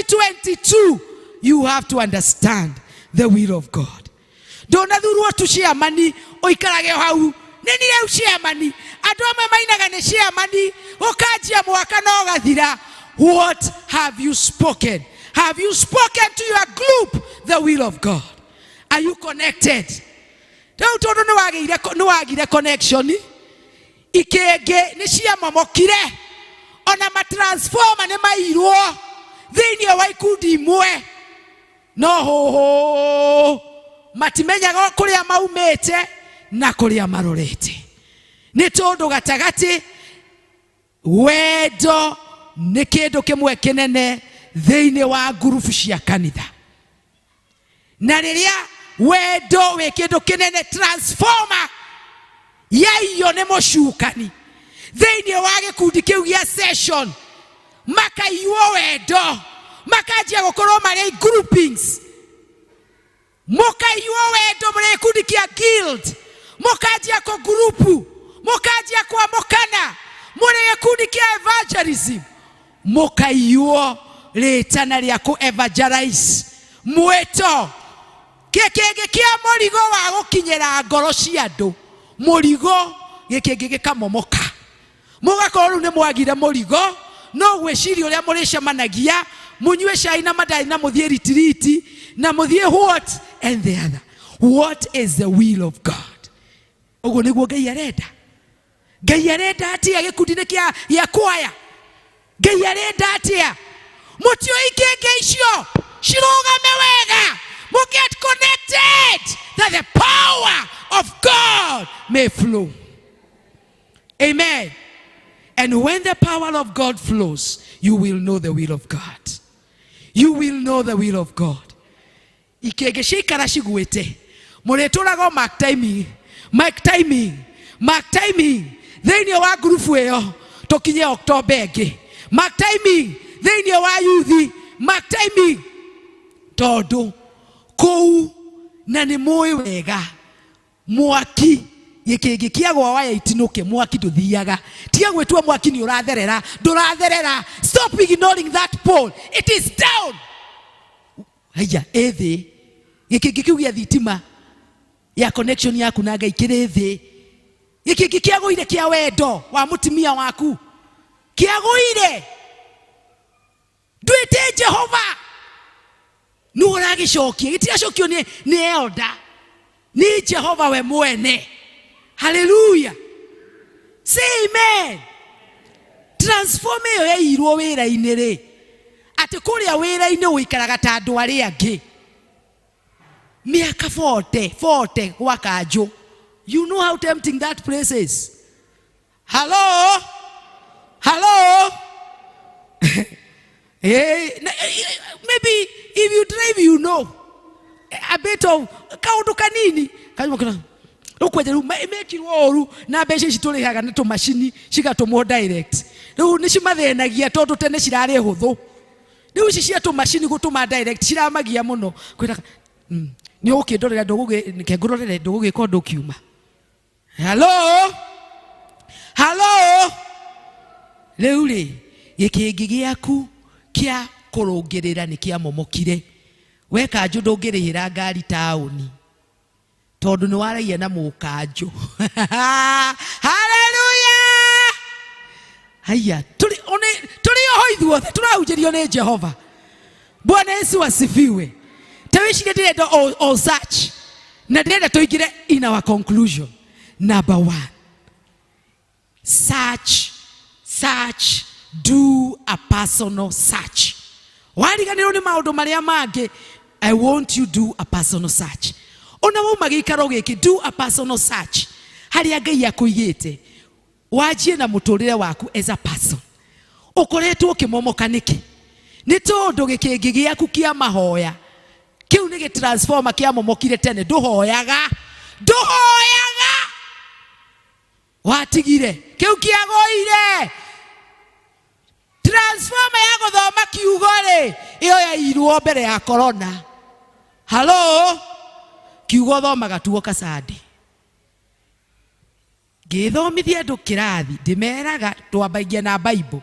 2021-2022, you have to understand the will of God. Don't athurwo tu chairmani oikarage hau nini leu chairmani andu amwe mainaga ni chairmani ukajia mwaka no gathira. What have you spoken? Have you spoken to your group the will of God? Are you connected? Don't no wagire connection ikege ni ciamomokire ona matransforma ne mairwo thiini wa ikundi imwe no ho matimenyaga kuria maumete na kuria marorete ni tondu gatagati wendo ni kindu kimwe kinene thiini wa ngurubu cia kanitha na riria wendo we kindu kinene transformer yaiyo ne mucukani thiini wa gikundi kiu gia session makaiwo wendo makajia gukorwo mari groupings mukaiwo wendo muri gikundi kia guild mukajia ko grupu mukajia kwa mokana muri gikundi kia evangelism mukaiwo ritana ria ku evangelize mweto kekenge kia murigo wa gukinyira ngoro cia andu murigo gikenge gikamomoka mugakorwo ni mwagire murigo no gwiciria uria muricemanagia munywe cai na madai na muthie retreat na muthie what and the other. What is the will of God? Ugo niguo Ngai arenda. Ngai arenda atia gikundi-ini kia ya kwaya. Ngai arenda atia mutio ikenge icio cirugame wega mu get connected that the power of God may flow. Amen. And when the power of God flows, you will know the will of God. You will know the will of God. Ikege shikara shiguete. Mureturago mark timing. Then you wa grupu eyo tokinye October ege. Mark timing. Then you wa youth. Mark timing. Todo kou na ni moyo wega. Mwaki gikenge kia gwa waya itinuke mwaki nduthiaga tiga gwetua mwaki ni uratherera nduratherera. Stop ignoring that pole. It is down. Haya ethi gikenge kiu gia thitima ya connection yaku na Ngai kiri thi gikenge kia guire kia wendo wa mutimia waku kia guire ndwite Jehova nu uragicokia gitiacokio ni elder ni Jehova we mwene. Hallelujah. Say amen. Transform yo yairwo wira-ini ri ati kuria wira-ini uikaraga ta andu aria angi miaka 40 gwa kanju. You know how tempting that place is. Hello. Maybe if you drive, you know a bit of kaundu kanini kanyuma ukwejeru mekirwo oru na mbeca citurihaga ni tumacini cigatumwo direct. Riu ni cimathenagia tondu tene cirari huthu. Riu ici cia tumacini gutuma direct ciramagia muno kwira ni ukindorera nduguge ngurorere nduguge kondu kiuma. Hello. Riu ri gikingi giaku kia kurungirira ni kia momokire weka nju ndungirihira ngari tauni tondu ni waragia na mukanju. Hallelujah. haya tuli ho ithuothe turahunjĩrio nĩ Jehova. Bwana Yesu asifiwe. Tawishire ndĩrenda o search na ndĩrenda tũingĩre in our conclusion. Number 1, search, do a personal search. Wariganĩrwo nĩ maũndũ marĩa mangĩ, I want you do a personal search. Ona wauma gĩikaro gĩkĩ, do a personal search. Harĩa Ngai akũigĩte, wajie na mũtũrĩre waku as a person. Ũkoretwo ũkĩmomoka nĩkĩ? Nĩ tondũ gĩkĩngĩ gĩaku kĩa mahoya kĩu nĩ gĩtransforma kĩamomokire tene. Ndũhoyaga watigire kĩu kĩagũire. Transforma ya gũthoma kiugo rĩ, ĩyo yairwo mbere ya corona. Hello, kiugo thomaga tuo kasande. Gĩthomithia andũ kĩrathi, ndĩmeraga twambagia na Bible.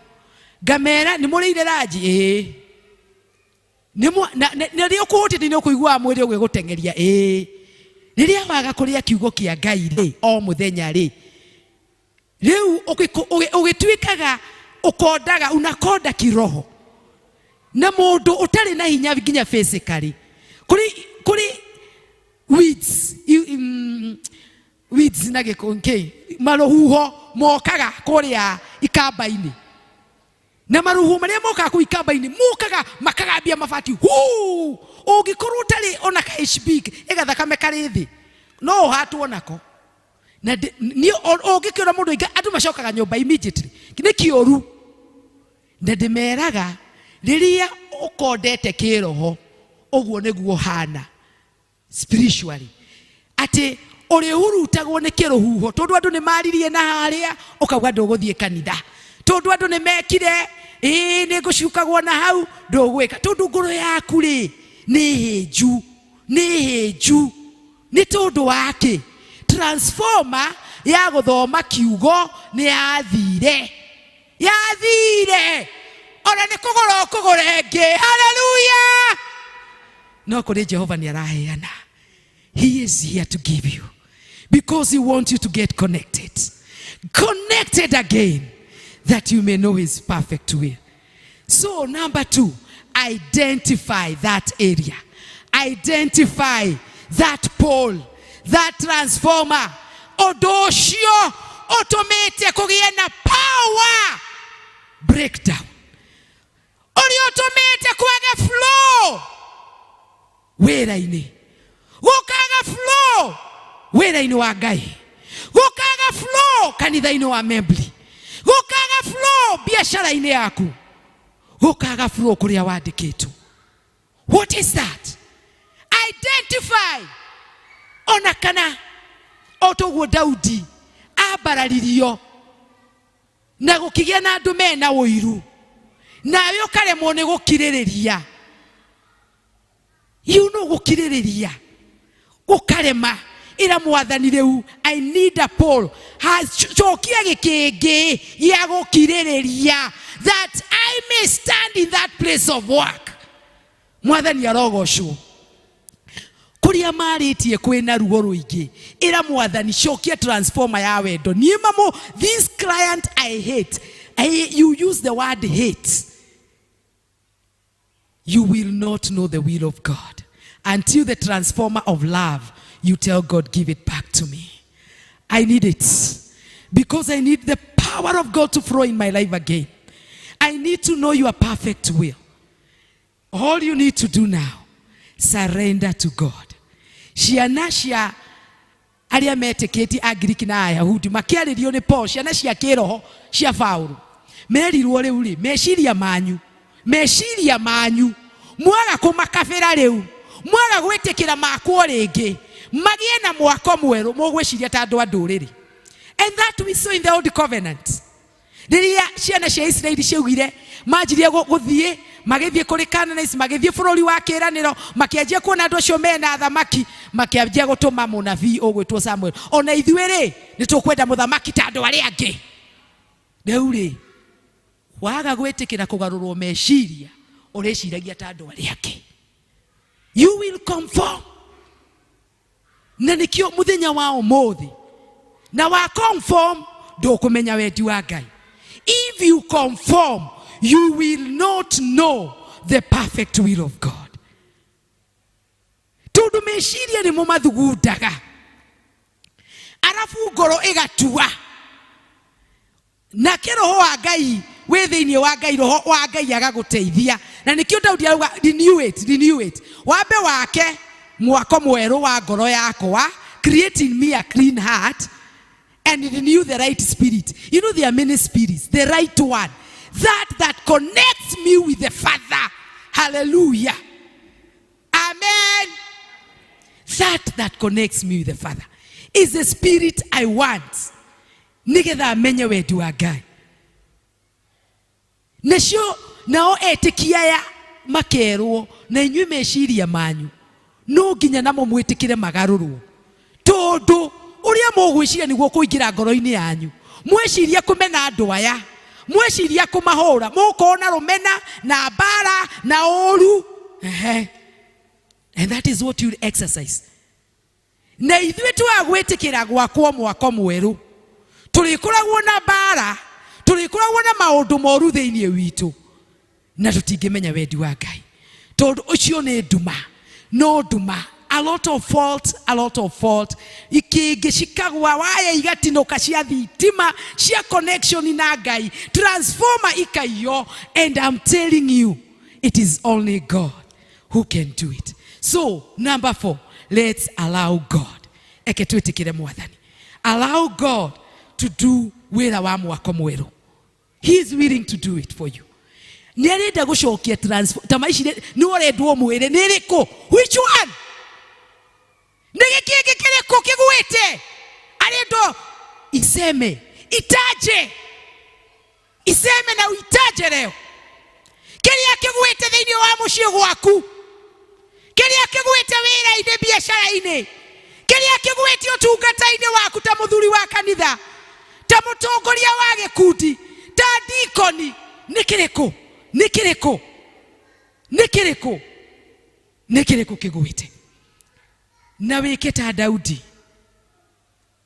Ngamera nĩ mũrĩire ranji nĩrĩa ũkũhũtĩte nĩ ũkũiguaga mwĩrĩ ũgĩgũtengeria rĩrĩa waga kũrĩa kiugo kĩa Ngai rĩ o mũthenya rĩ, rĩu ũgĩtuĩkaga ũkondaga unakonda kiroho na mũndũ ũtarĩ na hinya nginya physically. Kũrĩ weeds na gĩkũngĩ maruhuho mokaga kũrĩa ikamba-inĩ, na maruhuho marĩa mokaga kũu ikamba-inĩ mokaga makagambia mabati. Ũngĩkorwo ũtarĩ ona ka HB ĩgathakame karĩ thĩ no ũhatwo nako. Na ũngĩkĩona mũndũ ainga andũ macokaga nyũmba immediately. Nĩ kĩũru. Na ndĩmeraga rĩrĩa ũkondete kĩroho ũguo nĩguo hana spiritually, atĩ ũrĩhurutagwo nĩ kĩrũhuho. Tondũ andũ nĩ maririe na harĩa ũkauga ndũgũthiĩ kanitha. Tondũ andũ nĩ mekire nĩ ngũcukagwo na hau ndũgwĩka. Tondũ ngoro yaku rĩ nĩ hĩnju. Nĩ tondũ wake transformer ya gũthoma kiugo nĩ yathire. Ona nĩ kũgũra ũkũgũre ĩngĩ. Hallelujah. No kũrĩ Jehova nĩ araheana. He is here to give you, because he wants you to get connected again, that you may know his perfect will. So number 2, identify that area. Identify that pole, that transformer. Ũndũ ũcio ũtũmĩte kũgĩe na power breakdown. Ũrĩa ũtũmĩte kwage flow wĩra-inĩ. Gũkaga flow wĩra-inĩ wa Ngai. Gũkaga flow kanitha-inĩ wa Membli. Gũkaga flow biacara-inĩ yaku. Gũkaga flow kũrĩa wandĩkĩtwo. What is that? Identify. Ona kana otoguo Daudi abararirio na gũkĩgĩa na andũ mena ũiru, nawe ũkaremwo nĩ gũkirĩrĩria. Gũkirĩrĩria gũkarema. Ĩra Mwathani rĩu, I need a pole. Cokia gĩkĩngĩ gĩa gũkirĩrĩria, that I may stand in that place of work. Mwathani arogocwo. Kũrĩa marĩtie kwĩna ruo rũingĩ, ĩra Mwathani cokia transformer ya wendo. Niĩ mamo, this client I hate. You use the word hate. You will not know the will of God until the transformer of love, you tell God, give it back to me. I need it, because I need the power of God to flow in my life again. I need to know your perfect will. All you need to do now, surrender to God. Ciana cia arĩa metĩkĩtie Agiriki na Ayahudi makĩarĩrio nĩ Paul, ciana cia kĩroho cia Paulo, merirwo rĩu rĩ, meciria manyu mwaga kũmakabĩra rĩu, mwaga gwĩtĩkĩra makwo rĩngĩ, magĩe na mwako mwerũ, mũgwĩciria ta andũ a ndũrĩrĩ. And that we saw in the old covenant. Rĩrĩa ciana cia Israeli ciaugire manjirie gũthiĩ, magĩthiĩ kũrĩ Canaanites, magĩthiĩ bũrũri wa kĩĩranĩro, makĩanjia kuona andũ acio mena thamaki, makĩanjia gũtũma mũnabii ũgwĩtwo Samuel. Ona ithuĩ rĩ, nĩ tũkwenda mũthamaki ta andũ arĩa angĩ. Rĩu rĩ, waga gwĩtĩkĩra kũgarũrwo meciria, ũrĩciragia ta andũ arĩa angĩ. You will conform. Na nĩkĩo mũthenya wa ũmũthĩ, na wa conform ndũkũmenya wendi wa Ngai. if you conform, you will not know the perfect will of God. Tondu meciria ni mo mathugundaga, arafu ngoro igatua, na roho wa Ngai we thiini wa Ngai, roho wa Ngai agaguteithia. Na nikio Daudi arauga renew it. Wambe wake mwako mweru wa ngoro yakwa, create in me a clean heart and renew the right spirit. You know there are many spirits. The right one, that connects me with the Father. Hallelujah. Amen. That connects me with the Father is the spirit I want. Nigetha amenye wedu wa Ngai. Nesho nao etikia ya makerwo na inyuĩ meciria manyu no nginya namo mwitikire magaruru. Tondu uria mugwiciria niguo kuingira ngoro-ini yanyu. Mweciria kumena andu aya, mweciria kumahura, mukona rumena na bara na oru. And that is what you exercise. Na ithuĩ twagwitikira gwakwo mwako mweru, turikoragwo na bara, turikoragwo na maundu moru thiini witu, na tutingimenya wendi wa Ngai. Tondu ucio ni nduma, no nduma, a lot of fault. Ikigishikagwa waya igatinuka cia thitima cia connection na Ngai, transformer ikaiyo. And I'm telling you, it is only God who can do it. So number 4, let's allow God. Eke twitikire mwathani. Allow God to do wira wa mwako mweru. He is willing to do it for you. Nierenda gucokia transform tamaici ni urendwo mwire niriko. Which one? Nigiki kiriko kigwite. Arendo iseme, itaje. Iseme na uitaje leo. Kiria kigwite thiini wa mucio gwaku. Kiria kigwite wira-ini, biashara-ini. Kiria kigwite utungata-ini waku ta muthuri wa kanitha, ta mutongoria wa gikundi, ta dikoni. Nikiriko kigwite. Na wike ta Daudi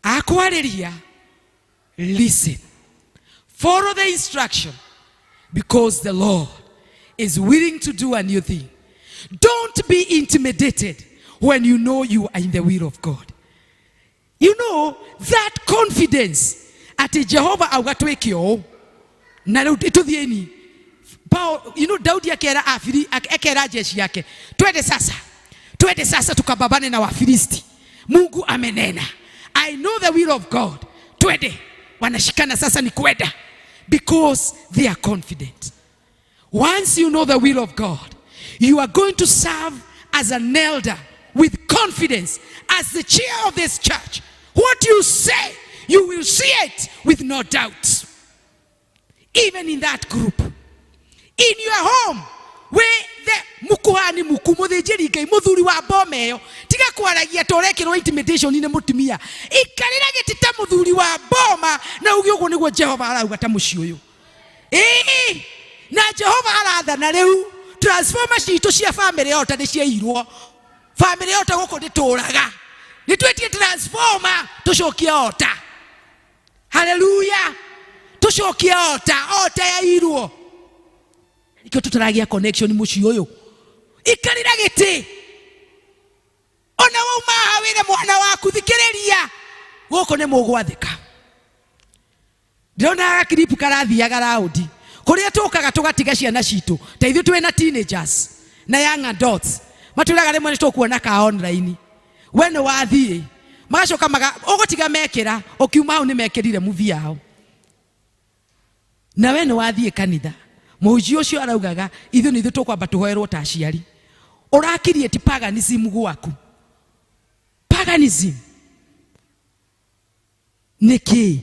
akwariria, listen, follow the instruction, because the Lord is willing to do a new thing. Don't be intimidated when you know you are in the will of God. You know that confidence at Jehovah agatwekio na tuthieni. Paul, you know Daudi akera afiri akera jeshi yake, twende sasa tukababane na Wafilisti. Mungu amenena. I know the will of God. Twende. Wanashikana sasa ni kwenda, because they are confident. Once you know the will of God, you are going to serve as an elder with confidence as the chair of this church. What you say, you will see it with no doubt. Even in that group, in your home, where the mukuhani mukumuthinjiri Ngai muthuri wa bomeyo tiga kwaragia torekirwo intimidation ine mutumia ikarira gitita muthuri wa boma na ugi uguo niguo Jehova arauga ta muci uyu na Jehova arathana riu transformer citu cia family yota ni ciairwo family yota guku ndituraga ni twetie transformer tucokie ota. Hallelujah. Tucokie ota yairwo. Ikio tutaragia connection muci uyu ikarira giti ona wauma hawire mwana waku thikiriria guku ni mugwathika. Ndona clip karathiaga raundi kuria tukaga tugatiga ciana citu ta ithu twina teenagers na young adults maturaga rimwe nitukuona ka online we no wathie magacoka ugutiga mekira ukiuma hau ni mekirire movie yao na we no wathie kanitha. Muji ucio araugaga ithu ni ithu tukwamba tuhoerwo ta aciari. Urakirie ti paganism gwaku. Paganism niki.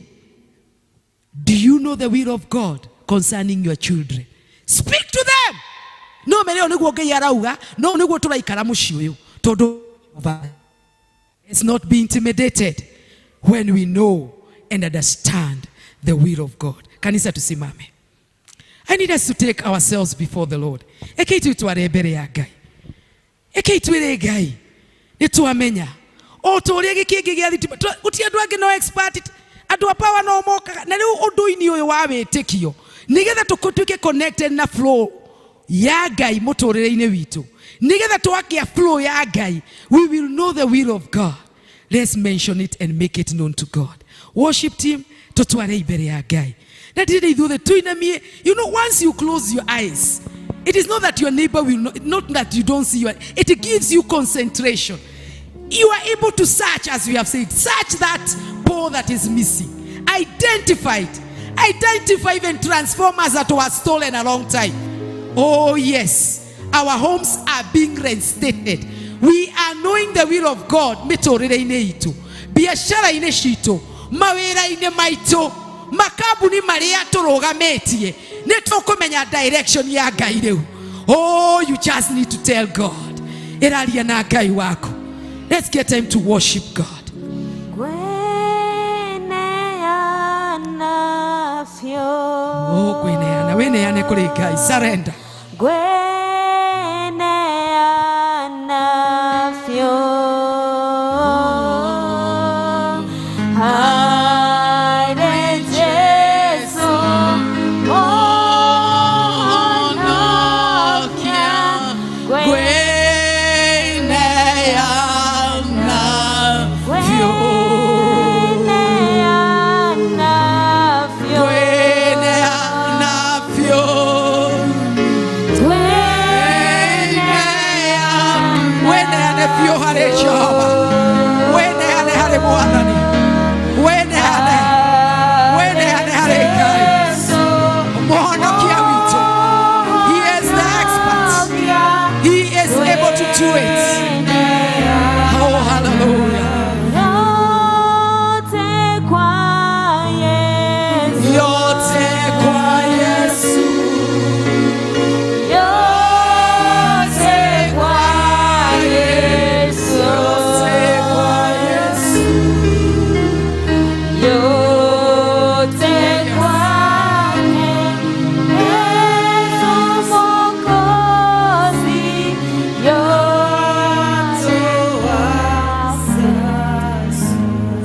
Do you know the will of God concerning your children? Speak to them. No mereo niguo Ngai arauga, no niguo turaikara muci uyu tondu let's not be intimidated when we know and understand the will of God. Kanisa tusimame. I need us to take ourselves before the Lord. Ekeitu tware mbere ya Ngai. Ekeitu ire Ngai. Nituamenya. O toria gikingi gia thitima. Uti andu angi no expert. Atu apawa no moka na riu undu-ini uyu wa witikio nigetha tukutuke connected na flow ya Ngai muturire-ini witu nigetha twakia flow ya Ngai, we will know the will of God. Let's mention it and make it known to God. Worship team, tutware ibere ya Ngai. Na ndire ithuothe tuinamie. You know, once you close your eyes, it is not that your neighbor will not that you don't see you. It gives you concentration. You are able to search, as we have said, search that pole that is missing. Identify it. Identify even transformers that were stolen a long time. Oh yes, our homes are being reinstated. We are knowing the will of God. Mitorire-ine itu, biashara-ine citu, mawira-ine maitu, makabuni maria turugametie, nitukumenya direction ya Ngai riu. Oh, you just need to tell God, iraria na Ngai wako. Let's get time to worship God. Oh, gweneana, weneane kuri Ngai. Surrender.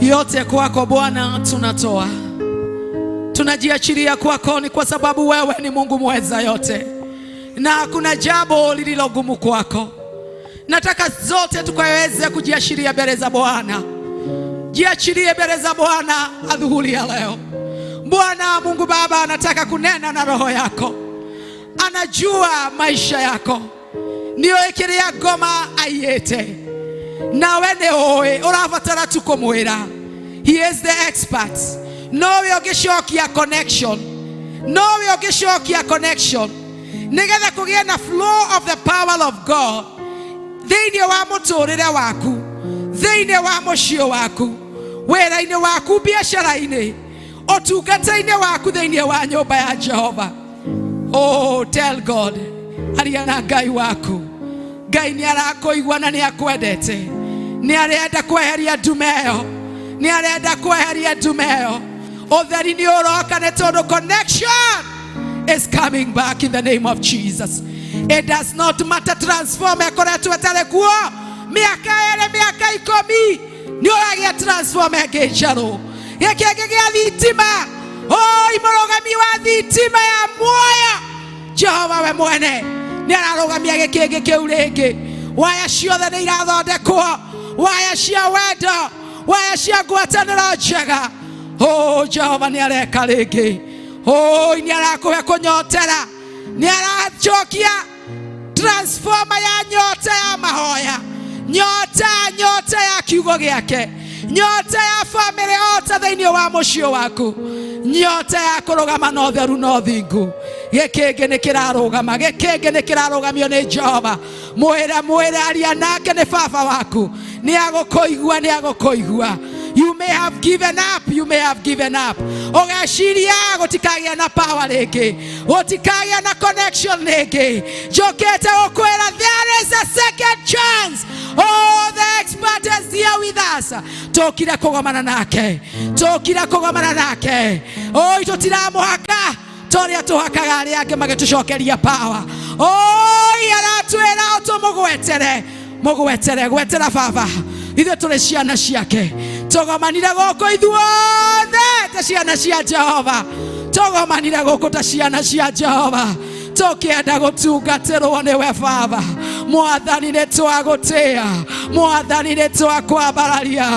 Yote kwako Bwana tunatoa, tunajiachilia kwako, ni kwa sababu wewe ni Mungu mweza yote na hakuna jambo lililogumu kwako. Nataka zote tukaweze kujiachilia mbele za Bwana. Jiachilie mbele za Bwana adhuhuri ya leo. Bwana Mungu Baba anataka kunena na roho yako, anajua maisha yako, niyo ikiria ngoma ayete na wene oe uravatara tukomwira. He is the expert. No yogishokia connection. No yogishokia connection. Nigetha kugia na flow of the power of God. Thiini wa muturire waku, thiini wa mucio waku, wira-ini waku, biashara-ini, otungata-ini waku, thiini wa nyumba ya Jehova. Oh, tell God, aria na Ngai waku. Ngai ni arakuigua na ni akwendete. Ni arenda kweheria ndumeo. Ni arenda kweheria ndumeo. Utheri ni uroka ni tondu connection is coming back in the name of Jesus. It does not matter transform ekoretwo etare kuo miaka ere miaka 10 ni uragia transform egecharu yekege gia thitima. Oh, imorogami wa thitima ya muoyo Jehova we mwene ni ararogamia gikege kiu ringi. Waya ciothe ni irathondekwo, waya cia wendo, waya cia ngwatanĩro njega. Oh, Jehova ni areka ringi. Oh, ni arakuhe kunyotera, ni arachokia transforma ya nyota ya mahoya, nyota ya kiugo giake, nyota ya family ota thiini wa mucio waku, nyota ya kurugama na utheru na uthingu. Gikenge ni kirarugama, gikenge ni kirarugamio ni Jehova. Mwere aria nake ni baba waku, ni agukuigua, ni agukuigua. You may have given up, you may have given up. Ogashiria gutikagia na power ringi, gutikagia na connection ringi. Jokete okwera, there is a second chance. Oh, the expert is here with us. Tokira kugomana nake, tokira kugomana nake. Oh, itotira muhaka toria tuhakaga aria ange magitucokeria power. Oh, yaratwira utumugwetere, mugwetere gwetera baba. Ithe tũrĩ ciana ciake, Togomanire goko ithuothe ta ciana cia Jehova. Togomanire goko ta ciana cia Jehova. Tokienda gutungatirwo niwe Baba. Mwathani nĩ twagũtĩa, Mwathani nĩ twakwambararia,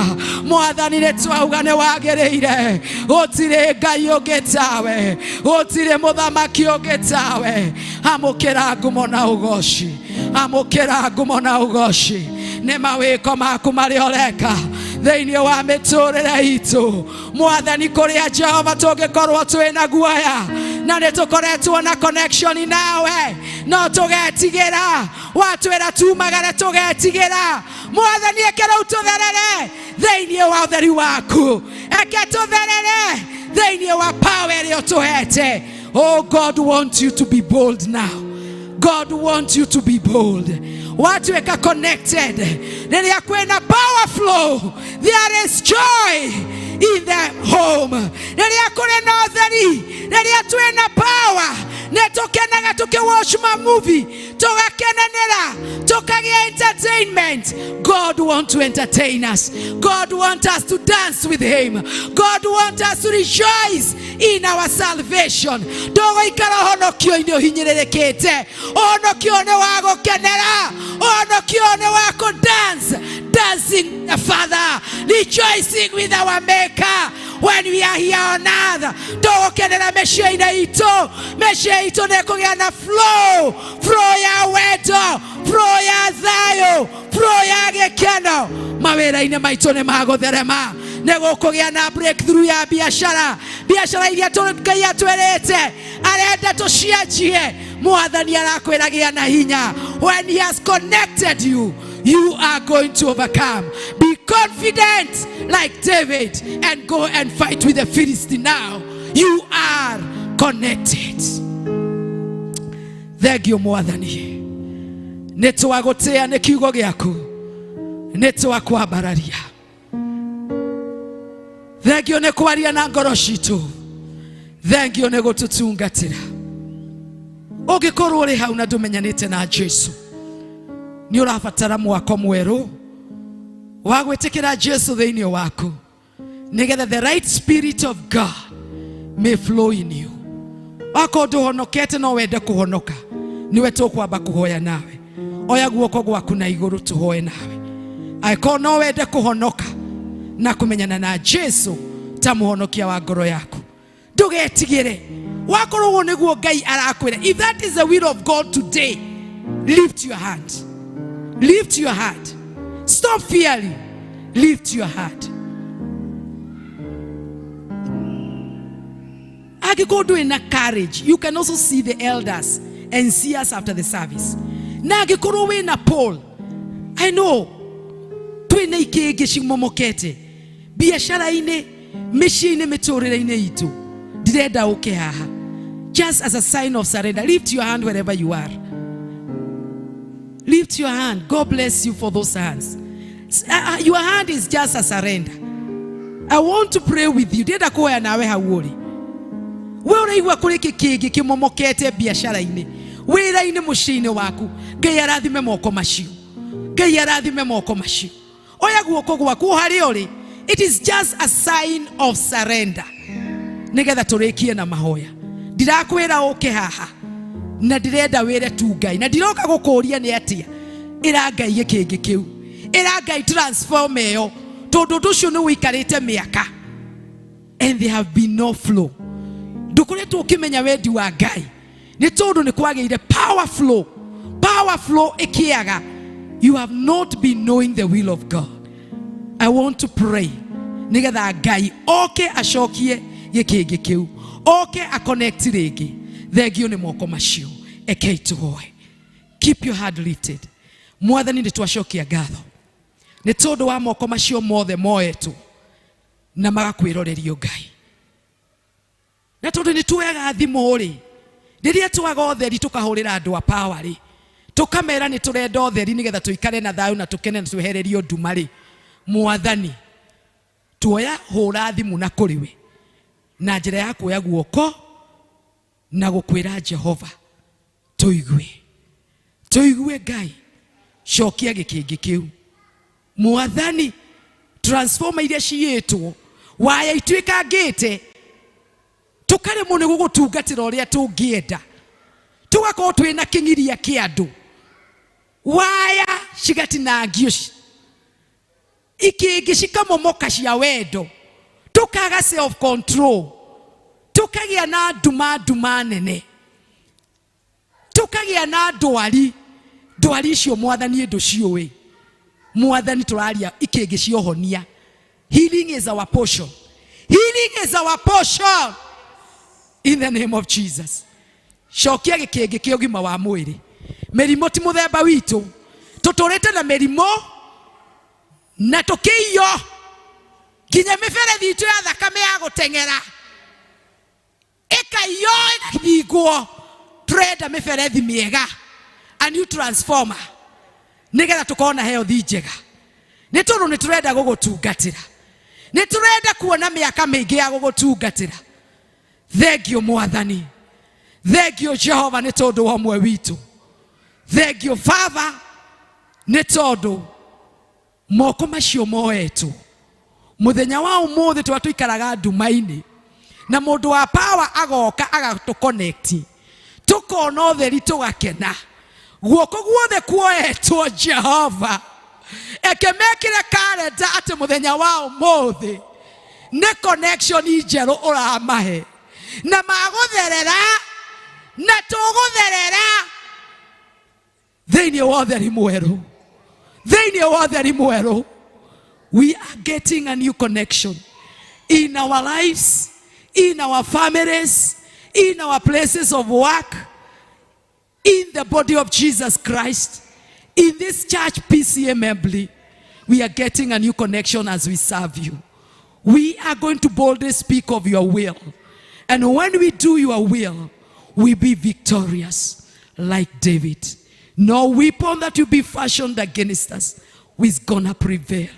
Mwathani nĩ twauga nĩ wagĩrĩire. Gũtirĩ Ngai ũngĩ tawe, gũtirĩ mũthamaki ũngĩ tawe. Amũkĩra ngumo na ũgoci, amũkĩra ngumo na ũgoci. Nĩ mawĩko maku marĩa ũreka thĩinĩ wa mĩtũrĩre itũ. Mwathani kũrĩa Jehova tũngĩkorwo twĩna guoya na nĩ tũkoretwo na connection nawe, no tũgetigĩra. Watwĩra tumagare tũgetigĩra. Mwathani eke rĩu tũtherere thĩinĩ wa ũtheri waku, eke tũtherere thĩinĩ wa power ĩrĩa ũtũhete. Oh, God wants you to be bold now. God wants you to be bold. Watweka connected. Rĩrĩa kwĩna power flow, there is joy in the home. Rĩrĩa kũrĩ na ũtheri, rĩrĩa twĩna power, nĩ tũkenaga tũkĩwatch ma movie, tũgakenanĩra, tũkagĩa entertainment. God wants to entertain us. God wants us to dance with him. God wants us to rejoice in our salvation. Ndũgũikara honokio-inĩ ũhinyĩrĩrĩkĩte. Honokio nĩ wa gũkenera, honokio nĩ wa kũdance. Dancing the Father, rejoicing with our Maker when we are here on earth. Tũgũkenera mĩciĩ-inĩ itũ. Mĩciĩ itũ nĩ kũgĩa na flow ya wendo, flow ya thayũ, flow ya gĩkeno. Mawĩra-inĩ maitũ nĩ magũtherema. Nĩ gũkũgĩa na breakthrough ya biacara. Biacara iria Ngai atwĩrĩte arenda tũcianjie. Mwathani arakwĩra gĩa na hinya. When he has connected you, you are going to overcome. Be confident like David and go and fight with the Philistine now. You are connected. Thank you, Mwathani. Nĩ twagũtĩa nĩ kiugo gĩaku. Nĩ twakwambararia. Thank you nĩ kwaria na ngoro citũ. Thank you nĩ gũtũtungatĩra. Ũngĩkorwo ũrĩ hau na ndũmenyanĩte na Jesu, nĩ ũrabatara mwako mwerũ wa gwĩtĩkĩra Jesu thĩinĩ waku, nĩgetha the right spirit of God may flow in you. Wako ndũhonokete no wende kũhonoka, niwe tũkwamba kũhoya nawe. Oya guoko gwaku na igũrũ tũhoe nawe. Aiko no wende kũhonoka na kũmenyana na Jesu ta mũhonokia wa ngoro yaku. Ndũgetigĩre. Wakorwo nĩguo Ngai arakwĩra. If that is the will of God today, lift your hand. Lift your hand. Stop fearing. Lift your hand. Angĩkorwo ndũrĩ na courage, you can also see the elders and see us after the service. Na angĩkorwo wĩna Paul, I know twĩna ikĩngĩ cimomokete biacara-inĩ, mĩciĩ-inĩ, mĩtũrĩre-inĩ itũ. Ndirenda ũke haha. Just as a sign of surrender, lift your hand wherever you are. Lift your hand. God bless you for those hands. Your hand is just a surrender. I want to pray with you. Dida kuoya nawe hauori. Wewe unaigua kuri kĩkĩngĩ kĩmomokete biacara-inĩ, wĩra-inĩ, mũciĩ-inĩ waku. Ngai arathime moko macio. Ngai arathime moko macio. Oya guoko gwaku harĩ ũrĩ. It is just a sign of surrender. Nĩgetha tũrĩkie na mahoya. Ndirakwĩra ũke haha na ndirenda wĩre tu Ngai, na ndiroka gũkũria nĩ atĩa. Ĩra Ngai gĩkĩngĩ kĩu, ĩra Ngai transform ĩyo, tondũ ũndũ ũcio nĩ ũikarĩte mĩaka and there have been no flow. Ndũkoretwo ũkĩmenya wendi wa Ngai, nĩ tondũ nĩ kwagĩire power flow. Power flow ĩkĩaga. You have not been knowing the will of God. I want to pray nĩgetha Ngai oke acokie gĩkĩngĩ kĩu, oke aconnect rĩngĩ. Thengio nĩ moko macio. Ekei tũhoe. Keep your head lifted. Mwathani nĩ twacokia ngatho nĩ tondũ wa moko macio mothe moetwo na magakwĩrorerio Ngai. Na tondũ nĩ tuoyaga thimũ rĩ, rĩrĩa twaga ũtheri tũkahũrĩra andũ a power rĩ, tũkamera nĩ tũrenda ũtheri nĩgetha tũikare na thayũ na tũkene na twehererio nduma rĩ. Mwathani, tuoya hũra thimũ na kũrĩ we na njĩra ya kuoya guoko na gũkwĩra Jehova, tũigue Ngai, cokia gĩkĩngĩ kĩu. Mwathani, transformer iria ciĩtwo waya ituĩkangĩte tũkaremwo nĩ gũgũtungatĩra ũrĩa tũngĩenda tũgakorwo twĩna kĩng'iria kĩa andũ waya cigatinangio ikĩngĩ cikamomoka cia wendo tũkaga self control tũkagĩa na nduma nene tũkagĩa na ndwari icio mwathani ndũ ciũĩ mwathani tũraria ikĩngĩ ciohonia. Healing is our portion. Healing is our portion. In the name of Jesus. Cokia gĩkĩngĩ kĩa ũgima wa mwĩrĩ. Mĩrimũ ti mũthemba witũ. Tũtũrĩte na mĩrimũ na tũkĩiywo nginya mĩberethi itũ ya thakame ya gũteng'era ĩkaiywo ĩkahingwo. Tũrenda mĩberethi mĩega, a new transformer, nĩgetha tũkorwo na health njega. Nĩ tondũ nĩ tũrenda gũgũtungatĩra, nĩ tũrenda kuona mĩaka mĩingĩ ya gũgũtungatĩra. Thank you mwathani, thank you Jehova nĩ tondũ wa ũmwe witũ. Thank you Father nĩ tondũ moko macio moetwo mũthenya wa ũmũthĩ twa tũikaraga nduma-inĩ na mũndũ wa power agoka agatũconnect tũkona ũtheri tũgakena. Guoko guothe kuoetwo Jehova ekemekire kalenda atĩ mũthenya wa ũmũthĩ nĩ connection njerũ ũramahe na magũtherera na tũgũtherera thĩinĩ wa ũtheri mwerũ, thĩinĩ wa ũtheri mwerũ. We are getting a new connection in our lives, in our families, in our places of work, in the body of Jesus Christ, in this church PCA Membly. We are getting a new connection as we serve you. We are going to boldly speak of your will. And when we do your will, we be victorious like David. No weapon that will be fashioned against us is gonna prevail.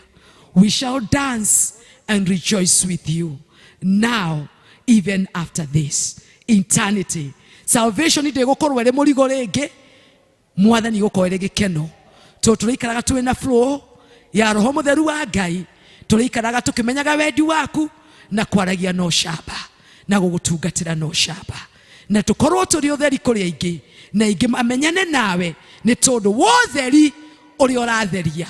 We shall dance and rejoice with you now, even after this eternity. Salvation ide gũkorwo ĩrĩ mũrigo rĩngĩ, mwathani gũkorwo ĩrĩ gĩkeno. Tũrĩikaraga twĩ na flow ya Roho Mũtheru wa Ngai, tũrĩikaraga tũkĩmenyaga wendi waku na kwaragia no camba na gũgũtungatĩra no camba, na tũkorwo tũrĩ ũtheri kũrĩ aingĩ na aingĩ mamenyane nawe nĩ tondũ wa ũtheri ũrĩa ũratheria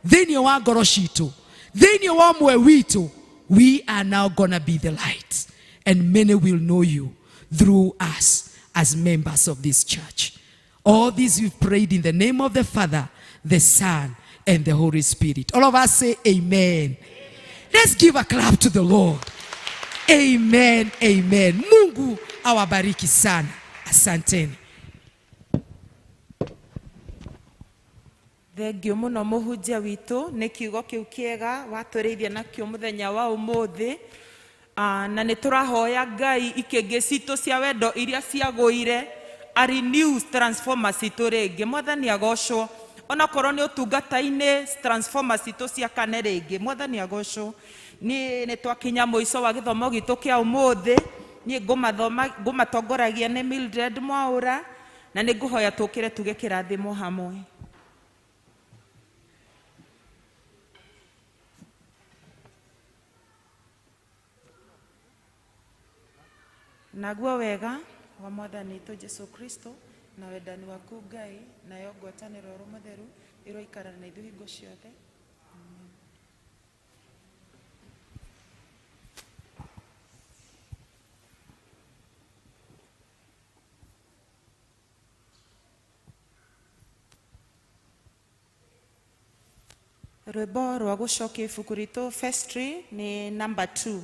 thĩinĩ wa ngoro citũ, thĩinĩ wa ũmwe witũ. We are now gonna be the light, and many will know you through us as members of this church. All this we've prayed in the name of the Father, the Son, and the Holy Spirit. All of us say amen. Let's give a clap to the Lord. Amen, amen. Mungu awabariki sana. Asanteni. Thengio muno mũhunjia witũ nĩ kiugo kĩu kĩega watũrĩithia nakĩo mũthenya wa ũmũthĩ. Na nĩ tũrahoya Ngai ikĩngĩ citũ cia wendo iria ciagũire a renew transformer citũ rĩngĩ. Mwathani agocwo. Ona korwo nĩ ũtungata-inĩ transformer citũ ciakane rĩngĩ. Mwathani agocwo. Nĩ twakinya mũico wa gĩthomo gitũ kĩa ũmũthĩ. Niĩ ngũmatongoragia nĩ Mildred Mwaũra na nĩ ngũhoya tũkĩre tuge kĩrathimo hamwe. Naguo wega wa Mwathani witũ Jesu Kristo na wendani waku Ngai na yo ngwatanĩro ya Roho Mũtheru ĩroikarana na ithuĩ hingo ciothe. Rwĩmbo rwa gũcokia ibuku ritũ First Tree nĩ number 2.